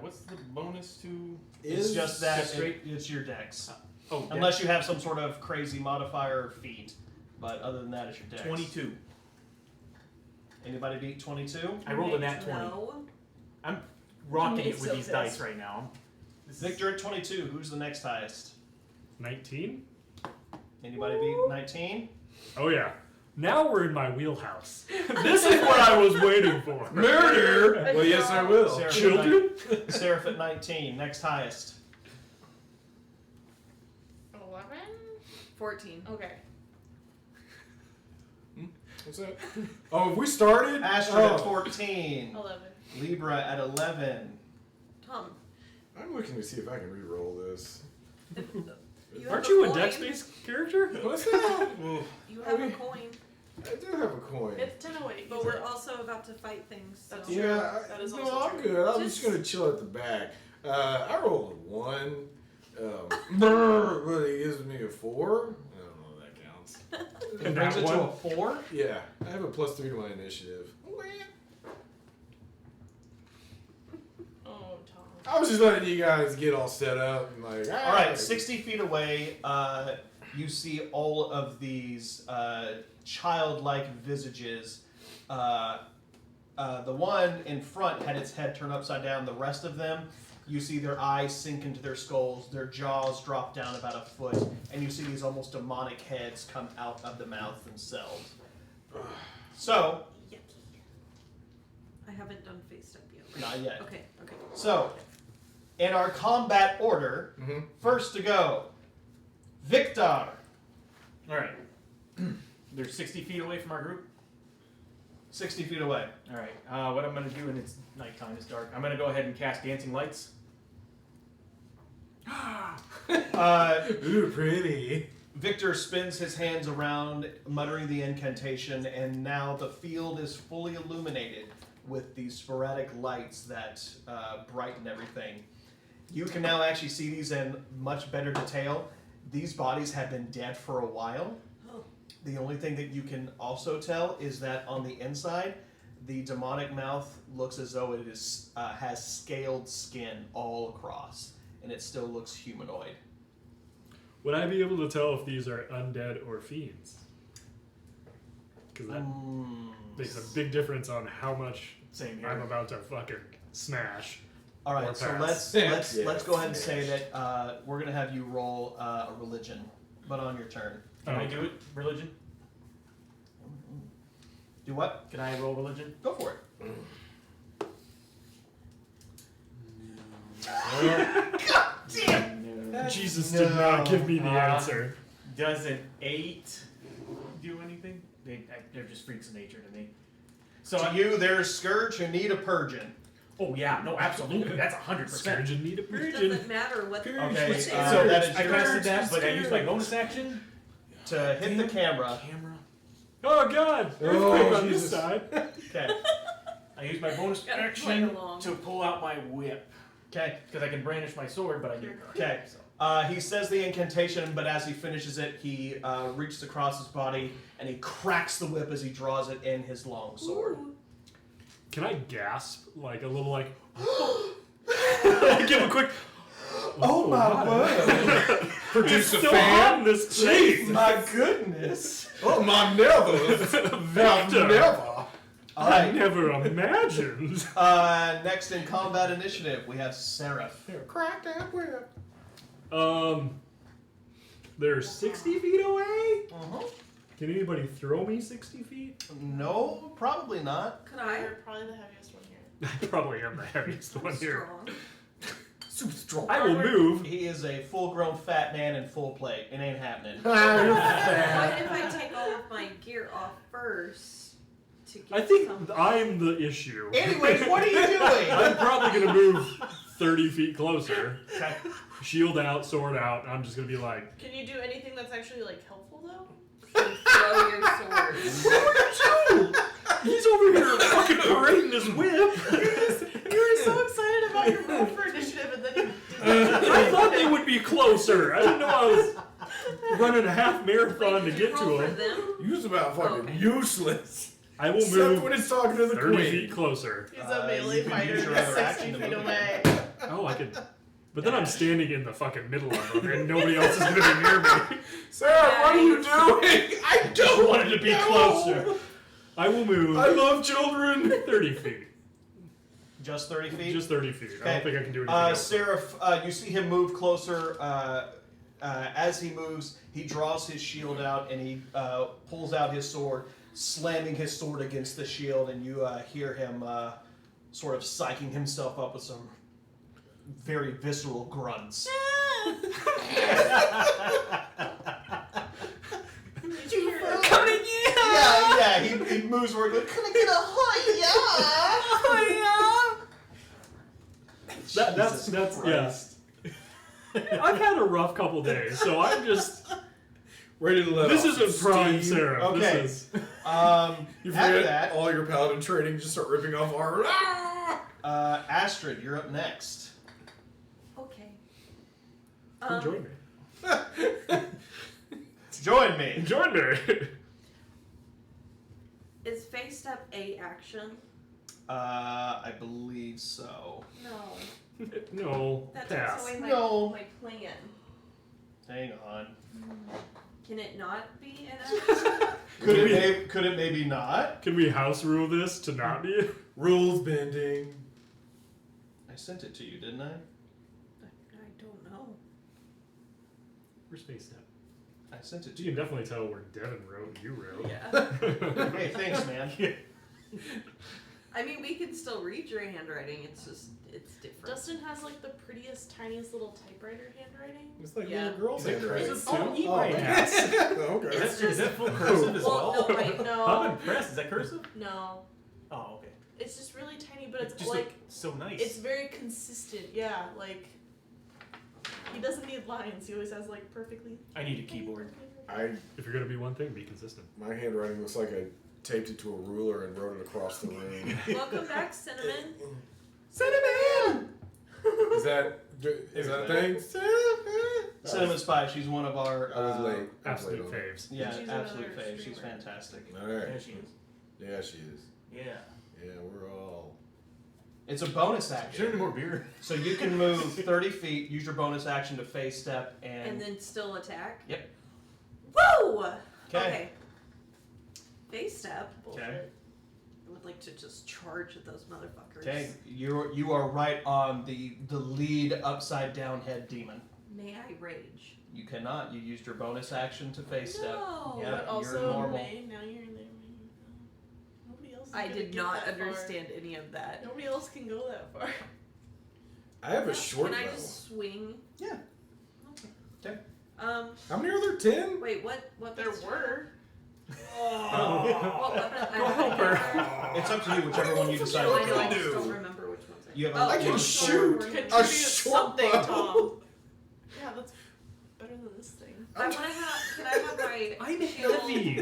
What's the bonus to? It's just that just straight- it's your dex. Oh, Unless you have some sort of crazy modifier or feat. But other than that, it's your dex. 22. Anybody beat 22? I rolled a nat 20. no. I'm rocking Makes it with so these sense. dice right now. This is- Victor at 22. Who's the next highest? 19? Anybody beat 19? Oh yeah. Now we're in my wheelhouse. This is what I was waiting for. Murder? Well, yes, I will. Sarah, Children? Seraph at 19. Next highest. 11? 14. Okay. What's that? Oh, have we started? Astrid at Oh. 14. 11. Libra at 11. Tom, I'm looking to see if I can re-roll this. you Aren't have you a coin. dex-based character? What's that? You have a coin, I do have a coin. It's 10:08. but we're also about to fight things. So. That's Yeah, That is no, also I'm true. good. I'm just gonna chill at the back. I rolled a 1. But it gives me a 4. I don't know if that counts. It And brings that it to a one? 4. Yeah, I have a +3 to my initiative. Oh, Tom. I was just letting you guys get all set up and like. All right, 60 feet away, you see all of these childlike visages. The one in front had its head turned upside down. The rest of them, you see their eyes sink into their skulls, their jaws drop down about a foot, and you see these almost demonic heads come out of the mouth themselves. So, Yucky. I haven't done face step yet. not yet. Okay. Okay. So, in our combat order, Mm-hmm. first to go, Victor. Alright. They're 60 feet away from our group. 60 feet away. Alright, what I'm going to do, and it's nighttime, it's dark, I'm going to go ahead and cast Dancing Lights. Ooh, pretty. Victor spins his hands around, muttering the incantation, and now the field is fully illuminated with these sporadic lights that brighten everything. You can now actually see these in much better detail. These bodies have been dead for a while. Oh. The only thing that you can also tell is that on the inside, the demonic mouth looks as though it is has scaled skin all across, and it still looks humanoid. Would I be able to tell if these are undead or fiends? Because that makes a big difference on how much Same I'm here. about to fucking smash. All Or right, so pass. let's go ahead and say that we're gonna have you roll a religion, but on your turn. Can I do it? Religion? Do what? Can I roll religion? Go for it. God damn! Jesus did not give me the Uh, answer. Does an 8 do anything? They're just freaks of nature to me. So To you, there's Scourge who need a purgeon. oh yeah, no, absolutely, that's 100%. Scourge and need a It virgin. doesn't matter what. Okay, what so they that are. is I your casted that, but I Scourge. used my bonus action To hit the camera. Oh god! Oh, Earthquake on this Jesus. side. Okay. I used my bonus Gotta action play along. to pull out my whip Okay. because I can brandish my sword, but I need. Okay. He says the incantation, but as he finishes it, he reaches across his body and he cracks the whip as he draws it in his long sword. Ooh. Can I gasp? Like a little like give a quick Oh my word! Produce a still fan. on this cheese. My goodness! Oh, my never. Victor. Never. All I right. never imagined. Next in combat initiative, we have Seraph. Crack that whip. They're 60 feet away? Uh-huh. Can anybody throw me 60 feet? No, probably not. Could I? You're probably the heaviest one here. I probably am the heaviest one here. Strong. Super strong. I will move. He is a full-grown fat man in full plate. It ain't happening. What if I take all of my gear off first to get I think some? I'm the issue. Anyways, what are you doing? I'm probably going to move 30 feet closer. Okay. Shield out, sword out, and I'm just going to be like, Can you do anything that's actually like helpful though? Throw your sword. he's over here fucking parading his whip. You were so excited about your roll for initiative, and then you I thought they would be closer. I didn't know I was running a half marathon to Did get you to roll for him. them? You's about fucking Okay. useless. I will Except move when it's talking to the 30 queen. feet closer. He's a melee you can fighter use your that's other action 60 to feet move away. Oh, I could. But then I'm standing in the fucking middle of them, and nobody else is going to be near me. Sarah, what are you doing? I don't want it to be know. closer. I will move I love children. 30 feet. Just 30 feet? Just 30 feet. I Okay. don't think I can do anything else. Seraph, you see him move closer. As he moves, he draws his shield out and he pulls out his sword, slamming his sword against the shield, and you hear him sort of psyching himself up with some very visceral grunts. Coming in! Yeah, he moves forward. Can I get a hiya? That's yes. I've had a rough couple days, so I'm just. Ready to let This off isn't prime steam. Sarah. Okay. This is. You After forget that, all your paladin training, just start ripping off armor. Ah! Astrid, you're up next. Okay. Join me. Join me. Join me. Is face step a action? I believe so. No. No. That Pass. takes away my, No. my plan. Hang on. Can it not be an action? Could it maybe not? Can we house rule this to not be? Rules bending. I sent it to you, didn't I? I don't know. Where's space step? I sent it to You you. can definitely tell where Devin wrote and you wrote. Yeah. Hey, thanks, man. I mean, we can still read your handwriting. It's just, it's different. Dustin has like the prettiest, tiniest little typewriter handwriting. It's like Yeah. little girls' Is it handwriting. cursive Oh, too? oh, My ass. okay. Is that full cursive as Well, well? no, wait, I'm no, impressed. Is that cursive? no. Oh, okay. It's just really tiny, but it's just like look so nice. it's very consistent. Yeah, like he doesn't need lines. He always has like perfectly. I need a keyboard. If you're gonna be one thing, be consistent. My handwriting looks like I taped it to a ruler and wrote it across the room. Welcome back, Cinnamon. Cinnamon! Is that a thing? Cinnamon! Cinnamon Spy, she's one of our. I was late. I was Absolute late on faves. Yeah, She's absolute another fave. She's streamer. fantastic. it. All right. Yeah, she is. Yeah, she is. Yeah. Yeah, we're all. It's a bonus Is there any action. more beer? So you can move 30 feet, use your bonus action to face step, And and. then still attack? Yep. Woo! Okay. Face step. Okay. I would like to just charge at those motherfuckers. Okay. You are right on the lead upside down head demon. May I rage? You cannot. You used your bonus action to face step. No. Yeah, but you're also, normal. May, now you're in there. Nobody else is I gonna did get not that far. understand any of that. Nobody else can go that far. I have a short Can I bow. just swing? Yeah. Okay. Okay. How many are there? 10? Wait, what There was- were. What weapon? Go help her. It's up to you, whichever one you decide I to know, I do. just don't remember which ones You have a- oh, I can you have shoot. sword. Contribute short something, bow. Tom. Yeah, that's better than this thing. I want to have. Can I have my I'm shield heavy.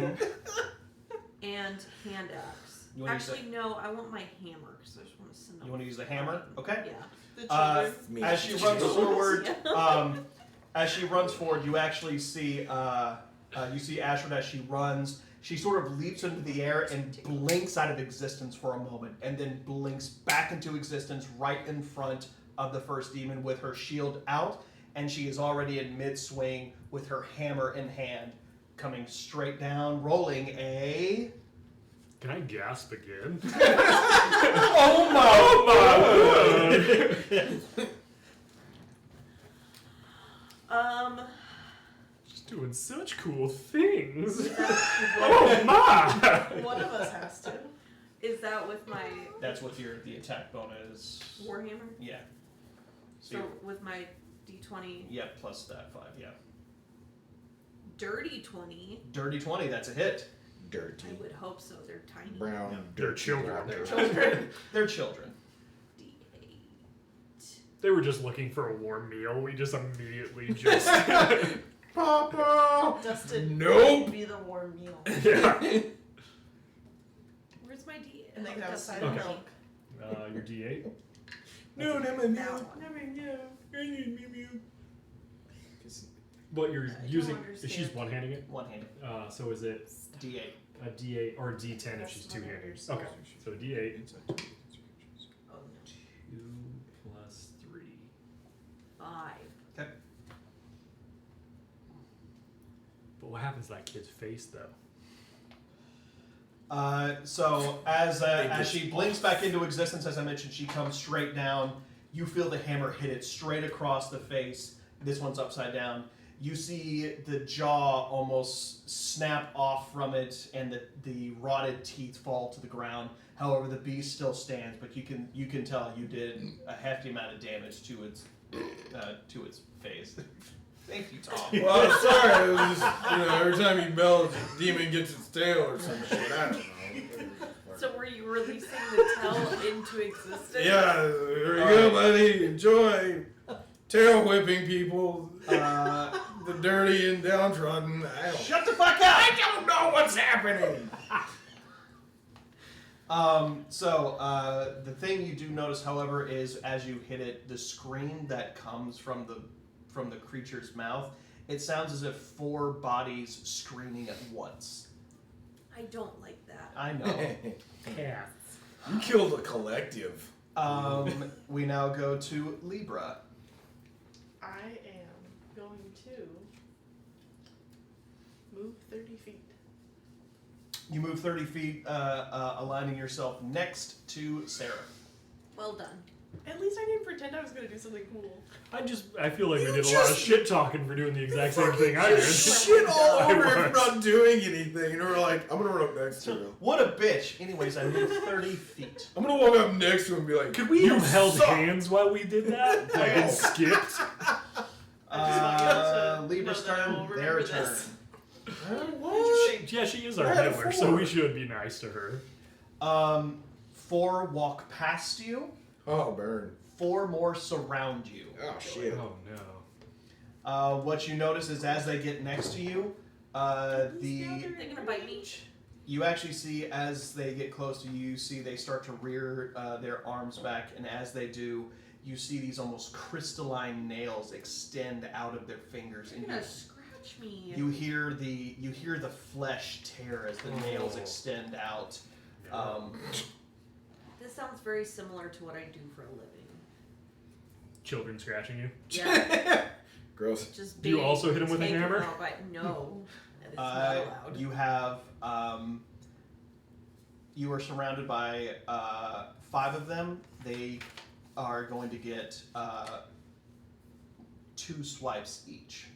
and hand axe? You wanna use Actually, no. I want my hammer because I just want to send. You want to use the hammer? Okay. Yeah. The Uh, children. Me. As she runs forward, Yeah. as she runs forward, you actually see you see Ashford as she runs. She sort of leaps into the air and blinks out of existence for a moment, and then blinks back into existence right in front of the first demon with her shield out, and she is already in mid-swing with her hammer in hand, coming straight down, rolling a. Can I gasp again? Oh my! Just doing such cool things. Is Oh my! One of us has to. that with my That's what the attack bonus. warhammer? Yeah. So with my d20 Yeah, plus that 5. Yeah. dirty 20, Dirty 20. That's a hit. Dirty. I would hope so. They're tiny. Brown. They're dirty children. brown. Children. They're children. D8. They were just looking for a warm meal. We just immediately just. Papa! Dustin Nope. would be the warm meal. Yeah. Where's my D8? And they Oh, could have a that's side the of Okay. milk. Your D8. No, no, That no, one. What you're I don't using? understand. She's one-handing it. One-handed. So is it D8. a D8 or a D10 if That's she's one of two-handed? yours. Okay. So a D8. Oh, no. 2 plus 3. 5. Okay. But what happens to that kid's face, though? So as she blinks back into existence, as I mentioned, she comes straight down. You feel the hammer hit it straight across the face. This one's upside down. You see the jaw almost snap off from it, and the rotted teeth fall to the ground. However, the beast still stands, but you can tell you did a hefty amount of damage to its face. Thank you, Tom. Well, I'm sorry. It was just, every time you bell, a demon gets its tail or some shit. I don't know. So were you releasing the tail into existence? Yeah, there you go, buddy. Enjoy. Tail whipping people. The dirty and downtrodden. Shut the fuck up! I don't know what's happening. The thing you do notice, however, is as you hit it, the scream that comes from the creature's mouth, it sounds as if 4 bodies screaming at once. I don't like that. I know. Cats. You killed a collective. We now go to Libra. I am going to move 30 feet. You move 30 feet, aligning yourself next to Sarah. Well done. At least I didn't pretend I was going to do something cool. I feel like we did a lot of just- shit talking for doing the exact same thing I did. Shit all I over was. if not doing anything. And we're like, I'm gonna run up next to him. What a bitch. Anyways, I moved 30 feet. I'm gonna walk up next to him and be like, Could we you have held suck. hands while we did that? Like, and skipped? I just want you to Libra's know that I turn, will their remember turn. this. What? Yeah, she is our I had a healer, so 4. we should be nice to her. 4 walk past you. Oh, burn. 4 more surround you. Oh, shit. Oh no. What you notice is as they get next to you, They're gonna bite me. you actually see as they get close to you, you see they start to rear their arms back, and as they do, you see these almost crystalline nails extend out of their fingers, They're and gonna scratch me. you hear the flesh tear as the nails extend out. This sounds very similar to what I do for a living. Children scratching you? Yeah. Gross. Just Do you being also hit him with a taken hammer? out by- no. That is not allowed. You have you are surrounded by 5 of them. They are going to get 2 swipes each.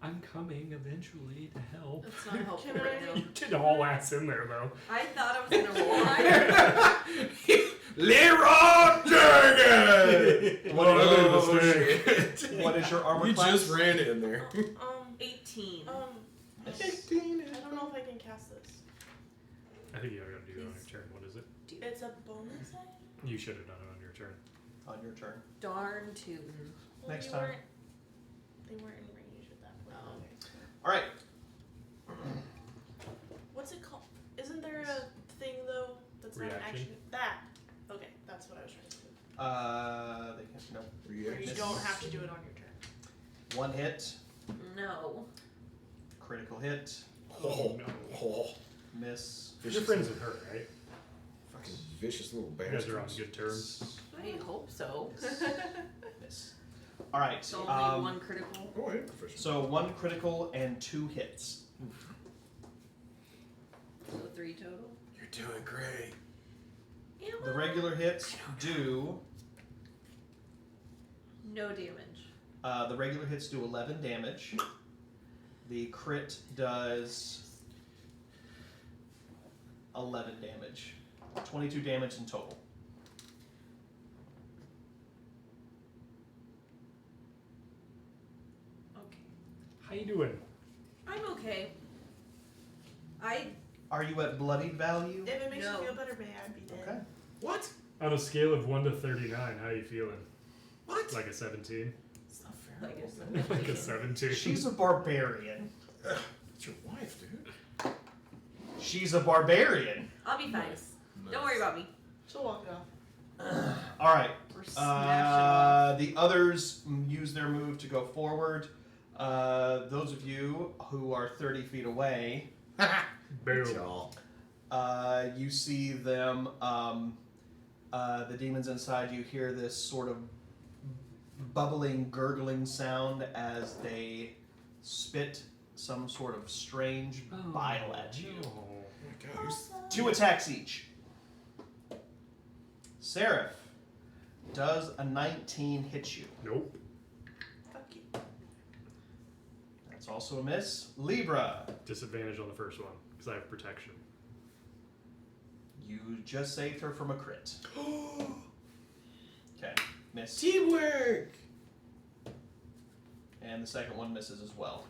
I'm coming eventually to help. It's not helpful Can right I- now. You did all ass in there though. I thought I was gonna roll higher. Leroy Jenkins! What is your armor You class? just ran in there. 18. Miss. I don't know if I can cast this. I think you gotta do that on your turn. What is it? It's a bonus save? You should have done it on your turn. On your turn. Darn tootin'. Well, Next they time. They weren't in range at that point. All right. What's it called? Isn't there a thing though that's not an Reaction? action? That. Okay, that's what I was trying to do. They can't. No. Where you Reaction. don't have to do it on your turn. 1 hit. No. Critical hit. Oh no. Oh, Miss. You're friends with her, right? fucking vicious little You bastards. guys are on good terms. I hope so. Miss. All right. It's only 1 critical. Oh, yeah, proficient. So 1 critical and 2 hits. So 3 total. You're doing great. The regular hits do. No damage. The regular hits do 11 damage. The crit does 11 damage. 22 damage in total. Okay. How you doing? I'm okay. Are you at bloodied value? If it makes No. you feel better, may I be dead? Okay. What? On a scale of 1 to 39, how you feeling? What? Like a 17? It's not fair. Like a Like a 17. She's a barbarian. It's your wife, dude. She's a barbarian. I'll be fine. Don't worry about me. She'll walk it off. All right. We're smashing The others use their move to go forward. Those of you who are 30 feet away, Boom. Y'all. you see them. The demons inside you hear this sort of bubbling, gurgling sound as they spit some sort of strange bile at you. No. Oh my God, you're 2 attacks each. Seraph, does a 19 hit you? Nope. Fuck you. That's also a miss. Libra, Disadvantage on the first one, because I have protection. you just saved her from a crit. Okay, miss. Teamwork! And the second one misses as well.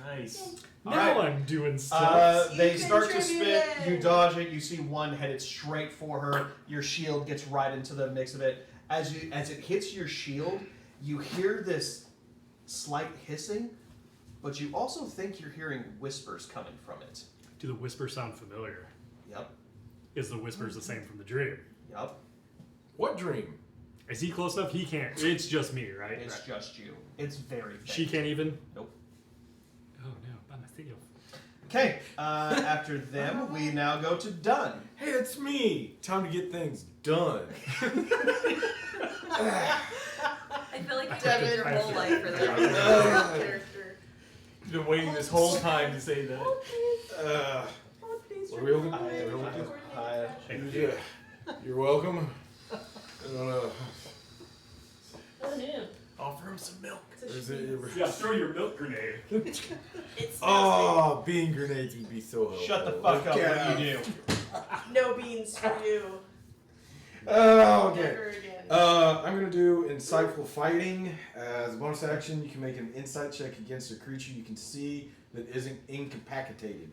Nice. All Now right. I'm doing stuff. They You start to spit. contributed. You dodge it. You see one headed straight for her. Your shield gets right into the mix of it. As it hits your shield, you hear this slight hissing, but you also think you're hearing whispers coming from it. Do the whispers sound familiar? Yep. Is the whispers the same from the dream? Yep. What dream? Is he close enough? He can't. It's just me, right? It's Right. just you. It's very faint. She can't even? Nope. Oh no, by myself. Okay. After them, we now go to Dunn. Hey, it's me. Time to get things done. I feel like you Devin. did your whole life for that. Character. You've been waiting this whole time to say that. What are we looking Yeah. You're welcome. Offer him some milk. Yeah, throw your milk grenade. It's Oh, bean grenades would be so helpful. Shut the fuck up. Yeah. What do you do? no beans for you. Okay. Never again. I'm gonna do insightful fighting. As a bonus action, you can make an insight check against a creature you can see that isn't incapacitated.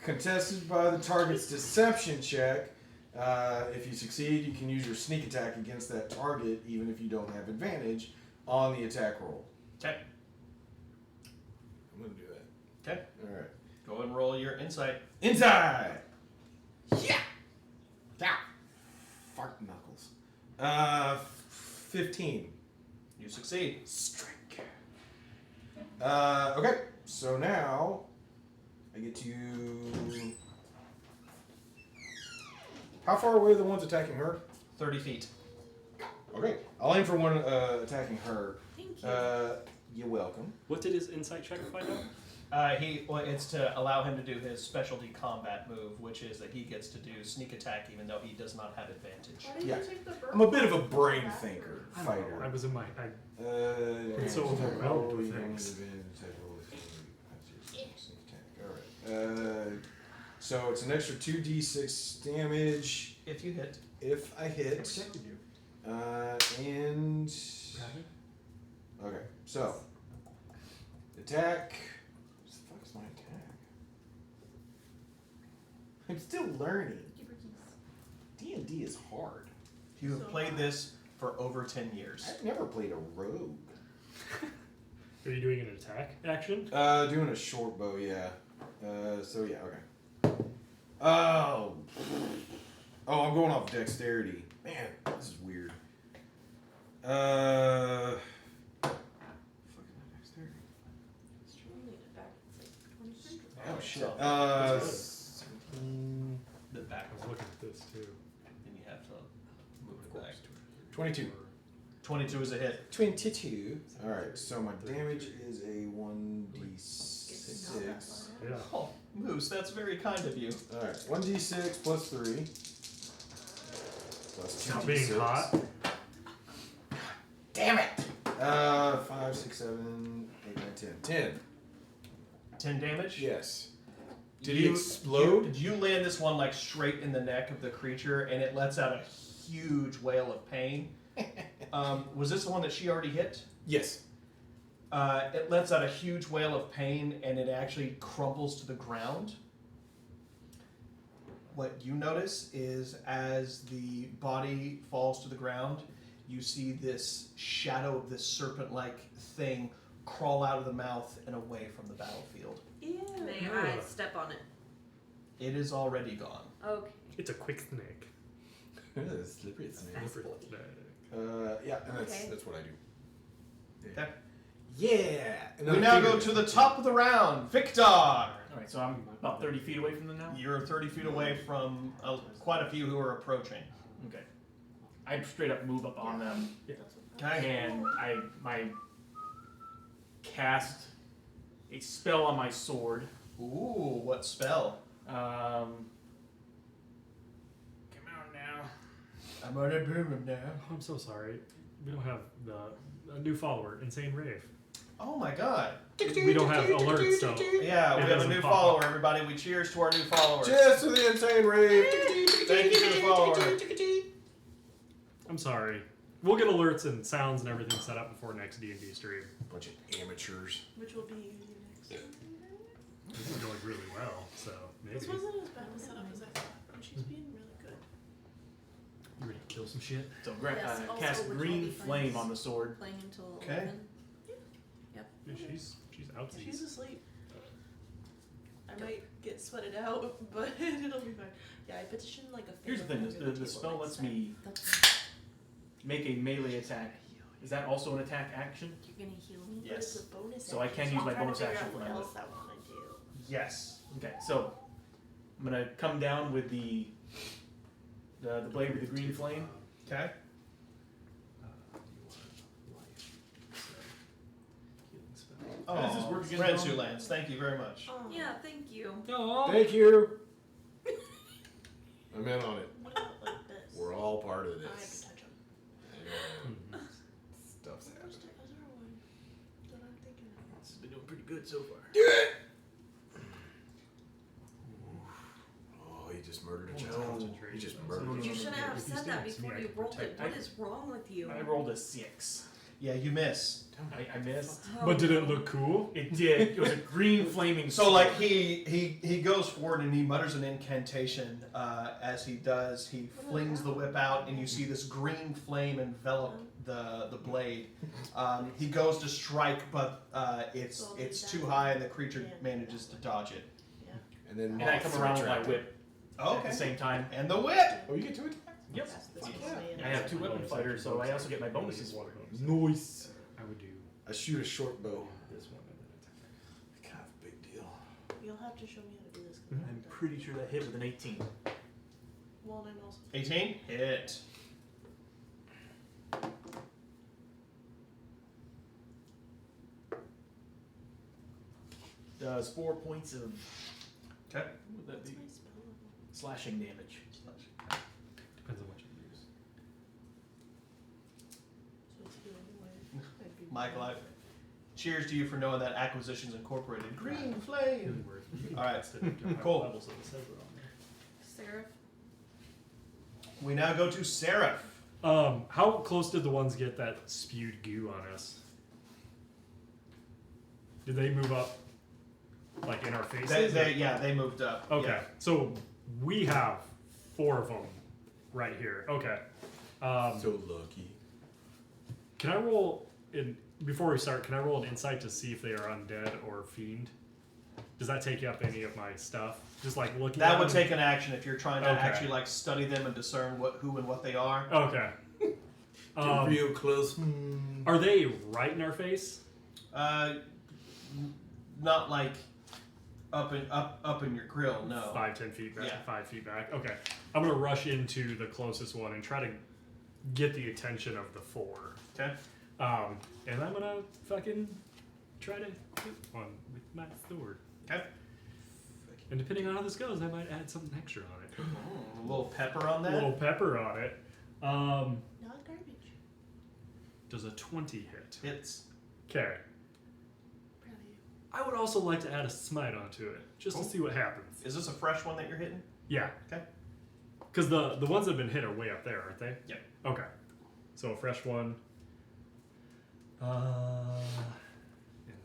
Contested by the target's deception check. If you succeed, you can use your sneak attack against that target, even if you don't have advantage on the attack roll. Okay. I'm gonna do that. Okay. All right. Go and roll your insight. Inside. Yeah. Yeah. Fart knuckles. 15. You succeed. Strike. Okay. So now I get to. How far away are the ones attacking her? 30 feet. Okay. I'll aim for one attacking her. Thank you. You're welcome. What did his insight check find out? It's to allow him to do his specialty combat move, which is that he gets to do sneak attack even though he does not have advantage. Why did Yeah. you take the bird I'm a bit of a box brain back? thinker, I don't know, fighter. I was in my. It's so overwhelmed with things. Alright. So it's an extra 2d6 damage If you hit, if I hit. protected you. And. Okay, so. Attack. What the fuck is my attack? I'm still learning. D&D is hard. you have So played hard. this for over 10 years. I've never played a rogue. Are you doing an attack action? Doing a short bow, yeah. So yeah, okay. Oh. Oh, I'm going off dexterity. Man, this is weird. Fucking dexterity. Oh shit. The back, I was looking at this too. and you have to move it back. 22. 22 is a hit. 22. Alright, so my damage is a 1d6. Yeah. Oh, Moose, that's very kind of you. Alright, 1d6 plus 3. Plus Not 2d6. being hot. Damn it! 5, 6, 7, 8, 9, 10. 10. 10 damage? Yes. Did he explode? You land this one like straight in the neck of the creature, and it lets out a huge wail of pain. Was this the one that she already hit? Yes. It lets out a huge wail of pain, and it actually crumbles to the ground. What you notice is as the body falls to the ground, you see this shadow of this serpent-like thing crawl out of the mouth and away from the battlefield. May I step on it? It is already gone. Okay. It's a quick snake. Slippery snake. Slippery snake. Yeah, and Okay. that's what I do. Okay. Yeah. We now go to the top of the round. Victor! Alright, so I'm about 30 feet away from them now? You're 30 feet away from quite a few who are approaching. Okay. I straight up move up on them, Okay. and I cast a spell on my sword. Ooh, what spell? Come out now. I'm on a boom now. Oh, I'm so sorry. We don't have a new follower, Insane Rave. Oh my god. We don't have alerts, so Yeah, we It have a doesn't new pop follower, up. everybody. We cheers to our new follower. Cheers to the insane rave. Thank you for the follower. I'm sorry. We'll get alerts and sounds and everything set up before next D&D stream. Bunch of amateurs. Which will be next. This is going really well, so maybe. This wasn't as bad a setup as I thought, and she's being really good. You ready to kill some shit? So Yes, also cast which will green be flame friends. on the sword. Playing until Okay. 11. Yeah, she's out. She's asleep. I might get sweated out, but it'll be fine. Yeah, I petitioned like a Here's the thing: the spell lets me That's fine. make a melee attack. Is that also an attack action? You're gonna heal me? But it's Yes. a bonus So I action, can use I'm my trying to bonus figure action out for what my else I want to do. Yes. Okay, so I'm gonna come down with the blade with the green flame. Okay. How does this work again, Rensu Tom? lands. Thank you very much. Oh, Yeah, thank you. Thank you. I'm in on it. what about like this? We're all part of I can this. touch them. Stuff's Where's happening. the other one that I'm thinking of? This has been doing pretty good so far. Oh, he just murdered a Oh, child. concentrate. He just So murdered a You child. shouldn't have If you said stand that next to me, before I you can rolled it. protect What you. is wrong with you? I rolled a 6. Yeah, you miss. I missed. But did it look cool? It did. It was a green flaming. So sword. like he goes forward and he mutters an incantation. As he does, he flings the whip out, and you see this green flame envelop the blade. He goes to strike, but it's too high, and the creature manages to dodge it. And then And I come around with my retracted. whip at the same time. And the whip. Oh, you get 2 attacks? Yep. This I have 2 weapon fighters, so I also get my bonuses for it. Nice. I would do I shoot a short bow. this one and then attack. Kind of a big deal. You'll have to show me how to do this. 'Cause I'm pretty sure that hit with an 18. Well, and I'm also 18 hit. Does 4 points of Okay. what would that What's be? my spell level? Slashing damage. Depends on what you use. So it's healing away. I'd be Michael, fine. cheers to you for knowing that Acquisitions Incorporated. Green flame. Really All right. weird. Cool. Level, so it says it on there. Seraph. We now go to Seraph. How close did the ones get that spewed goo on us? Did they move up, like in our faces? They moved up. Okay, Yeah. so we have 4 of them right here. Okay. So lucky. Can I roll in before we start? Can I roll an insight to see if they are undead or fiend? Does that take up any of my stuff? Just like looking. That at would them? take an action if you're trying to Okay. actually like study them and discern who and what they are. Okay. Real close. Are they right in our face? Not like up in your grill. No. 5-10 feet back. Yeah. 5 feet back. Okay. I'm gonna rush into the closest one and try to get the attention of the 4. Okay. And I'm gonna fucking try to hit one with my sword. Okay. And depending on how this goes, I might add something extra on it. A little pepper on A that. little pepper on it. Not garbage. Does a 20 hit? Hits. Okay. Proud of you. I would also like to add a smite onto it, just Cool. to see what happens. Is this a fresh one that you're hitting? Yeah. Okay. Because the ones that have been hit are way up there, aren't they? Yep. Okay. So a fresh one. And then.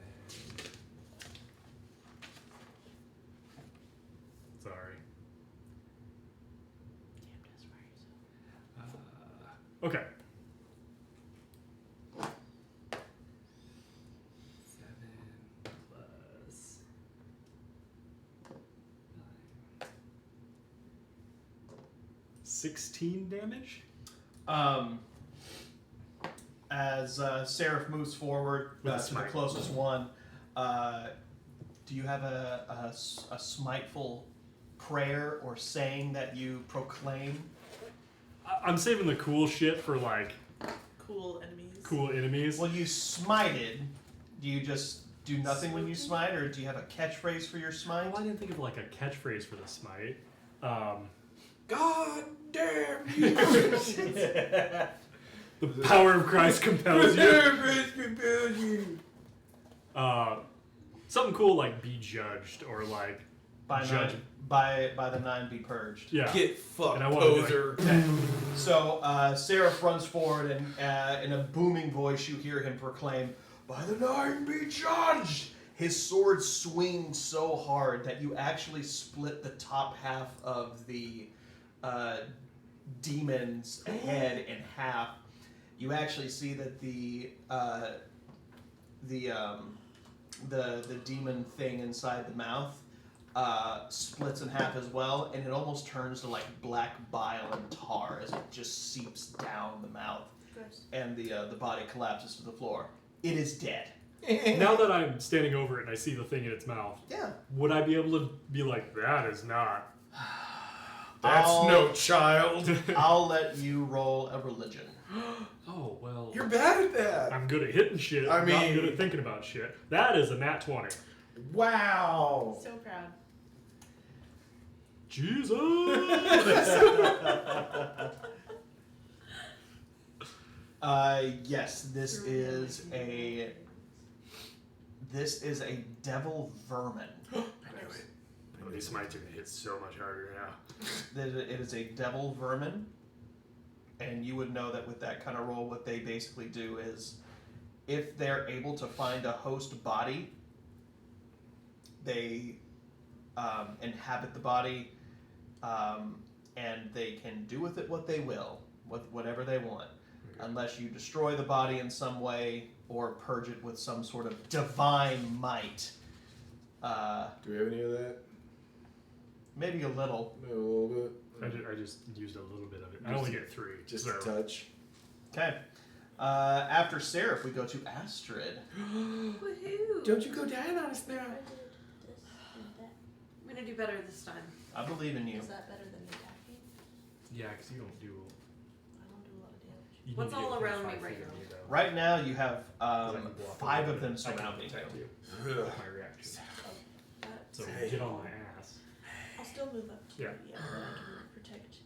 Sorry. Damn, that's right. Okay. 7 plus 9. 16 damage? As Seraph moves forward With a to the smite. closest one, do you have a smiteful prayer or saying that you proclaim? I'm saving the cool shit for like Cool enemies. cool enemies. Well, you smited. Do you just do nothing when you smite, or do you have a catchphrase for your smite? Well, I didn't think of like a catchphrase for the smite. God damn you! The power of Christ compels you. Something cool like be judged or like By judge. nine, by the 9 be purged. Yeah. Get fucked, And I wanna be like- poser. So Seraph runs forward, and in a booming voice, you hear him proclaim, "By the 9 be judged!" His sword swings so hard that you actually split the top half of the demon's head in half. You actually see that the demon thing inside the mouth splits in half as well, and it almost turns to like black bile and tar as it just seeps down the mouth, Gross. and the body collapses to the floor. It is dead. Now that I'm standing over it and I see the thing in its mouth, Yeah. would I be able to be like, that is not? That's I'll- no child. I'll let you roll a religion. Oh, well. You're bad at that. I'm good at hitting shit. I I'm not mean- good at thinking about shit. That is a nat 20. Wow. So proud. Jesus! Yes, this is a devil vermin. I knew it. Oh, these smites are going to hit so much harder now. It is a devil vermin, and you would know that with that kind of roll, what they basically do is, if they're able to find a host body, they inhabit the body, and they can do with it what they will, whatever they want, unless you destroy the body in some way or purge it with some sort of divine might. Do we have any of that? Maybe a little. Maybe a little bit. I just used a little bit of it. I only get 3. Just so. a touch. Okay. After Seraph, we go to Astrid. Woohoo! Don't you go down on us now. I did this and that. I'm gonna do better this time. I believe in you. Is that better than attacking? Yeah, because you don't do. I don't do a lot of damage. You What's need to all get around 5 me right feet of now? me, though. Right now, you have 'Cause I can block 5 it, of them I can surrounding protect you. you. That's my reaction. So Hey. get on my ass. I'll still move up to Yeah. but I can protect.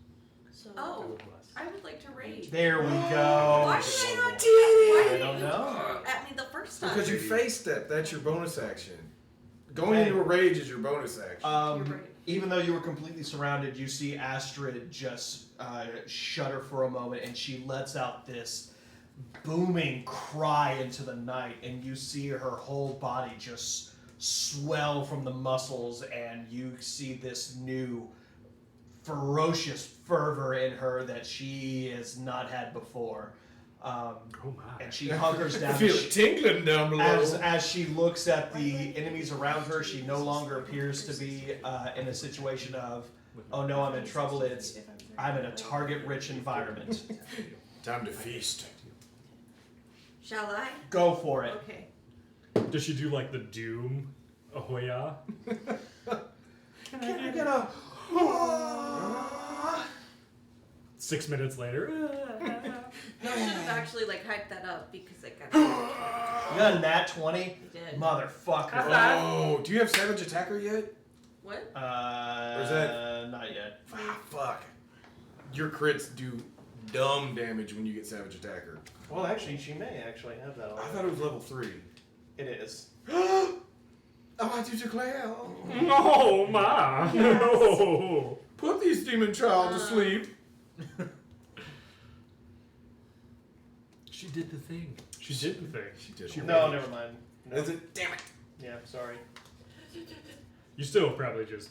So I Oh, would bless. I would like to rage. There we Why go. did I not do I it? don't know. At me the first time. Because you face step, that's your bonus action. Going Hey. into a rage is your bonus action. You're right. Even though you were completely surrounded, you see Astrid just shudder for a moment, and she lets out this booming cry into the night, and you see her whole body just swell from the muscles, and you see this new ferocious fervor in her that she has not had before. Oh my. And she hunkers I down. feel it tingling down below. As she looks at the enemies around her, she no longer appears to be in a situation of, oh no, I'm in trouble. It's, I'm in a target-rich environment. Time to feast. Shall I? Go for it. Okay. Does she do like the Doom ahoya? Can I get a... 6 minutes later. No, I should have actually like hyped that up because I got. You got a nat 20? I did. Motherfucker. Oh, do you have Savage Attacker yet? What? is that- Not yet. Ah, fuck. Your crits do dumb damage when you get Savage Attacker. Well, actually, she may actually have that I thought it was level 3. It is. Oh, I do declare. Oh my! No! Put these demon child to sleep. She did the thing. She did the thing. She did. No, never mind. No. Is it? Damn it. Yeah, sorry. You still probably just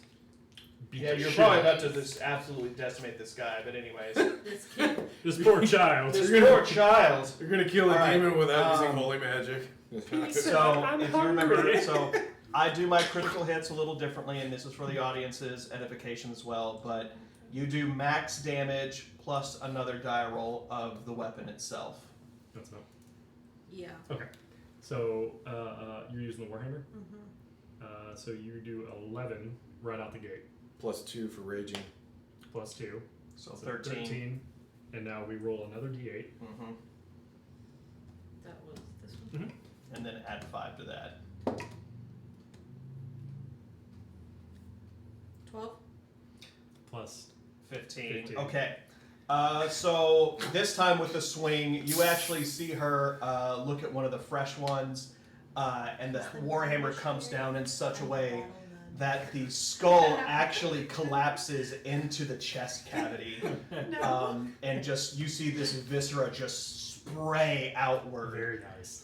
beat Yeah, the you're shit probably out about to just absolutely decimate this guy, but anyways. This kid. of this poor child. This You're gonna- poor child. You're gonna kill a All right, demon without using um, holy magic. So, I'm if you remember, hungry. so I do my critical hits a little differently, and this is for the audience's edification as well, but you do max damage plus another die roll of the weapon itself. That's not. Yeah. Okay. So you're using the Warhammer. Mm-hmm. So you do 11 right out the gate, +2 for raging. plus 2. So 13. And now we roll another d8. Mm-hmm. That was this one. And then add 5 to that. 12. Plus 15. 15. Okay. So this time with the swing, you actually see her look at one of the fresh ones, and the warhammer comes down in such a way that the skull actually collapses into the chest cavity, and just you see this viscera just spray outward. very nice.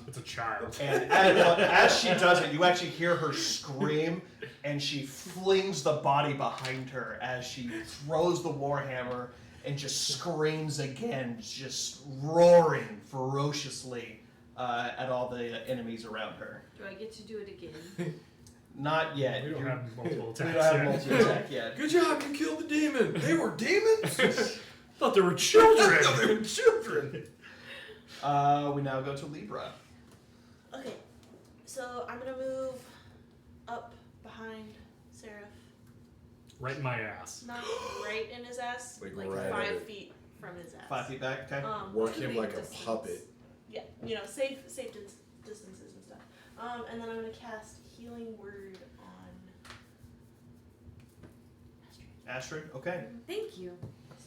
It's a child. And as she does it, you actually hear her scream, and she flings the body behind her as she throws the warhammer and just screams again, just roaring ferociously at all the enemies around her. Do I get to do it again? Not yet. We don't have multiple We attacks don't have yet. multi-attack yet. Good job, you killed the demon. They were demons? Thought they were I children. thought they were children. We now go to Libra. Okay, so I'm gonna move up behind Seraph. Right in my ass. Not right in his ass, Like like right 5 at it. feet from his ass. 5 feet back, okay? Work him Big like a distance. puppet. Yeah, safe distances and stuff. And then I'm gonna cast Healing Word on Astrid. Astrid, okay. Thank you.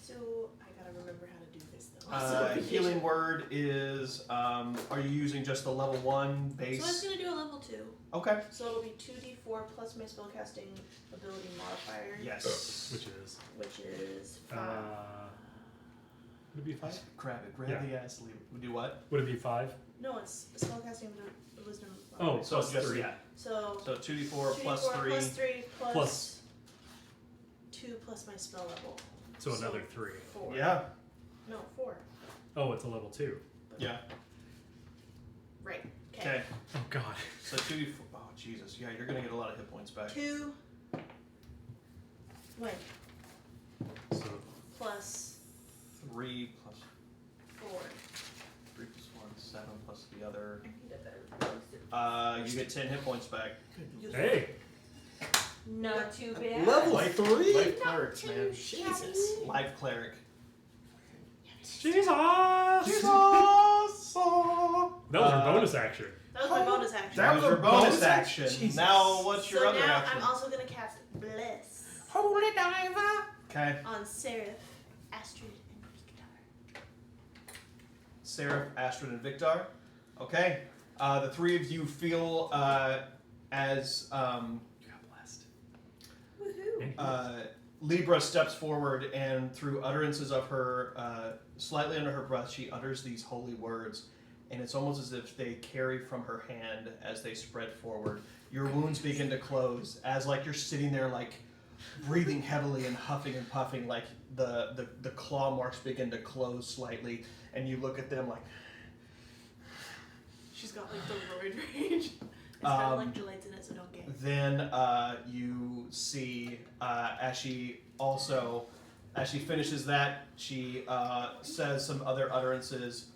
So I gotta remember how to do this though. Healing word is, are you using just the level 1 So it's base? gonna do a level 2. Okay. So it'll be 2d4 plus my spellcasting ability modifier. Yes. Which is 5. would it be 5? Grab it, grab Yeah. the ass, leave it. We do what? Would it be 5? No, it's spellcasting wisdom. Oh, So plus just 3. yeah. So 2d4 plus 2d4 3. plus 3 Plus- 2 plus my spell level. So another 3. 4. Yeah. No, 4. Oh, it's a level 2. Yeah. Right. Okay. Oh god. So 2d4. Oh Jesus. Yeah, you're gonna get a lot of hit points back. 2. Wait. So Plus 3 plus 4. 3 plus 1, 7 plus the other. I need a better You get 10 hit points back. hey, Not too bad. Level 3? Life clerics, man. Jesus. Life cleric. Jesus! Jesus! That was our bonus action. That was my bonus action. That was your bonus bonus action. Jesus. Now, what's your so other now action? I'm also gonna cast Bless Holy diver. Okay. on Seraph, Astrid, and Victor. Seraph, Astrid, and Victor. Okay. The three of you feel as You got blessed. Woohoo! Libra steps forward, and through utterances of her, slightly under her breath, she utters these holy words, and it's almost as if they carry from her hand as they spread forward. Your wounds begin to close as, like, you're sitting there, like, breathing heavily and huffing and puffing, like the claw marks begin to close slightly, and you look at them like. She's got like the roid rage. It's got electrolytes in it, so don't get it. Then you see as she finishes that, she says some other utterances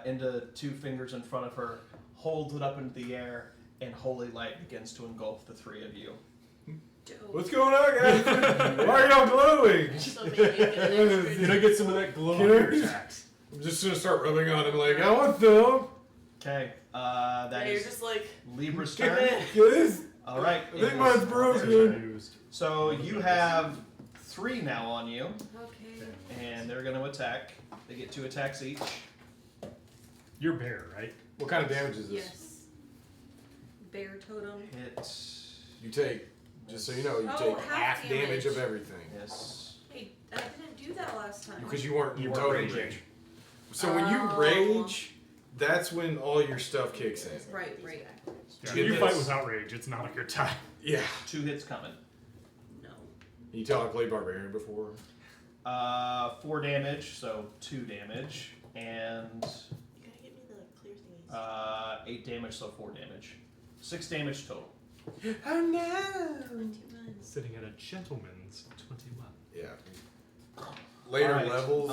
into two fingers in front of her, holds it up into the air, and holy light begins to engulf the three of you. Dope. What's going on, guys? Why are y'all glowing? So maybe you get an extra. Can I get some of that glow on Can your I- attacks? I'm just gonna start rubbing on him like, I want some. Okay, Yeah, that you're is just like, Libra's Get turn. this. All right. I think mine's broken. Used. So you have 3 now on you, Okay. and they're going to attack. They get 2 attacks each. You're bear, right? What kind of damage is this? Yes. Bear totem. Hit. You take, just so you know, you Oh, take half half damage of damage. everything. Yes. Wait, I didn't do that last time. Because you weren't You weren't totem raging. rage. So when you Oh. rage, that's when all your stuff kicks in. Right, right. Yeah, Get you this. fight without rage. It's not a good time. Yeah. 2 hits coming. No. You tell I played Barbarian before? 4 damage, so 2 damage, and you gotta get me the clear thingies. 8 damage, so 4 damage. 6 damage total. Oh no! 21. Sitting at a gentleman's 21. Yeah. Later Alright, levels,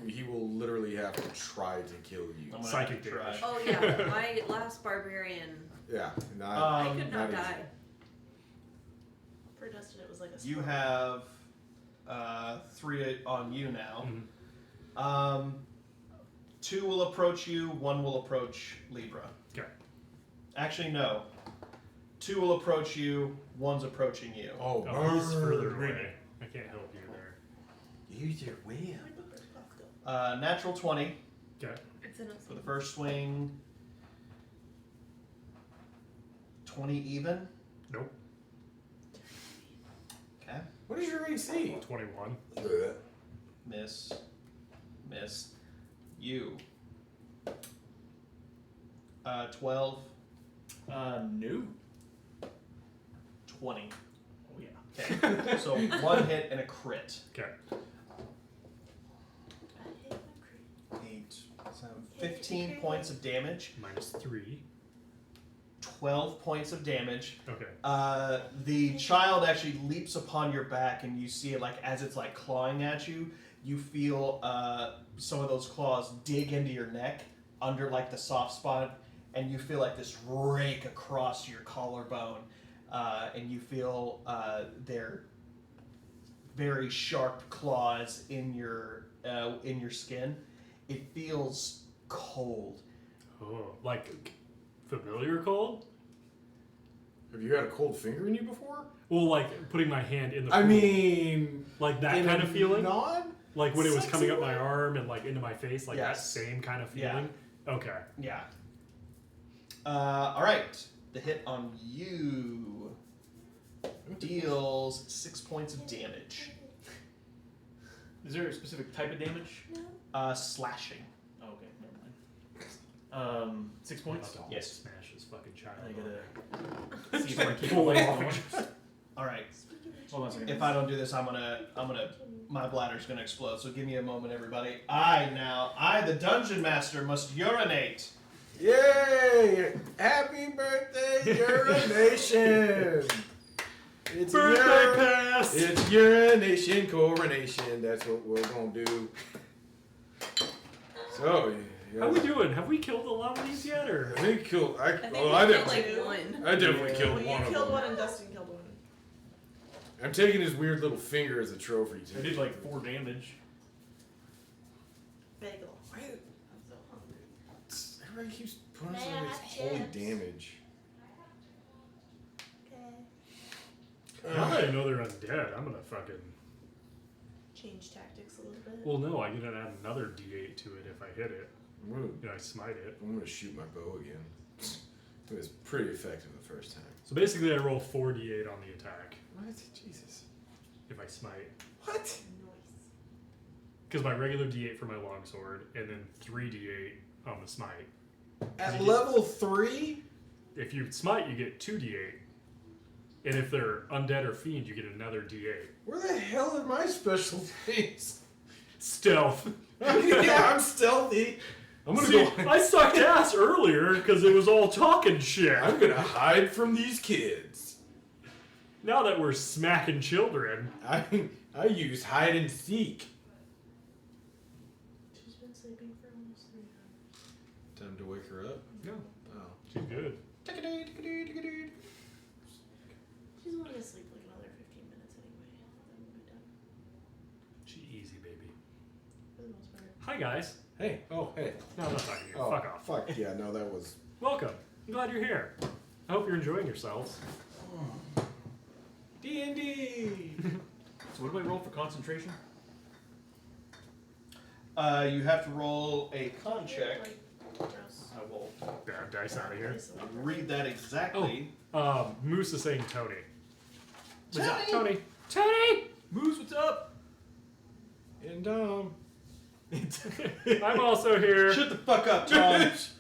he will literally have to try to kill you. I'm gonna Psychic have to try. damage. Oh yeah, my last barbarian. Yeah. Not, I Um, could not not easy. die. For Dustin, it was like a You spell. have 3 on you now. Mhm. 2 will approach you, 1 will approach Libra. Okay. Actually, no. 2 will approach you, 1's approaching you. Oh, Oh, he's further burn. away. I can't help you there. Use your will. Where'd the bird cloth go? Natural 20 Okay. It's in a for the first swing. 20 even. Nope. Okay. What is your AC? 21. Miss. Miss. You. 12. No. 20. Oh yeah. Okay. So 1 hit and a crit. Okay. I hit my crit. 8. So 15 points of damage. -3. 12 points of damage. Okay. The child actually leaps upon your back, and you see it like as it's like clawing at you. You feel some of those claws dig into your neck under like the soft spot, and you feel like this rake across your collarbone, and you feel their very sharp claws in your skin. It feels cold. Oh, like familiar cold? Have you had a cold finger in you before? Well, like putting my hand in the. I pool. mean, like that in kind a of feeling. Non? Like when it was sexy coming up my way? arm and like into my face, like that Yes. same kind of Yeah. feeling. Okay. Yeah. All right. The hit on you deals 6 points of damage. Is there a specific type of damage? Slashing. Oh, okay, never mind. 6 points. About to Yes. Smash this fucking child. I gotta see if I can keep Pull away off. from it. All right. Hold on a second. If I don't do this, my bladder's gonna explode. So give me a moment, everybody. I, the dungeon master, must urinate. Yay! Happy birthday, urination! It's Birthday pass! It's urination coronation. That's what we're gonna do. So, How we doing? Have we killed a lot of these yet, or? I think killed. I think Oh, we I killed definitely, like one. I definitely Well, killed you one of killed them. one and Dustin killed one. I'm taking his weird little finger as a trophy too. I did like 4 damage. Bagel. Why- I'm so hungry. Everybody keeps Opponents May I always have holy chips? damage. Okay. Now that I know they're undead, I'm gonna fucking. Change tactics a little bit. Well, no, I get to add another D8 to it if I hit it. I'm I smite it. gonna shoot my bow again. It was pretty effective the first time. So basically, I roll 4d8 on the attack What? Jesus. if I smite. What? Noise. Because my regular d8 for my longsword, and then 3d8 on the smite. At You level 3? If you smite, you get 2d8. And if they're undead or fiend, you get another d8. Where the hell are my special things? Stealth. Yeah, I'm stealthy. I'm gonna See, go. I sucked ass earlier because it was all talking shit. I'm gonna hide from these kids. Now that we're smacking children, I use hide and seek. She's been sleeping for almost 3 hours. Time to wake her up. no, Oh. she's good. She's only gonna sleep like another 15 minutes anyway. Then we'll be done. She easy, baby. For the most part. Hi, guys. Hey. Oh, hey. No, I'm not talking to you. Oh, Fuck off. Fuck yeah. No, that was. Welcome. I'm glad you're here. I hope you're enjoying yourselves. D&D. So what do I roll for concentration? You have to roll a con check. Like, gross. I will Bad dice out of here. read that exactly. Moose is saying Tony. Tony! Tony. Tony! Moose, what's up? And I'm also here. Shut the fuck up, Tom. it's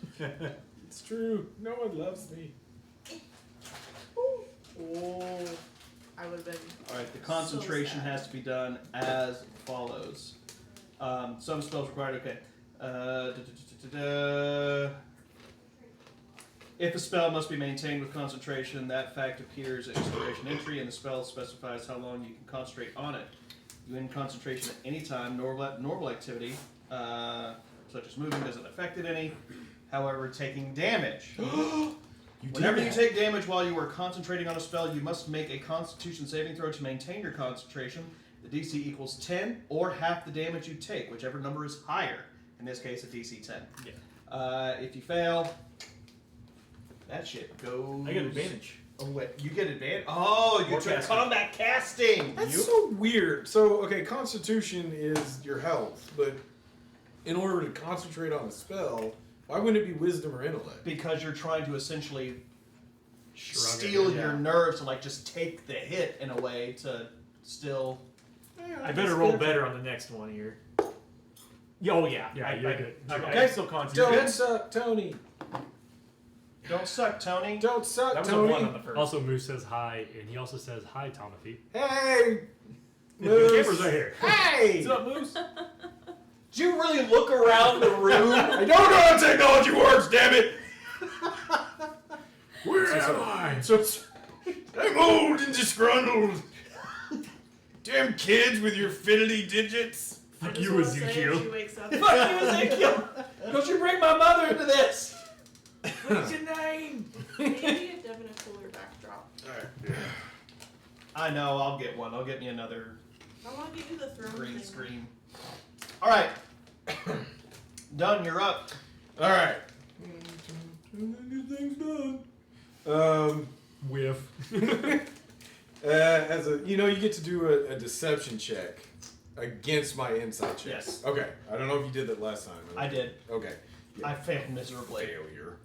true. No one loves me. Oh. I would have been. Alright, the concentration So sad. has to be done as follows. Some spells required, okay. If a spell must be maintained with concentration, that fact appears at expiration entry, and the spell specifies how long you can concentrate on it. You end concentration at any time. Normal activity, such as moving, doesn't affect it any. However, taking damage. Whenever you take damage while you are concentrating on a spell, you must make a Constitution saving throw to maintain your concentration. The DC equals 10 or half the damage you take, whichever number is higher. In this case, a DC 10. Yeah. If you fail, that shit goes. I get advantage. Oh wait, you get advantage. Oh, you Or took casting. combat casting. That's so weird. So, okay, Constitution is your health, but in order to concentrate on a spell, why wouldn't it be Wisdom or Intellect? Because you're trying to essentially Shrug steel it. your nerves to like just take the hit in a way to still. I better roll better on the next one here. Oh yeah. Yeah, you're good. Okay, still concentrate. Don't suck, Tony. Don't suck, Tony. Don't suck, That was Tony. a 1 on the first. Also, Moose says hi, and he also says hi, Tomothy. Hey, The Moose. camera's right here. Hey. What's up, Moose? Do you really look around the room? I don't know how technology works. Damn it. Where am I? So I'm old and disgruntled. Damn kids with your fiddly digits. Fuck I just you, wanna say Ezekiel. She wakes up. Fuck you, Ezekiel. Don't you bring my mother into this? What's your name? Maybe get Devin a cooler backdrop. I know. I'll get one. I'll get me another I want to give you the throne green thing. screen. All right. Done. You're up. All right. Things done. Whiff. As a, you get to do a deception check against my insight check. Yes. Okay. I don't know if you did that last time. I did. Okay. I failed miserably. Failure.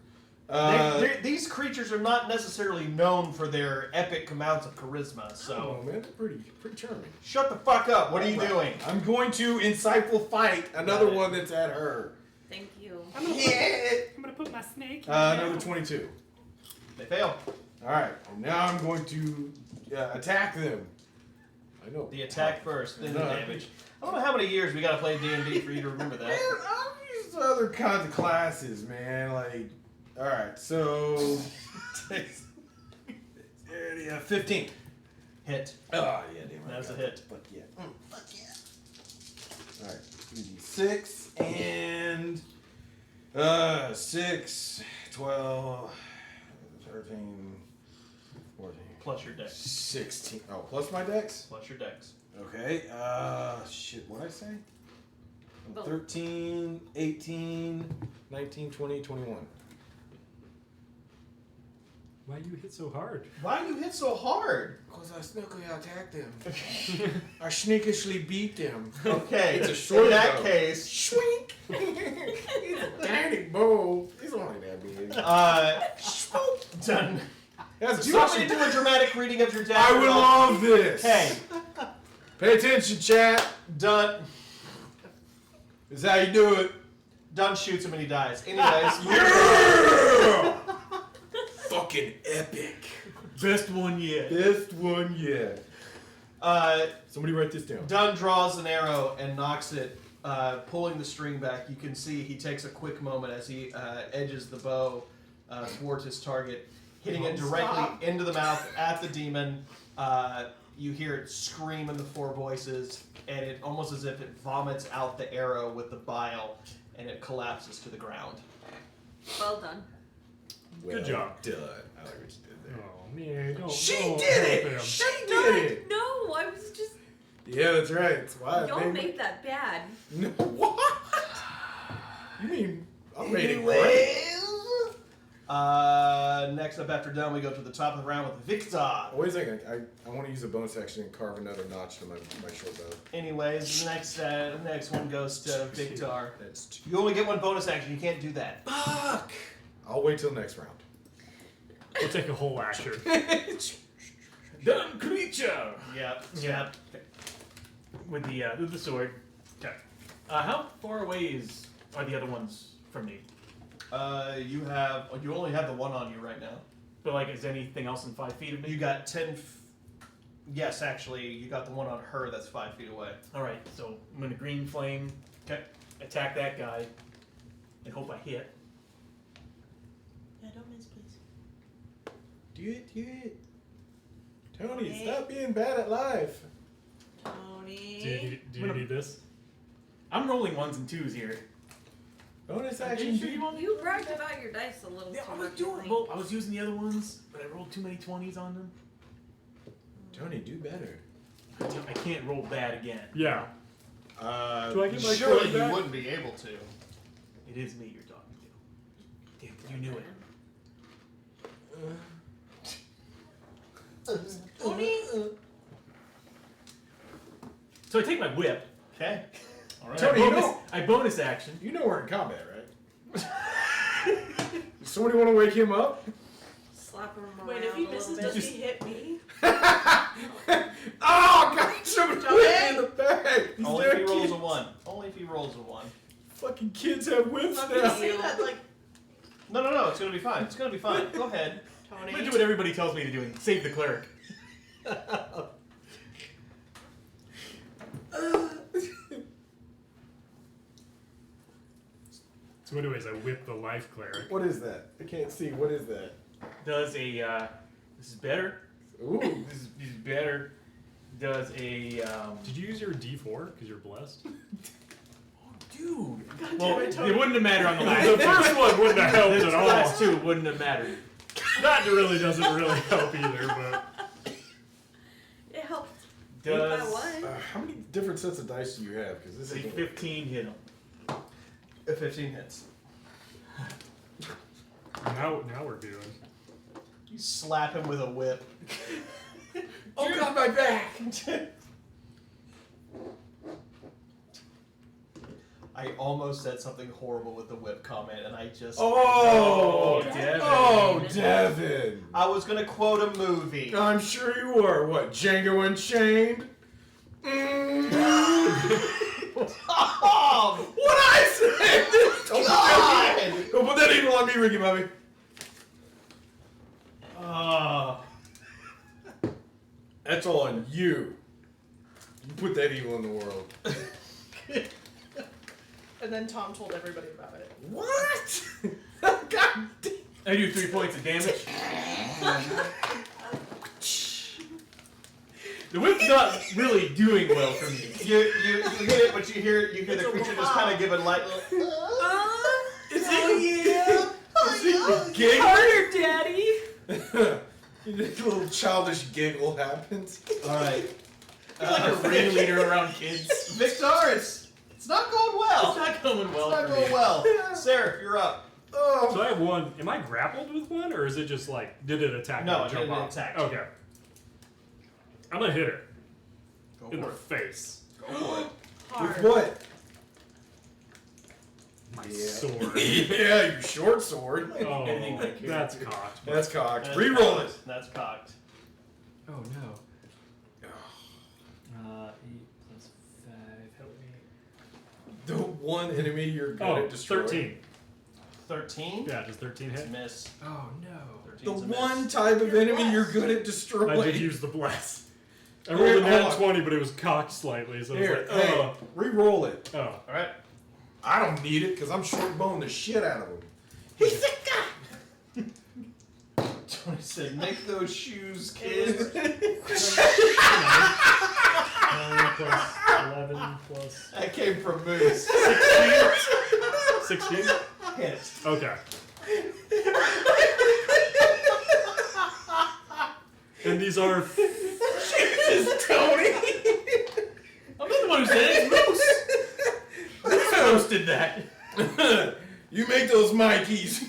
These creatures are not necessarily known for their epic amounts of charisma, Oh so man, they're pretty charming. shut the fuck up. What are you Right. doing? I'm going to insightful fight another Got it. one that's at her. Thank you. Yeah. I'm gonna put my snake. Another 22. They fail. All right. And now I'm going to attack them. I know. The attack first, then the No. damage. I don't know how many years we gotta play D&D for you to remember Man, that. I've used other kinds of classes, man. Like, all right. So, yeah, 15. Hit. Oh yeah, damn. I That's a got hit. it. Fuck yeah. All right. 2d6 and 6, 12, 13, 14, Plus your dex. 16. Oh, plus my dex? Plus your dex. Okay. Shit, what'd I say? Both. 13, 18, 19, 20, 21. Why you hit so hard? Why do you hit so hard? Because I sneakily attacked them. I sneakishly beat them. Okay, It's a short in that bow. case, Shwink! He's a tiny bow. He's only that big. done. That's Do you want me to do a dramatic reading of your dagger? I would love this. Okay, Pay attention, chat. done. This is how you do it. Done shoots him and he dies. Anyways, Yeah! Fucking epic. Best one yet. Best one yet. Somebody write this down. Dunn draws an arrow and knocks it, pulling the string back. You can see he takes a quick moment as he edges the bow towards his target, hitting it directly into the mouth at the demon. You hear it scream in the four voices, and it almost as if it vomits out the arrow with the bile, and it collapses to the ground. Well done. Good job. Done. I like what you did there. Oh man, don't, She don't did help it! him. She No, did it! no, I was just. Yeah, that's right. That's why. Y'all made that bad. No, what? You mean I made it great? Next up after Dunn, we go to the top of the round with Victor. Wait a second. I want to use a bonus action and carve another notch to my short bow. Anyways, the next one goes to Victor. That's two. You only get one bonus action. You can't do that. Fuck! I'll wait till next round. We'll take a whole action. Done creature. Yep. Yeah. With the sword. Okay. How far away are the other ones from me? You only have the one on you right now. But like, is anything else in 5 feet of me? You got 10. Yes, actually, you got the one on her that's 5 feet away. All right. So I'm gonna green flame. Okay. Attack that guy. And hope I hit. Yeah, don't miss, please. Do it. Tony, stop being bad at life. Tony. Do you need this? I'm rolling 1s and 2s here. Bonus Are action. you sure you want? You bragged about your dice a little Yeah, too I was much. doing. think. Well, I was using the other ones, but I rolled too many 20s on them. Tony, do better. I can't roll bad again. Yeah. Do I get my Surely card you back? wouldn't be able to. It is me you're talking to. Damn, you knew it. Tony. So I take my whip. Okay. All right. Tony, I bonus action. You know we're in combat, right? Does somebody want to wake him up? Slap him around Wait, if he a misses, little does bit. he hit me? Oh, God! Somebody Tony! hit me in the back. These Only if he damn rolls a kids. 1. Only if he rolls a 1. Fucking kids have whips I'm gonna now. say that, like, No. It's gonna be fine. It's gonna be fine. Go ahead. I'm Tony. gonna do what everybody tells me to do and save the cleric. So anyways, I whip the life cleric. What is that? I can't see. What is that? Does a this is better. Ooh. This is better. Does a Did you use your D4 because you're blessed? dude. God Well, damn it it, Tony. wouldn't have mattered on the last. The first one wouldn't have helped The at all. last two wouldn't have mattered. That really doesn't really help either, but It helped. Does By one. How many different sets of dice do you have? Because this say is 15 hit him? A 15 hits. now we're doing. You slap him with a whip. Oh God, my back! I almost said something horrible with the whip comment, and I just. Oh, Devin. Oh, Devin! I was gonna quote a movie. I'm sure you were. What, Django Unchained? Oh, What I said? God! Don't put that evil on me, Ricky Bobby. Oh. That's all on you. You put that evil in the world. And then Tom told everybody about it. What? God damn. I do 3 points of damage. The whip's not really doing well for me. You hit it, but you hear the It's a creature just wow. kind of give a light. Is it? Is it giggle? Harder, Daddy. A little childish giggle happens. All right, Like a ringleader around kids. Victor, it's not going well. It's not going well It's not for going me. well. Sarah, you're up. So I have one. Am I grappled with one, or is it just like, did it attack? No, and it jump didn't off? attack. Okay. I'm gonna hit her Go in the for it. face. Go for it. With what? My Yeah. sword. Yeah, your short sword. Oh, Anything like it. that's cocked. That's cocked. That's Reroll cocked. it. That's cocked. Oh no. 8 plus 5. Help me. The one enemy you're good Oh, at destroying. 13. 13. Yeah, does 13 It's a hit? miss. Oh no. 13's The a miss. one type of enemy you're good at destroying. I did use the bless. I Here, rolled a nat hold on. 20, but it was cocked slightly, so Here, I was like, hey, re-roll it. oh. All right. I don't need it because I'm short boning the shit out of him. He's a guy. Tony said, "Make those shoes, kids." 9 plus 11 plus That came from Moose. 16? Hit. Okay. And these are Jesus, Tony. I'm not the one who said it. It's Moose. Moose posted that. You make those Mikeys.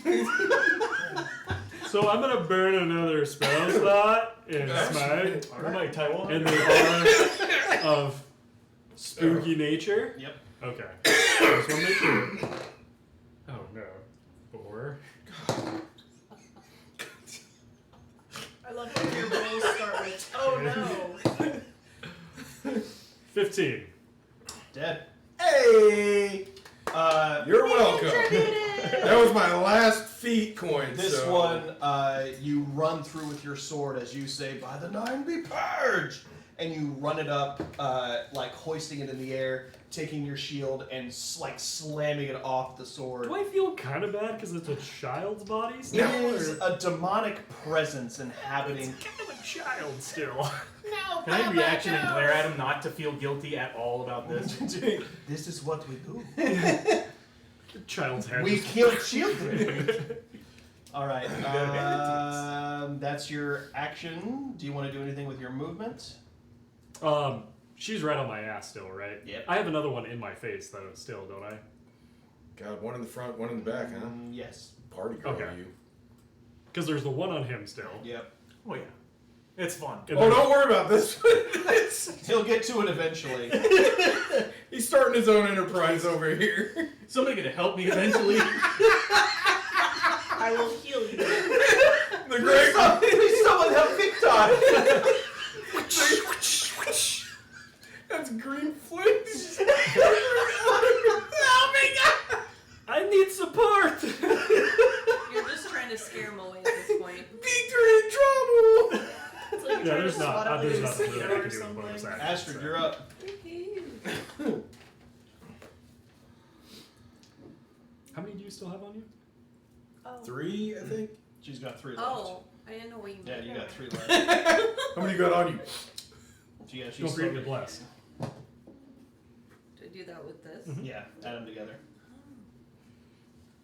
so I'm gonna burn another spell slot in Smite. All right, Taiwan. And they are of spooky nature. Yep. Okay. Just wanna make sure. Oh no. 4. I love how your rolls start with, oh no. 15. Dead. Hey. You're welcome. Contributed! That was my last feat coin. This so. one, you run through with your sword as you say, "By the 9 be purged," and you run it up, like hoisting it in the air, taking your shield and like slamming it off the sword. Do I feel kind of bad because it's a child's body It still? is or- a demonic presence inhabiting. It's kind of a child still. Can I reaction and glare at him not to feel guilty at all about this? This is what we do. The child's head. We just- kill children. All right. That's your action. Do you want to do anything with your movement? She's right on my ass still, right? Yep. I have another one in my face though, still, don't I? God, one in the front, one in the back, huh? Yes. Party girl, Okay. you. Because there's the one on him still. Yep. Oh yeah, it's fun. And Oh, there's- don't worry about this one. He'll get to it eventually. He's starting his own enterprise over here. Somebody gonna help me eventually. I will heal you. The great. Please, someone help Victor. That's green flames. I need support! You're just trying to scare him away at this point. Victor in trouble. It's like Yeah, you're trying there's to not. swat out There's a nothing really I mosquito can or do with bonus something. action. Astrid, you're up. How many do you still have on you? Oh. 3, I think. She's got 3 left. Oh, I didn't know what you Yeah, meant. you got 3 left. How many you got on you? Yeah, Don't she's forget your blessed. To do that with this. Yeah, add them together.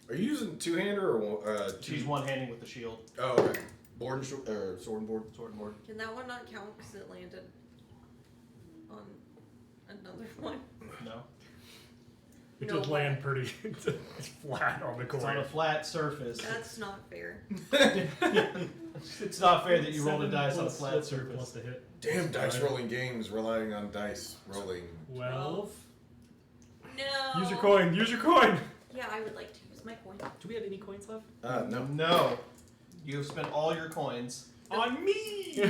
Are you using two-hander or She's one-handing with the shield. Oh, okay. Board and sword and board. Sword and board. Can that one not count because it landed on another one? No. It No did land pretty flat on the It's on coin. a flat surface. That's not fair. It's not fair that you rolled a 7 dice on a plus- flat what's your surface. plus to hit? Damn, dice rolling games relying on dice rolling. 12. No. Use your coin. Use your coin. Yeah, I would like to use my coin. Do we have any coins left? No. No. You've spent all your coins. On me. It's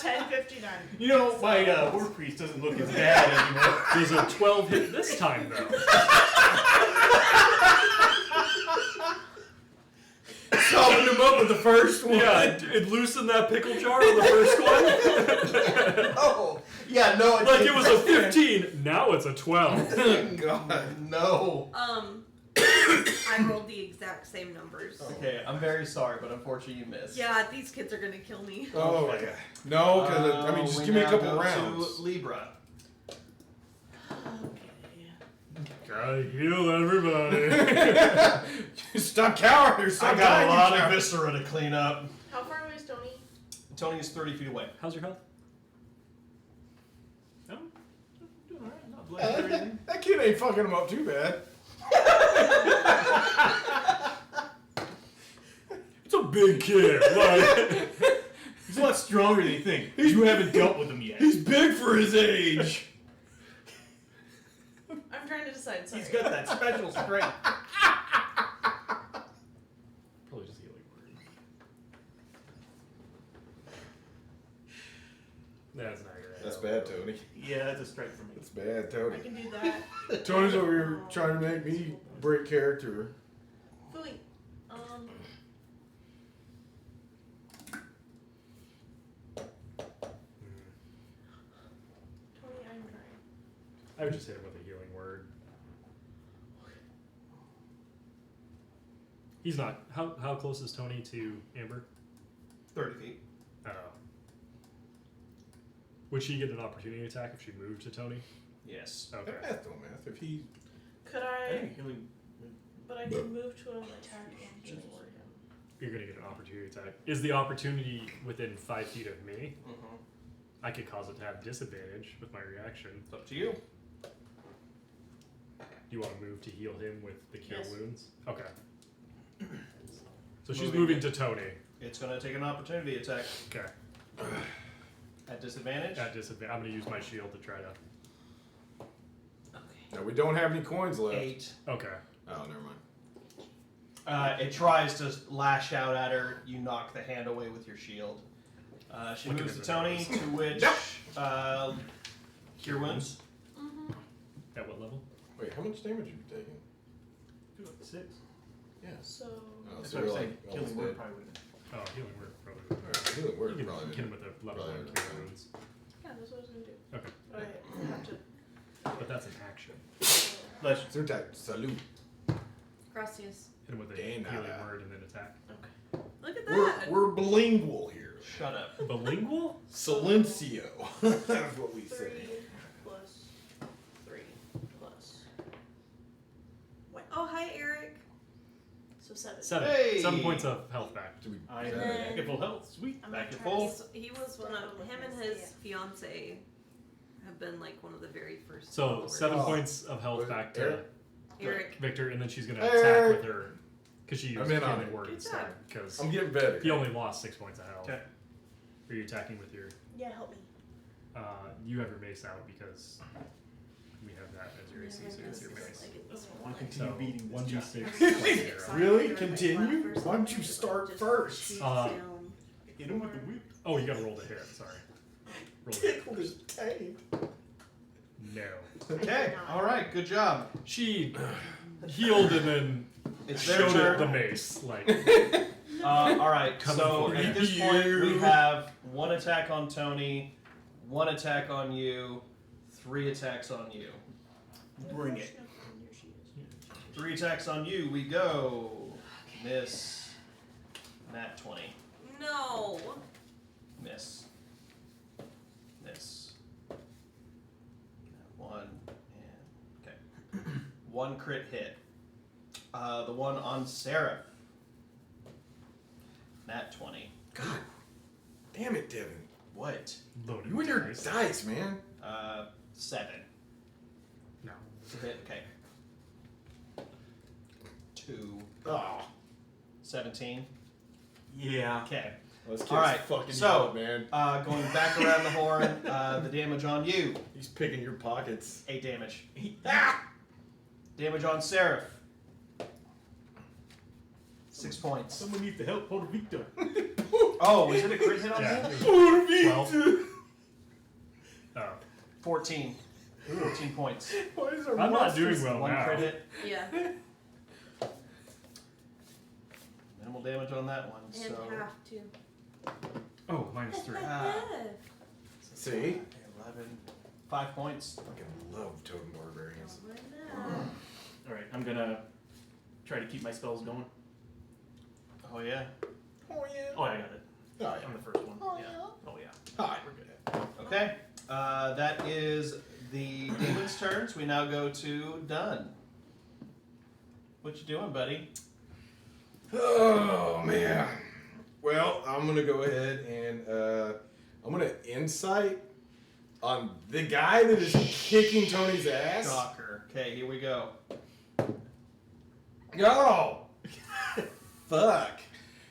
10:59. You know, my war priest doesn't look as bad anymore. Does a 12 hit this time though? Chopping him up with the first one. Yeah, it loosened that pickle jar on the first one. Oh, yeah, no. Like it was a 15, now it's a 12. God. No. I rolled the exact same numbers. Okay, I'm very sorry, but unfortunately you missed. Yeah, these kids are gonna kill me. Oh my God. No, because I mean, just we give me a now couple go rounds. To Libra. Gotta heal everybody. Stop cowering or I stop got dying, a you lot of coward. viscera to clean up. How far away is Tony? Tony is 30 feet away. How's your health? No, doing alright. Not bloody or anything. That kid ain't fucking him up too bad. It's a big kid. Like, He's a lot stronger than you think. You haven't dealt with him yet. He's big for his age. I'm trying to decide. Sorry. He's got that special strength. probably just healing word. That's not your That's bad, Tony. Yeah, that's a strike for me. That's bad, I Tony. can do that. Tony's over here trying to make me break character. Wait. Tony, I'm trying. I would just hit him with a healing word. He's not. How close is Tony to Amber? 30 feet. Oh. Would she get an opportunity attack if she moved to Tony? Yes. Okay. Math don't math. If he Could I I? think healing. But I can move to him, attack, and healing word him. You're gonna get an opportunity attack. Is the opportunity within 5 feet of me? Mm-hmm. I could cause it to have disadvantage with my reaction. It's up to you. Do you want to move to heal him with the cure Yes. wounds? Okay. So she's Moving moving it. to Tony. It's going to take an opportunity attack Okay. at disadvantage. At disadvantage. I'm gonna use my shield to try to. now we don't have any coins left. 8. Okay. Oh, never mind. It tries to lash out at her. You knock the hand away with your shield. She Look at moves to him. Tony, to which cure wounds. At what level? Wait, how much damage are you taking? 6. Yeah. So. Oh, That's so what you're I'm saying. like Killing almost word dead. probably wouldn't. Oh, healing word probably. Would. Alright, healing You word can probably. hit him with a level probably 1 would. cure wounds. Yeah, that's what I was gonna do. Okay. But I have to. But that's an action. Let's. Syntax, salute. Gracias. Hit him with a De healing nada. word and then attack. Look at We're, that. we're bilingual here. Shut up. Bilingual? Silencio. That's what we 3 say. plus 3 plus. What? Oh, hi, Eric. So 7. 7. Hey! 7 points of health back. Do we, I is am that- back at full health. Sweet. I'm Back gonna at try full. to He was one of him and his fiance have been like one of the very first. So followers. 7 Oh. points of health Was it back to Eric? Eric. Victor, and then she's gonna Eric! attack with her because she used I'm in on healing it. word Good instead. job. Because I'm getting better. he only lost 6 points of health. Okay. Are you attacking with your? Yeah, help me. You have your mace out because we have that as your AC, so it's your mace. Want to continue So beating this 1d6 job. plus 0. Really? Continue? Why don't you start first? Hit him with the whip. Oh, you gotta roll to hit. Sorry. Roll to hit Tickle first. his taint. No. Okay. All right. Good job. She healed and then It's their showed it turn. the mace. Like, All right. Coming So for at you. this point, we have 1 attack on Tony, 1 attack on you, 3 attacks on you. Bring it. 3 attacks on you. We go. Miss. Nat 20. No. Miss. Miss. Nat 1 and okay. 1 crit hit. The one on Seraph. Nat 20. God damn it, Devin. What? loaded You and your dice. dice, man. 7. No. To hit. Okay. 2. Oh. 17. Yeah. Okay. This kid's All right, fucking so- you up, man. Going back around the horn. The damage on you. He's picking your pockets. 8 damage. Damage on Seraph. 6 points. Someone needs to help Puerto Victor. Oh, is it a crit hit on Yeah. him? 12. Oh. 14. 14 points. Why is our I'm not monsters- doing well 1 now. crit hit. Yeah. Minimal damage on that one. And So half too. Oh, minus 3. See? 11. 5 points. Fucking love totem barbarians. All right, I'm gonna try to keep my spells going. Oh yeah. Oh, yeah. Oh, I got it. Oh, On yeah. the first one. Oh, yeah. yeah. Oh yeah. Hi. We're good. Okay. That is the demon's turns. We now go to Dunn. What you doing, buddy? Oh, man. Well, I'm going to go ahead and I'm going to insight on the guy that is kicking Tony's ass. Shocker. Okay, here we go. Oh! Fuck.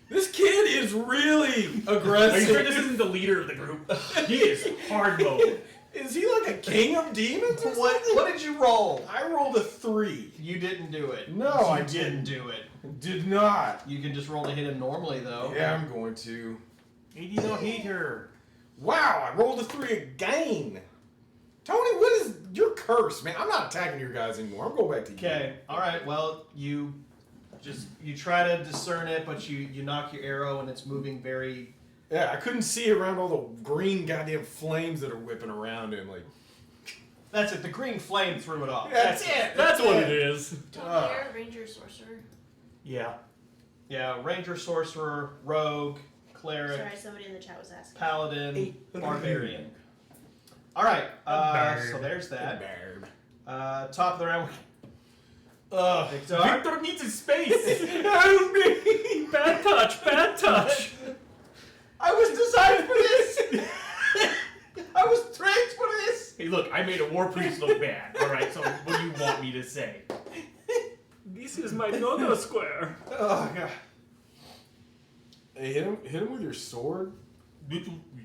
This kid is really Are you aggressive. sure this isn't the leader of the group? He is hard mode. Is he like a king of demons or What something? did you roll? I rolled a 3. You didn't do it. No, you I didn't didn't. do it. Did not. You can just roll to hit him normally, though. Yeah, I'm going to. He did not hate her. Wow, I rolled a 3 again. Tony, what is your curse, man? I'm not attacking your guys anymore. I'm going back to you. Okay. All right. Well, you try to discern it, but you knock your arrow and it's moving very. Yeah, I couldn't see around all the green goddamn flames that are whipping around him. Like, That's it. The green flame threw it off. that's it. That's what it is. Don't care, ranger, sorcerer. Yeah. Yeah. Ranger, sorcerer, rogue, cleric, Sorry, somebody in the chat was asking. paladin, barbarian. All right. So there's that. Top of the round. Victor. Victor needs his space. Help me! Bad touch, bad touch. I was designed for this. I was trained for this. Hey, look, I made a war priest look bad. All right, so what do you want me to say? This is my no-no square. Oh god. Hey, hit him with your sword. What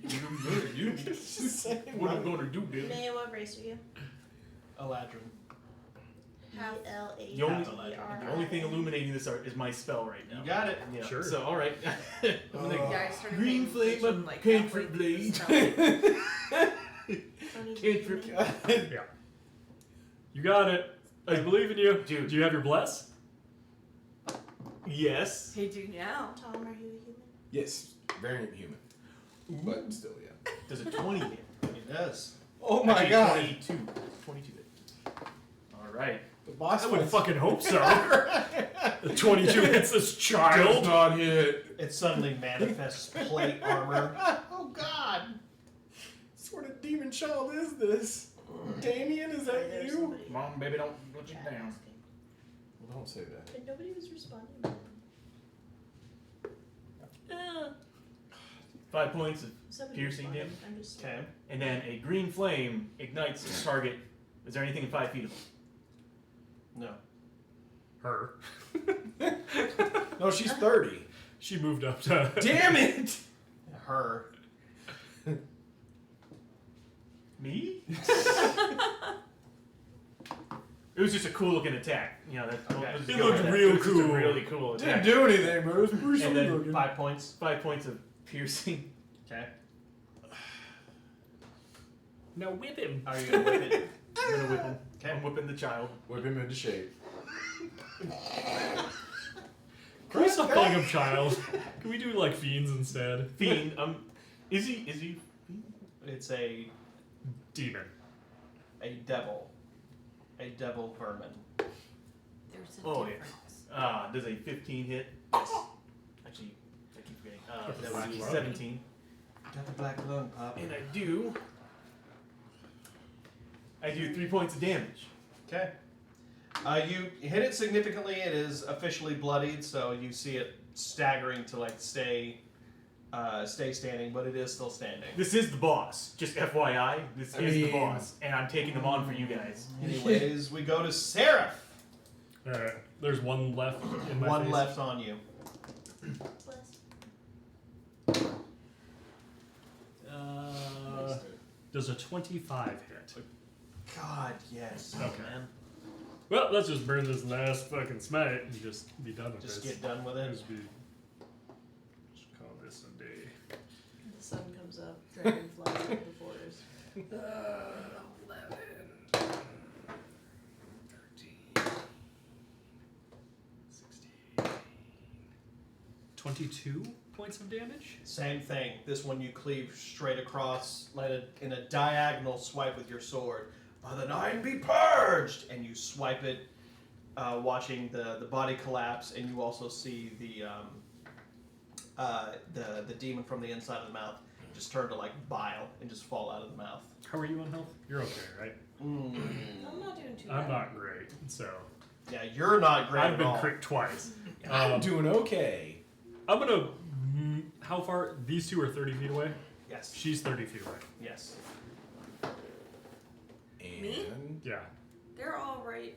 Just saying, I'm gonna do, dude? May, what race are you? Eladrin. E-L-A-D-R-I. The only thing illuminating this art is my spell right now. You got it. Yeah. Sure. So, all right. I'm gonna Guys started Green paying flame attention, of like, cantrip halfway blade. through the spell. cantrip. Yeah. You got it. I believe in you. Dude. Do you have your bless? Yes. Hey, do now. Tom, are you a human? Yes, variant human. But still, yeah. Does a 20 hit? It does. Oh my Actually, god. 22. 22 hit. All right. The boss I would fight fucking hope so. The 22 hits this does child. not hit. It suddenly manifests plate armor. Oh god. What sort of demon child is this? Damien, is that There's you? somebody Come on, baby, don't let you chat down. asking. Well, don't say that. But nobody was responding. 5 points of Somebody piercing responded. damage. I'm just Okay. And then a green flame ignites its target. Is there anything in 5 feet of him? No. Her. No, she's 30. She moved up to. Damn it! Her. Me? It was just a cool looking attack. You know, that, Okay. let's It go looked with that. real It was just cool. a really cool Didn't attack. do anything, but it was pretty And sweet then looking. 5 points. 5 points of piercing. Okay. Now whip him. Are you gonna whip it? I'm gonna whip him. Okay. I'm whipping the child. Whip him into shape. Can we stop calling him child? Can we do like fiends instead? Fiend. Is he? It's a Demon. devil. A devil vermin. There's a Oh, difference. Does a 15 hit? Yes. Actually, I keep forgetting. Got the That black would be lung. 17. Got the black lung, Pop. And I do 3 points of damage. Okay. You hit it significantly. It is officially bloodied, so you see it staggering to like stay standing, but it is still standing. This is the boss. Just FYI, this I is the mean- boss, and I'm taking them on for you guys. Anyways, we go to Seraph. Alright. There's one left in my One face. left on you. Bless. Does a 25 hit? God, yes. Okay. Man. Well, let's just burn this last fucking smite and just be done with Just this. get done with it. Just call this a day. The sun comes up, dragon flies over the forest. 11, 13, 16, 22 points of damage? Same thing. This one you cleave straight across, let it in a diagonal swipe with your sword. By the nine be purged, and you swipe it, watching the body collapse, and you also see the demon from the inside of the mouth just turn to like bile and just fall out of the mouth. How are you on health? You're okay, right? Mm. I'm not doing too bad. I'm not great, so Yeah, you're not great I've at been all. crit twice. I'm doing okay. I'm gonna. How far? These two are 30 feet away. Yes. She's 30 feet away. Yes. And Me? Yeah. They're all right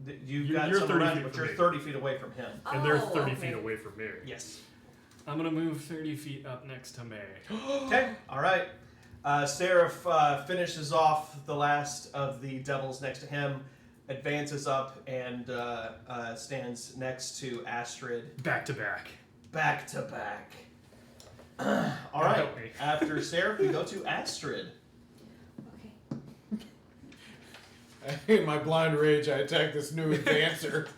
You've You're- got you're some 30 around, feet but from you're me. 30 feet away from him. And they're Oh, 30 okay. feet away from me. Yes. I'm gonna move 30 feet up next to May. Okay. All right. Seraph finishes off the last of the devils next to him, advances up, and stands next to Astrid, Back to back. back to back. All right. Help me. After Seraph, we go to Astrid. Okay. In my blind rage, I attack this new advancer.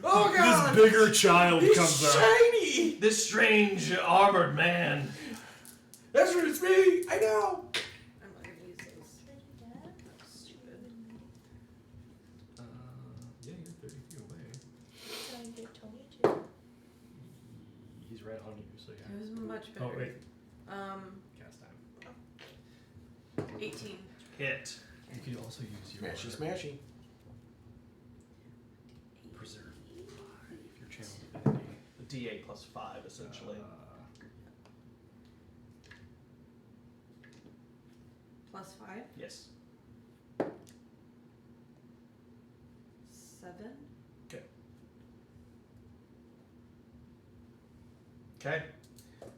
Oh god! This bigger child He's comes up. shiny! This strange armored man. That's what it's me! I know! I'm not gonna use those. Stupid. Yeah, you're 30 feet away. Can I get Tony too? He's right on you, so It yeah. was much better. Oh, wait. Cast time. 18. Hit. You could also use your Smashy, smashy. preserve 5, your channel divinity. The D8 plus 5, essentially. Plus 5. Yes. 7. Okay.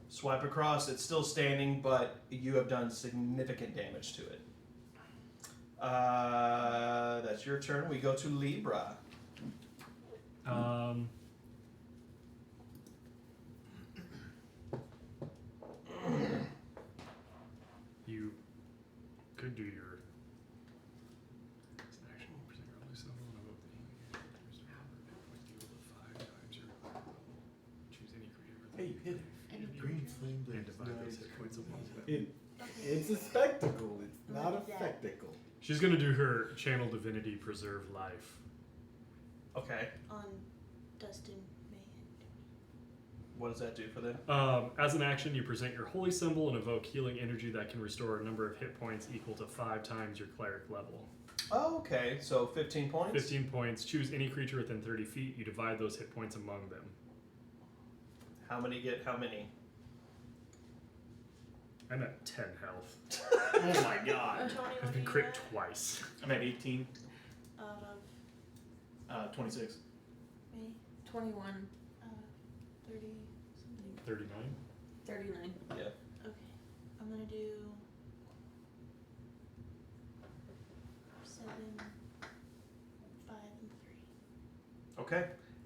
Swipe across. It's still standing, but you have done significant damage to it. That's your turn. We go to Libra. You could do your action. Present your only symbol and evoke the healing energy. Restore 5 times your level. Choose any creature. Hey, you hit it. Green flame And blade. divide those hit points among them. It's a spectacle. It's not a Yeah. spectacle. She's gonna do her channel divinity preserve life. Okay. On Dustin, May, and What does that do for them? As an action, you present your holy symbol and evoke healing energy that can restore a number of hit points equal to 5 times your cleric level. Oh, okay. So 15 points? 15 points. Choose any creature within 30 feet. You divide those hit points among them. How many get how many? I'm at 10 health. Oh my god. Tony, I've what been are crit you at? twice. I'm at 18, Out of 26. May, 21. 30 something. 39. 39. Yeah. Okay, I'm gonna do 7, 5, and 3. Okay.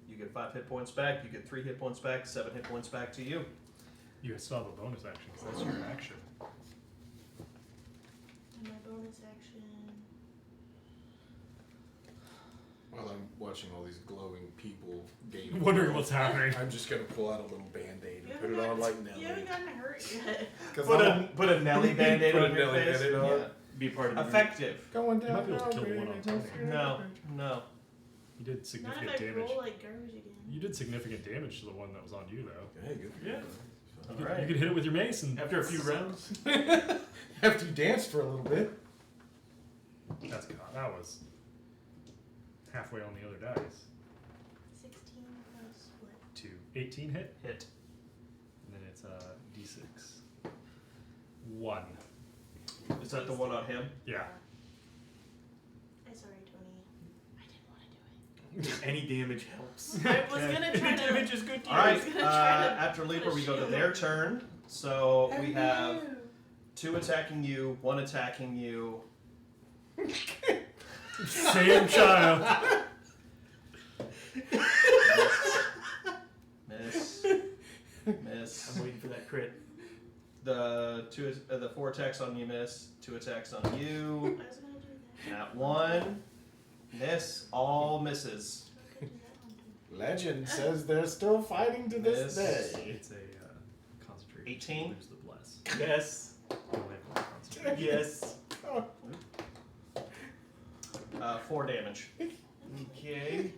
You get 5 hit points back. You get 3 hit points back. 7 hit points back to you. You still have a bonus action, so that's your action. And my bonus action. While I'm watching all these glowing people game, Wondering what's happening. I'm just gonna pull out a little band-aid You and put haven't it on gotten- like You Nelly. haven't gotten hurt yet. Put a Nelly band-aid Put a on your Nelly face. Band-Aid on. Yeah. Be part of the Effective. Going You down. might be able to kill baby, one on just Tony. No. No. You did Not significant if I damage. roll like garbage again. You did significant damage to the one that was on you, though. Hey, good for Yeah. you. You could, Alright. you could hit it with your mace and After a few rounds. After you danced for a little bit. That's God. That was halfway on the other dice. 16 plus what? 2. 18 hit, Hit. and then it's d6. 1. Is that the one on him? Yeah. I'm sorry, Tony. I didn't want to do it. Any damage helps. I was gonna try Any to. damage is good to you. All right. was gonna try to After Libra, put a we go to shield their on. turn. So we have 2 attacking you, 1 attacking you. Same child. Miss. Miss. I'm waiting for that crit. The 4 attacks on you miss. 2 attacks on you. I was gonna do that. That 1. Miss. All misses. I was gonna do that one too. Legend says they're still fighting to this Miss. day. It's a concentration. 18? Lose the bless. Yes. You only have 1 concentration. Yes. 4 damage. Okay.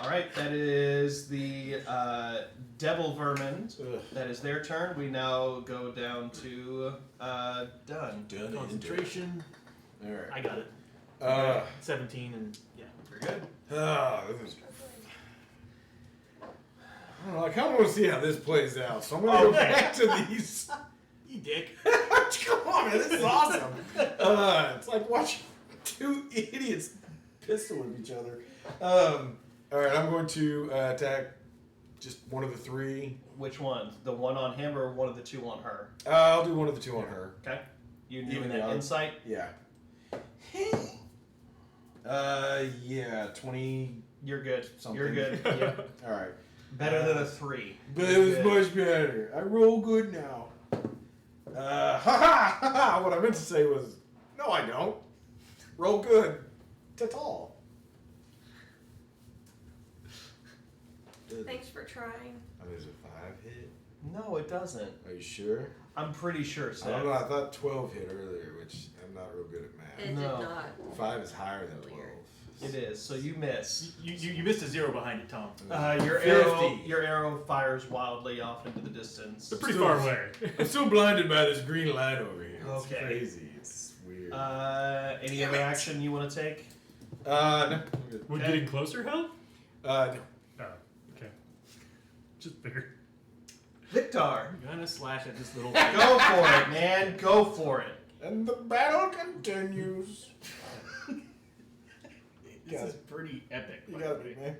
All right, that is the devil vermin. Ugh. That is their turn. We now go down to Done. Done. Concentration. All right. I got it. 17 and yeah. Very good. This is. I don't know, I kind of want to see how this plays out, so I'm gonna go Okay. back to these. You dick. Come on, man, this is awesome. It's like watching 2 idiots pistol with each other. All right, I'm going to attack just one of the three. Which one? The one on him or one of the two on her? I'll do one of the two on her. Okay. You Even doing that though- insight? Yeah. Yeah, 20 You're good. something. You're good. Yep. All right. Better than a 3. But You're it was good. much better. I roll good now. Ha ha ha! What I meant to say was, no, I don't. Roll good. Ta-ta. Thanks for trying. I mean, is it 5 hit? No, it doesn't. Are you sure? I'm pretty sure, I Seth. don't know. I thought 12 hit earlier, which I'm not real good at It math. No. did not. 5 is higher than 12. Earlier. It is. So you miss. You missed a 0 behind it, Tom. Your 50. arrow fires wildly off into the distance. They're pretty far away. I'm still blinded by this green light over here. It's Okay. crazy. It's weird. Any other action you want to take? No. I'm good. Would Okay. getting closer help? No. Oh, okay. Just figured. Victor, I'm gonna slash at this little. go for it, man. Go for it. And the battle continues. This is pretty epic. You by got the way. me, man.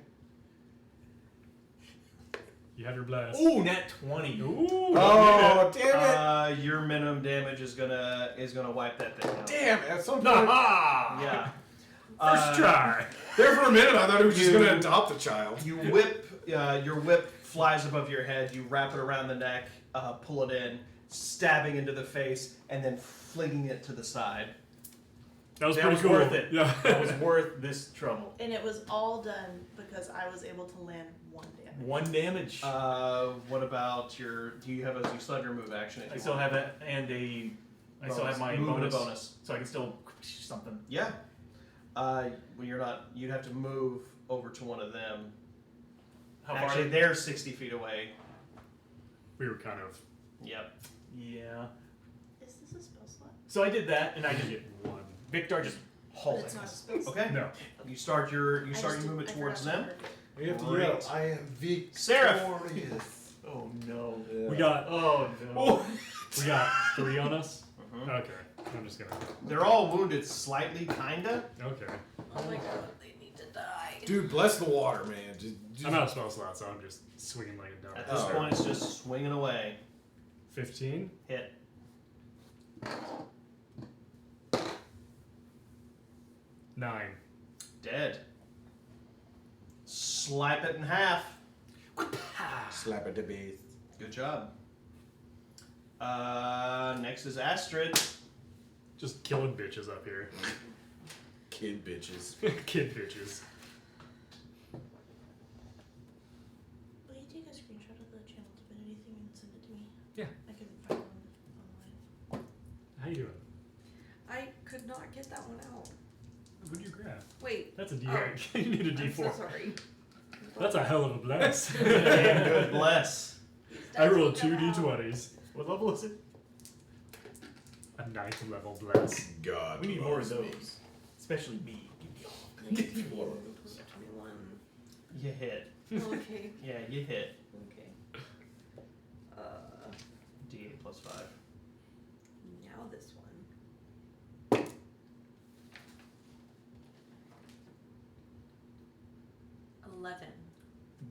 You had your blast. Ooh, nat 20. Ooh. Oh, damn it. Your minimum damage is gonna wipe that thing out. Damn, at some point. Aha! Yeah. First try. There for a minute, I thought he was just You- going to adopt the child. You whip. Your whip flies above your head. You wrap it around the neck, pull it in, stabbing into the face, and then flinging it to the side. That was That pretty was cool. worth it. Yeah. That was worth this trouble. And it was all done because I was able to land 1 damage. 1 damage. What about your? Do you have a? You still have your move action. If I you still want. have it, and a. I still have my Move and a bonus, bonus. so I can still something. Yeah. When you're not, you'd have to move over to one of them. How Actually, far? they're 60 feet away. We were kind of. Yep. Yeah. Is this a spell slot? So I did that, and I I just get one. Victor just But halted. it's not a spell slot. Okay. No. You start your I movement just didn't- I towards forgot to them. mark it. You have to Great. yell, I am victorious. Seraph. Oh no. We got Oh no. Oh. we got 3 on us. Mhm. Okay. I'm just gonna. They're all wounded slightly, kinda. Okay. Oh my god, they need to die. Dude, bless the water, man. Just I'm out of spell slots, so I'm just swinging like a At dog. this Oh. point, it's just swinging away. 15. Hit. 9. Dead. Slap it in half. slap at the base. Good job. Next is Astrid. Just killing bitches up here. Kid bitches. Kid bitches. Will you take a screenshot of the channel divinity thing and send it to me? Yeah. I can find one online. How you doing? I could not get that one out. What'd you grab? Wait. That's a D8. you need a I'm D4. so sorry. That's a hell of a bless. Damn good bless. I rolled 2 D20s. What level is it? A 9th level bless. God. We need more of loves me. those. Especially me. Give me more of those. 21. You hit. Okay. Yeah, you hit. Okay. D8 plus 5. Now this one.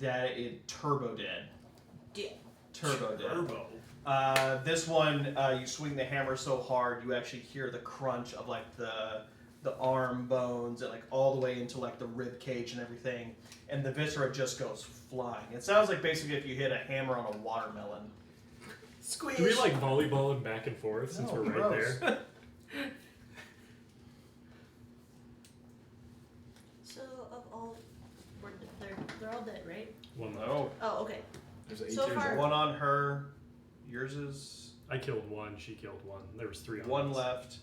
That it turbo dead. Yeah. Turbo dead. Turbo. This one, you swing the hammer so hard, you actually hear the crunch of like the arm bones and like all the way into like the rib cage and everything, and the viscera just goes flying. It sounds like basically if you hit a hammer on a watermelon. Squish. Do we like volleyball back and forth since No, we're right gross. there? So of all, they're all dead, right? One left. No. Oh, okay. There's an So 8 far- One on her. Yours is I killed one. She killed one. There was 3 on one us. left.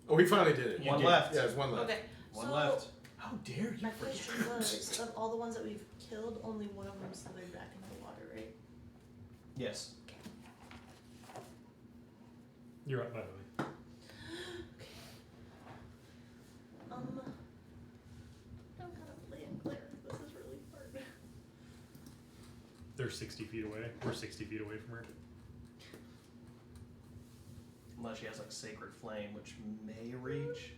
Oh, he finally did it. One He did. left. Yeah, there's one left. Okay. One so left. How dare you? my question was, of all the ones that we've killed, only one of them slithered back into the water, right? Yes. You're right, by the way. I'm kind of playing Claire. This is really hard. They're 60 feet away. We're 60 feet away from her. Unless she has like sacred flame, which may reach.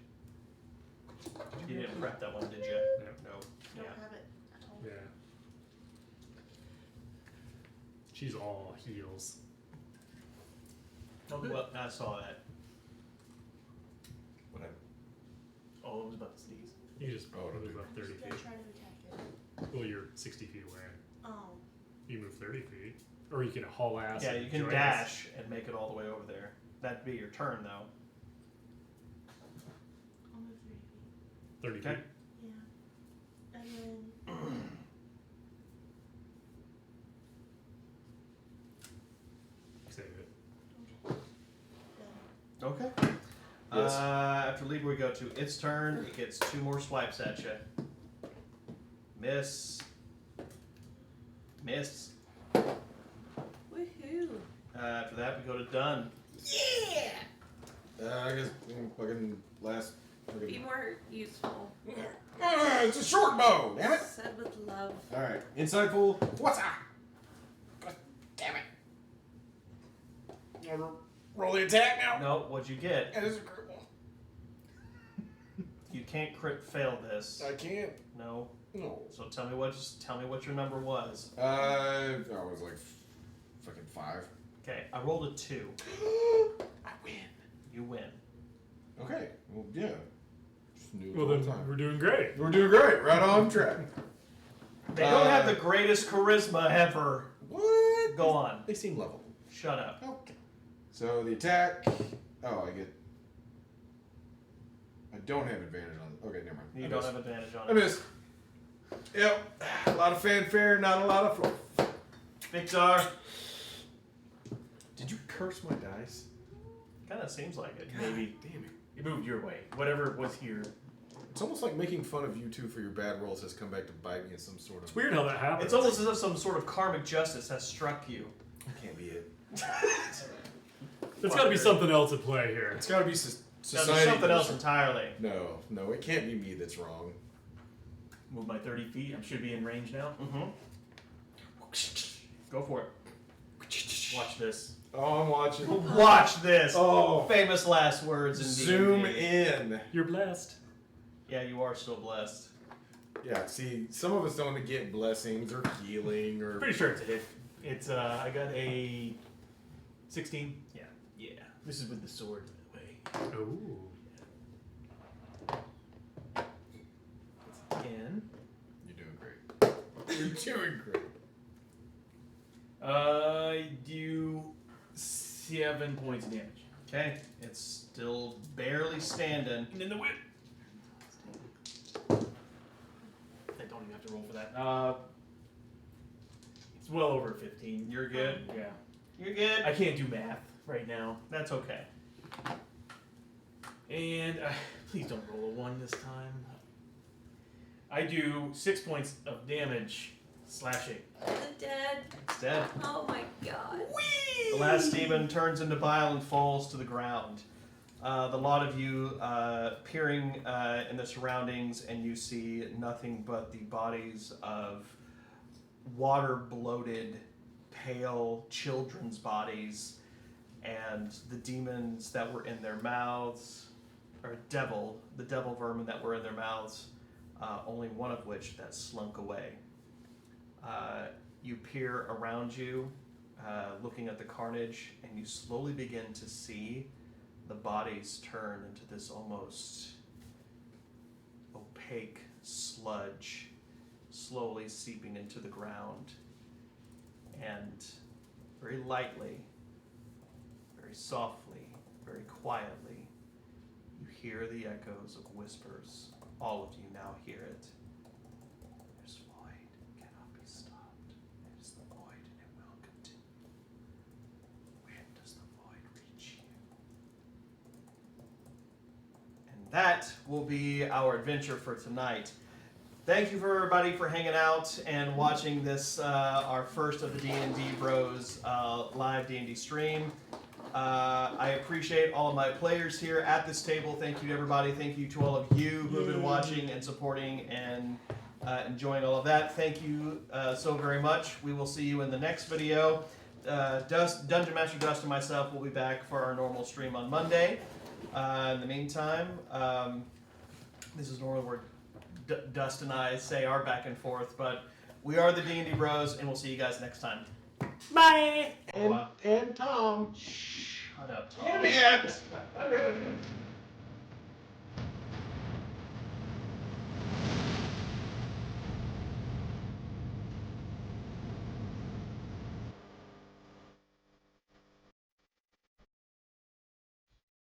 You didn't prep that one, did you? No. No. Don't Yeah. have it at all. Yeah. She's all heels. Oh, good. Well, I saw that. Whatever. Oh, it was about the sneeze. You just Oh, move okay. up 30 Just feet. gonna try to attack it. Well, you're 60 feet away. Oh. You move 30 feet. Or you can haul ass. Yeah, and you can join us. dash and make it all the way over there. That'd be your turn, though. I'll move 30 3 feet. Okay. feet. Yeah. And then Save it. then Okay. Yes. After Libra go to its turn, it gets 2 more swipes at you. Miss. Miss. Woohoo! After that, we go to Dunn. I guess fucking last. Be Fucking, more useful. it's a short bow. Damn it! Said with love. All right, insightful. What's up? God damn it! Roll the attack now. No, what'd you get? That is a crit one. You can't crit fail this. I can't. No. No. So tell me what your number was. I was like fucking 5. Okay, I rolled a 2. I win. You win. Okay. Well, yeah. Just knew it Well, all then the time. we're doing great. We're doing great. Right on track. They don't have the greatest charisma ever. What? Go on. They seem level. Shut up. Okay. So the attack. Oh, I don't have advantage on it. Okay, never mind. You I don't missed. have advantage on I it. missed. Yep. A lot of fanfare, not a lot of fluff. Victor. Did you curse my dice? Kind of seems like it. Maybe. Damn it. It moved your way. Whatever was here. It's almost like making fun of you two for your bad rolls has come back to bite me in some sort of. It's weird how that happens. It's almost as if some sort of karmic justice has struck you. Can't be it. There's got to be something else at play here. It's got to be No, society. there's something else entirely. No, it can't be me that's wrong. Move my 30 feet. I should be in range now. Mm-hmm. Go for it. Watch this. Oh, I'm watching. Watch this. Oh, Famous last words in zoom D&D. in. You're blessed. Yeah, you are still blessed. Yeah, see, some of us don't get blessings or healing or. Pretty sure it's a hit. It's I got a 16. Yeah. Yeah. This is with the sword by the way. Ooh. It's 10. You're doing great. You're doing great. I do 7 points of damage. Okay, it's still barely standing. And then the whip. I don't even have to roll for that. It's well over 15. You're good. Yeah. You're good. I can't do math right now. That's okay. And please don't roll a 1 this time. I do 6 points of damage slashing. Is it dead? It's dead. Oh my god. The last demon turns into bile and falls to the ground. The lot of you peering in the surroundings, and you see nothing but the bodies of water-bloated, pale children's bodies, and the demons that were in their mouths, or the devil vermin that were in their mouths, only one of which that slunk away. You peer around you, looking at the carnage, and you slowly begin to see the bodies turn into this almost opaque sludge, slowly seeping into the ground. And very lightly, very softly, very quietly, you hear the echoes of whispers. All of you now hear it. There's void, cannot be stopped. It is the void, and it will continue. When does the void reach you? And that will be our adventure for tonight. Thank you for everybody for hanging out and watching this, our first of the D&D Bros live D&D stream. I appreciate all of my players here at this table. Thank you to everybody. Thank you to all of you who have been watching and supporting and enjoying all of that. Thank you so very much. We will see you in the next video. Dungeon Master Dust and myself will be back for our normal stream on Monday. In the meantime, This is normally where Dust and I say our back and forth, but we are the D&D Bros, and we'll see you guys next time. Bye. And Tom. Shut up, Tom. Damn it!